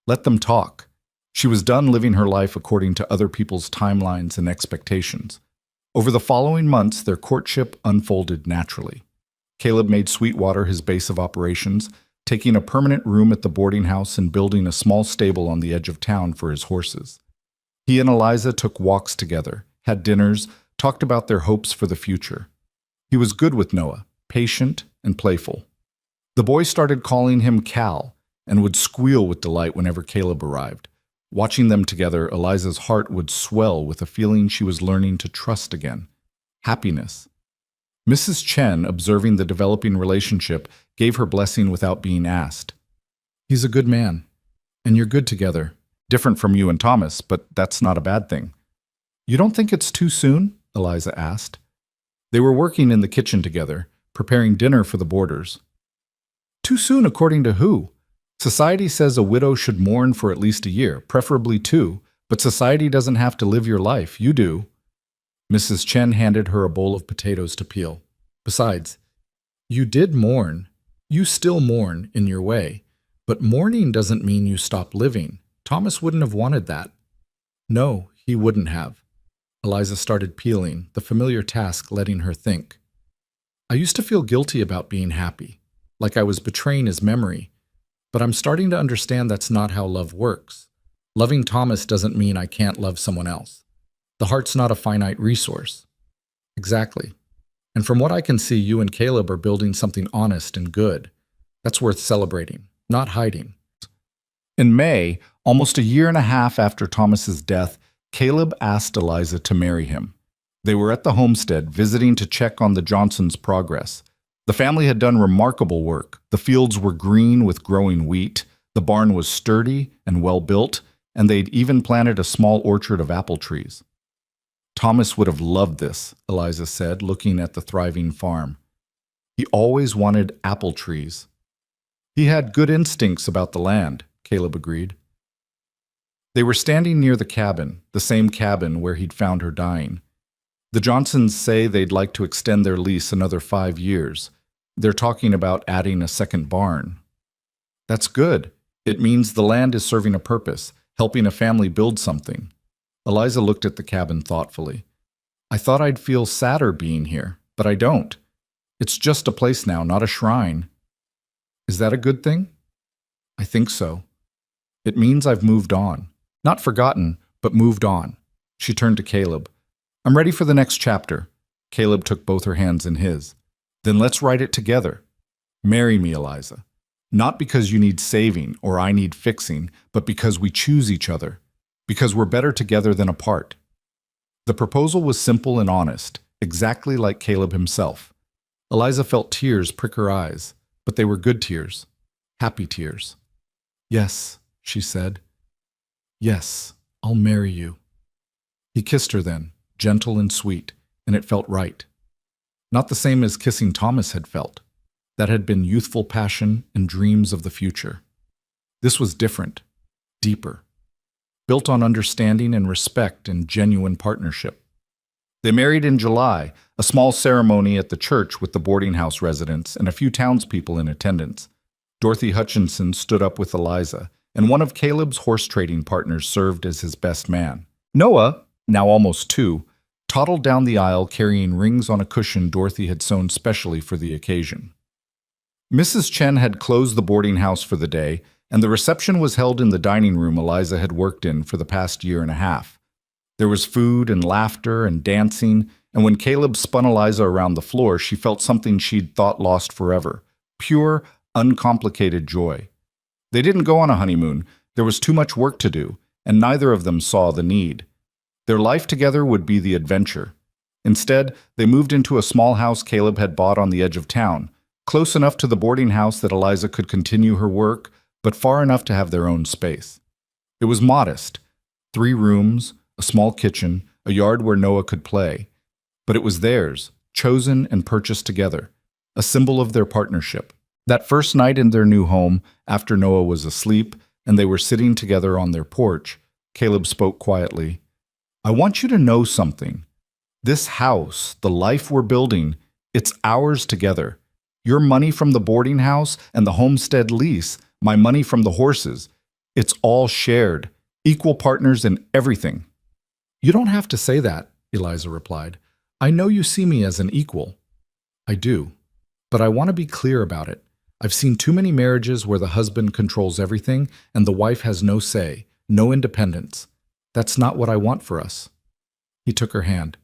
Let them talk. She was done living her life according to other people's timelines and expectations. Over the following months, their courtship unfolded naturally. Caleb made Sweetwater his base of operations, taking a permanent room at the boarding house and building a small stable on the edge of town for his horses. He and Eliza took walks together, had dinners, talked about their hopes for the future. He was good with Noah, patient and playful. The boy started calling him Cal and would squeal with delight whenever Caleb arrived. Watching them together, Eliza's heart would swell with a feeling she was learning to trust again. Happiness. Mrs. Chen, observing the developing relationship, gave her blessing without being asked. "He's a good man, and you're good together. Different from you and Thomas, but that's not a bad thing." "You don't think it's too soon?" Eliza asked. They were working in the kitchen together, preparing dinner for the boarders. "Too soon according to who? Society says a widow should mourn for at least a year, preferably 2, but society doesn't have to live your life. You do." Mrs. Chen handed her a bowl of potatoes to peel. "Besides, you did mourn. You still mourn in your way, but mourning doesn't mean you stop living. Thomas wouldn't have wanted that." "No, he wouldn't have." Eliza started peeling, the familiar task letting her think. "I used to feel guilty about being happy, like I was betraying his memory, but I'm starting to understand that's not how love works. Loving Thomas doesn't mean I can't love someone else. The heart's not a finite resource." "Exactly. And from what I can see, you and Caleb are building something honest and good. That's worth celebrating, not hiding." In May, almost a year and a half after Thomas's death, Caleb asked Eliza to marry him. They were at the homestead, visiting to check on the Johnsons' progress. The family had done remarkable work. The fields were green with growing wheat, the barn was sturdy and well built, and they'd even planted a small orchard of apple trees. "Thomas would have loved this," Eliza said, looking at the thriving farm. "He always wanted apple trees." "He had good instincts about the land," Caleb agreed. They were standing near the cabin, the same cabin where he'd found her dying. "The Johnsons say they'd like to extend their lease another 5 years. They're talking about adding a second barn." "That's good. It means the land is serving a purpose, helping a family build something." Eliza looked at the cabin thoughtfully. "I thought I'd feel sadder being here, but I don't. It's just a place now, not a shrine." "Is that a good thing?" "I think so. It means I've moved on. Not forgotten, but moved on." She turned to Caleb. "I'm ready for the next chapter." Caleb took both her hands in his. "Then let's write it together. Marry me, Eliza. Not because you need saving or I need fixing, but because we choose each other. Because we're better together than apart." The proposal was simple and honest, exactly like Caleb himself. Eliza felt tears prick her eyes, but they were good tears, happy tears. "Yes," she said. "Yes, I'll marry you." He kissed her then, gentle and sweet, and it felt right. Not the same as kissing Thomas had felt. That had been youthful passion and dreams of the future. This was different, deeper, built on understanding and respect and genuine partnership. They married in July, a small ceremony at the church with the boarding house residents and a few townspeople in attendance. Dorothy Hutchinson stood up with Eliza, and one of Caleb's horse trading partners served as his best man. Noah, now almost 2, toddled down the aisle carrying rings on a cushion Dorothy had sewn specially for the occasion. Mrs. Chen had closed the boarding house for the day, and the reception was held in the dining room Eliza had worked in for the past year and a half. There was food and laughter and dancing, and when Caleb spun Eliza around the floor, she felt something she'd thought lost forever, pure, uncomplicated joy. They didn't go on a honeymoon. There was too much work to do, and neither of them saw the need. Their life together would be the adventure. Instead, they moved into a small house Caleb had bought on the edge of town, close enough to the boarding house that Eliza could continue her work, but far enough to have their own space. It was modest, 3 rooms, a small kitchen, a yard where Noah could play. But it was theirs, chosen and purchased together, a symbol of their partnership. That first night in their new home, after Noah was asleep and they were sitting together on their porch, Caleb spoke quietly. "I want you to know something. This house, the life we're building, it's ours together. Your money from the boarding house and the homestead lease, my money from the horses. It's all shared, equal partners in everything." "You don't have to say that," Eliza replied. "I know you see me as an equal." "I do, but I want to be clear about it. I've seen too many marriages where the husband controls everything and the wife has no say, no independence. That's not what I want for us." He took her hand.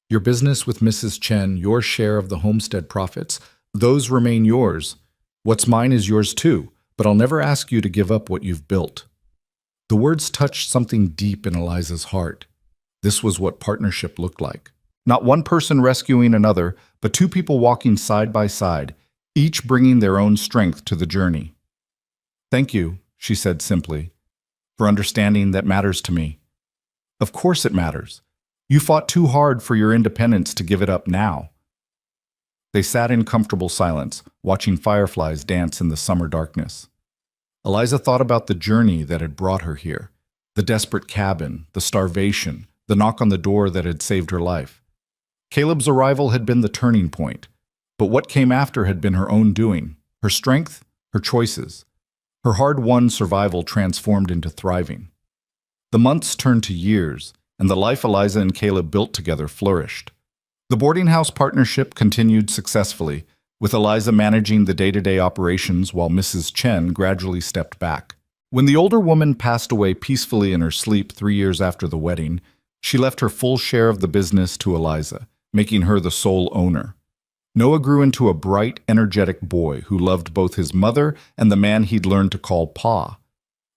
"Your business with Mrs. Chen, your share of the homestead profits, those remain yours. What's mine is yours too, but I'll never ask you to give up what you've built." The words touched something deep in Eliza's heart. This was what partnership looked like. Not one person rescuing another, but two people walking side by side, each bringing their own strength to the journey. "Thank you," she said simply, "for understanding that matters to me." "Of course it matters. You fought too hard for your independence to give it up now." They sat in comfortable silence, watching fireflies dance in the summer darkness. Eliza thought about the journey that had brought her here, the desperate cabin, the starvation, the knock on the door that had saved her life. Caleb's arrival had been the turning point, but what came after had been her own doing, her strength, her choices. Her hard-won survival transformed into thriving. The months turned to years, and the life Eliza and Caleb built together flourished. The boarding house partnership continued successfully, with Eliza managing the day-to-day operations while Mrs. Chen gradually stepped back. When the older woman passed away peacefully in her sleep 3 years after the wedding, she left her full share of the business to Eliza, making her the sole owner. Noah grew into a bright, energetic boy who loved both his mother and the man he'd learned to call Pa.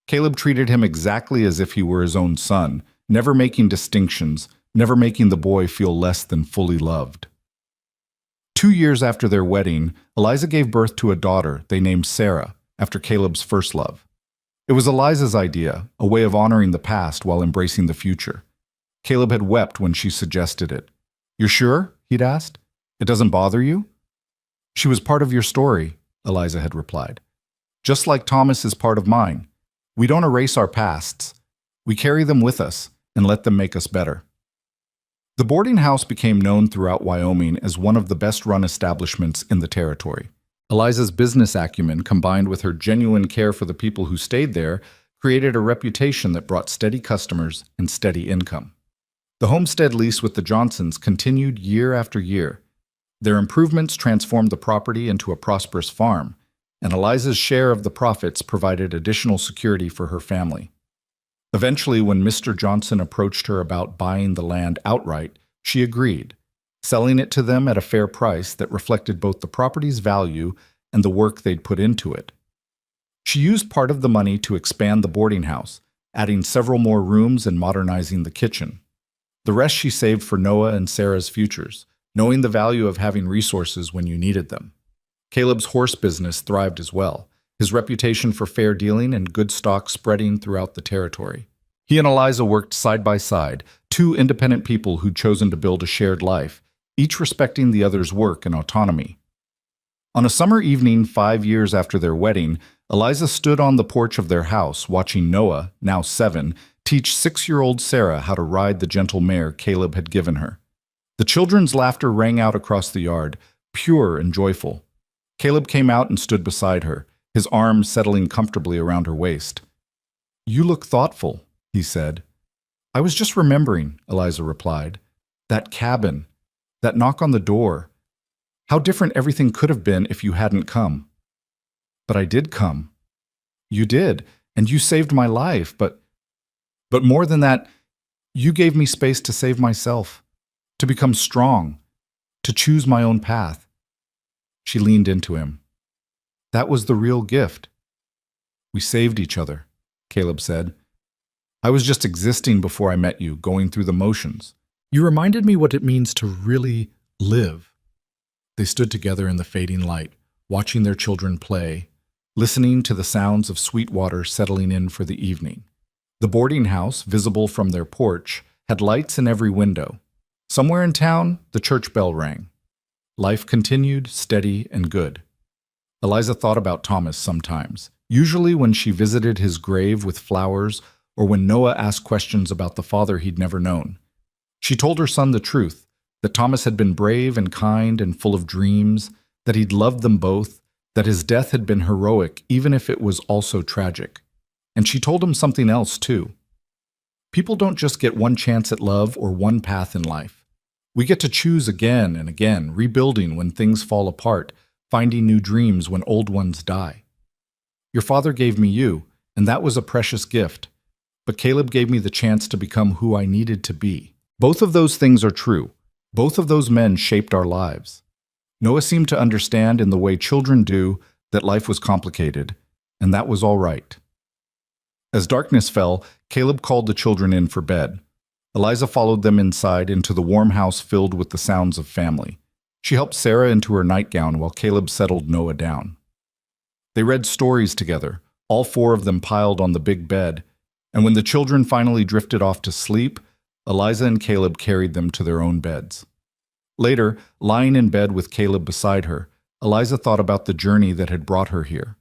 Caleb treated him exactly as if he were his own son, never making distinctions, never making the boy feel less than fully loved. 2 years after their wedding, Eliza gave birth to a daughter they named Sarah, after Caleb's first love. It was Eliza's idea, a way of honoring the past while embracing the future. Caleb had wept when she suggested it. "You're sure?" he'd asked. "It doesn't bother you?" "She was part of your story," Eliza had replied. "Just like Thomas is part of mine. We don't erase our pasts. We carry them with us and let them make us better." The boarding house became known throughout Wyoming as one of the best-run establishments in the territory. Eliza's business acumen, combined with her genuine care for the people who stayed there, created a reputation that brought steady customers and steady income. The homestead lease with the Johnsons continued year after year. Their improvements transformed the property into a prosperous farm, and Eliza's share of the profits provided additional security for her family. Eventually, when Mr. Johnson approached her about buying the land outright, she agreed, selling it to them at a fair price that reflected both the property's value and the work they'd put into it. She used part of the money to expand the boarding house, adding several more rooms and modernizing the kitchen. The rest she saved for Noah and Sarah's futures, knowing the value of having resources when you needed them. Caleb's horse business thrived as well, his reputation for fair dealing and good stock spreading throughout the territory. He and Eliza worked side by side, two independent people who'd chosen to build a shared life, each respecting the other's work and autonomy. On a summer evening 5 years after their wedding, Eliza stood on the porch of their house watching Noah, now 7, teach 6-year-old Sarah how to ride the gentle mare Caleb had given her. The children's laughter rang out across the yard, pure and joyful. Caleb came out and stood beside her, his arms settling comfortably around her waist. "You look thoughtful," he said. "I was just remembering," Eliza replied. "That cabin, that knock on the door. How different everything could have been if you hadn't come." "But I did come." "You did, and you saved my life, but more than that, you gave me space to save myself, to become strong, to choose my own path." She leaned into him. "That was the real gift." "We saved each other," Caleb said. "I was just existing before I met you, going through the motions. You reminded me what it means to really live." They stood together in the fading light, watching their children play, listening to the sounds of sweet water settling in for the evening. The boarding house, visible from their porch, had lights in every window. Somewhere in town, the church bell rang. Life continued, steady and good. Eliza thought about Thomas sometimes, usually when she visited his grave with flowers or when Noah asked questions about the father he'd never known. She told her son the truth, that Thomas had been brave and kind and full of dreams, that he'd loved them both, that his death had been heroic even if it was also tragic. And she told him something else, too. People don't just get one chance at love or one path in life. We get to choose again and again, rebuilding when things fall apart, finding new dreams when old ones die. Your father gave me you, and that was a precious gift. But Caleb gave me the chance to become who I needed to be. Both of those things are true. Both of those men shaped our lives. Noah seemed to understand in the way children do that life was complicated, and that was all right. As darkness fell, Caleb called the children in for bed. Eliza followed them inside into the warm house filled with the sounds of family. She helped Sarah into her nightgown while Caleb settled Noah down. They read stories together, all four of them piled on the big bed, and when the children finally drifted off to sleep, Eliza and Caleb carried them to their own beds. Later, lying in bed with Caleb beside her, Eliza thought about the journey that had brought her here.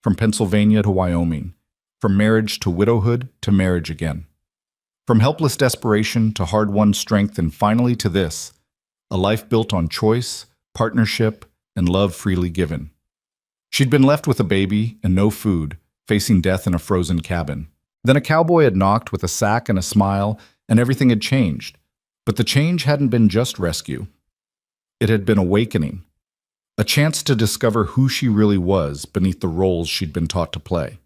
From Pennsylvania to Wyoming, from marriage to widowhood to marriage again. From helpless desperation to hard-won strength, and finally to this, a life built on choice, partnership, and love freely given. She'd been left with a baby and no food, facing death in a frozen cabin. Then a cowboy had knocked with a sack and a smile, and everything had changed. But the change hadn't been just rescue. It had been awakening. A chance to discover who she really was beneath the roles she'd been taught to play.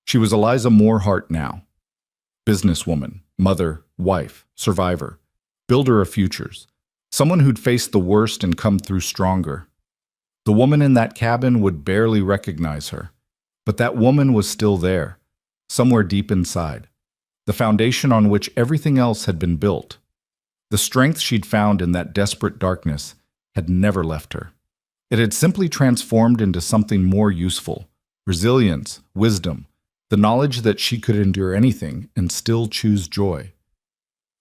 She was Eliza Moorhart now. Businesswoman, mother, wife, survivor, builder of futures. Someone who'd faced the worst and come through stronger. The woman in that cabin would barely recognize her. But that woman was still there, somewhere deep inside. The foundation on which everything else had been built. The strength she'd found in that desperate darkness had never left her. It had simply transformed into something more useful. Resilience, wisdom, the knowledge that she could endure anything and still choose joy.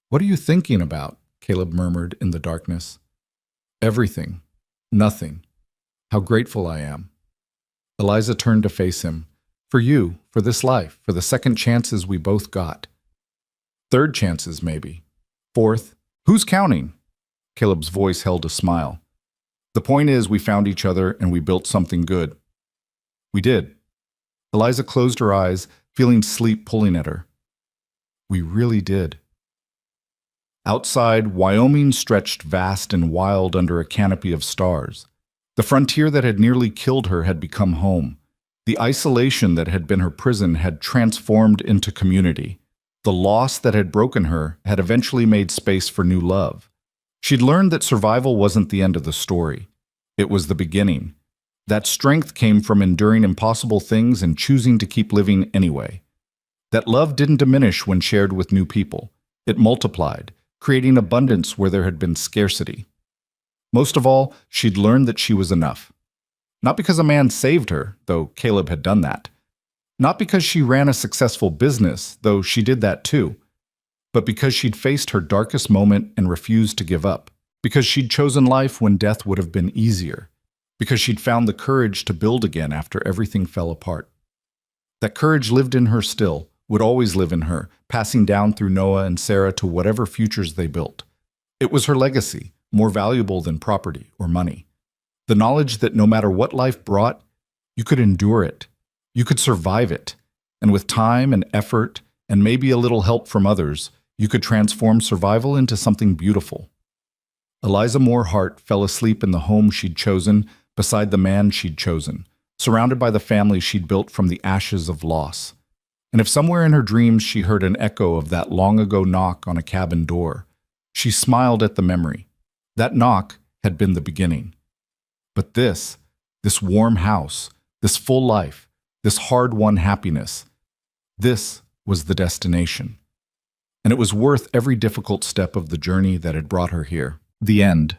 "What are you thinking about?" Caleb murmured in the darkness. "Everything. Nothing. How grateful I am." Eliza turned to face him. "For you, for this life, for the second chances we both got. Third chances, maybe. Fourth. Who's counting?" Caleb's voice held a smile. "The point is, we found each other and we built something good." "We did." Eliza closed her eyes, feeling sleep pulling at her. "We really did." Outside, Wyoming stretched vast and wild under a canopy of stars. The frontier that had nearly killed her had become home. The isolation that had been her prison had transformed into community. The loss that had broken her had eventually made space for new love. She'd learned that survival wasn't the end of the story. It was the beginning. That strength came from enduring impossible things and choosing to keep living anyway. That love didn't diminish when shared with new people. It multiplied, creating abundance where there had been scarcity. Most of all, she'd learned that she was enough. Not because a man saved her, though Caleb had done that. Not because she ran a successful business, though she did that too. But because she'd faced her darkest moment and refused to give up. Because she'd chosen life when death would have been easier. Because she'd found the courage to build again after everything fell apart. That courage lived in her still, would always live in her, passing down through Noah and Sarah to whatever futures they built. It was her legacy, more valuable than property or money. The knowledge that no matter what life brought, you could endure it. You could survive it. And with time and effort, and maybe a little help from others, you could transform survival into something beautiful. Eliza Moorhart fell asleep in the home she'd chosen, beside the man she'd chosen, surrounded by the family she'd built from the ashes of loss. And if somewhere in her dreams she heard an echo of that long-ago knock on a cabin door, she smiled at the memory. That knock had been the beginning. But this warm house, this full life, this hard-won happiness, this was the destination. And it was worth every difficult step of the journey that had brought her here. The end.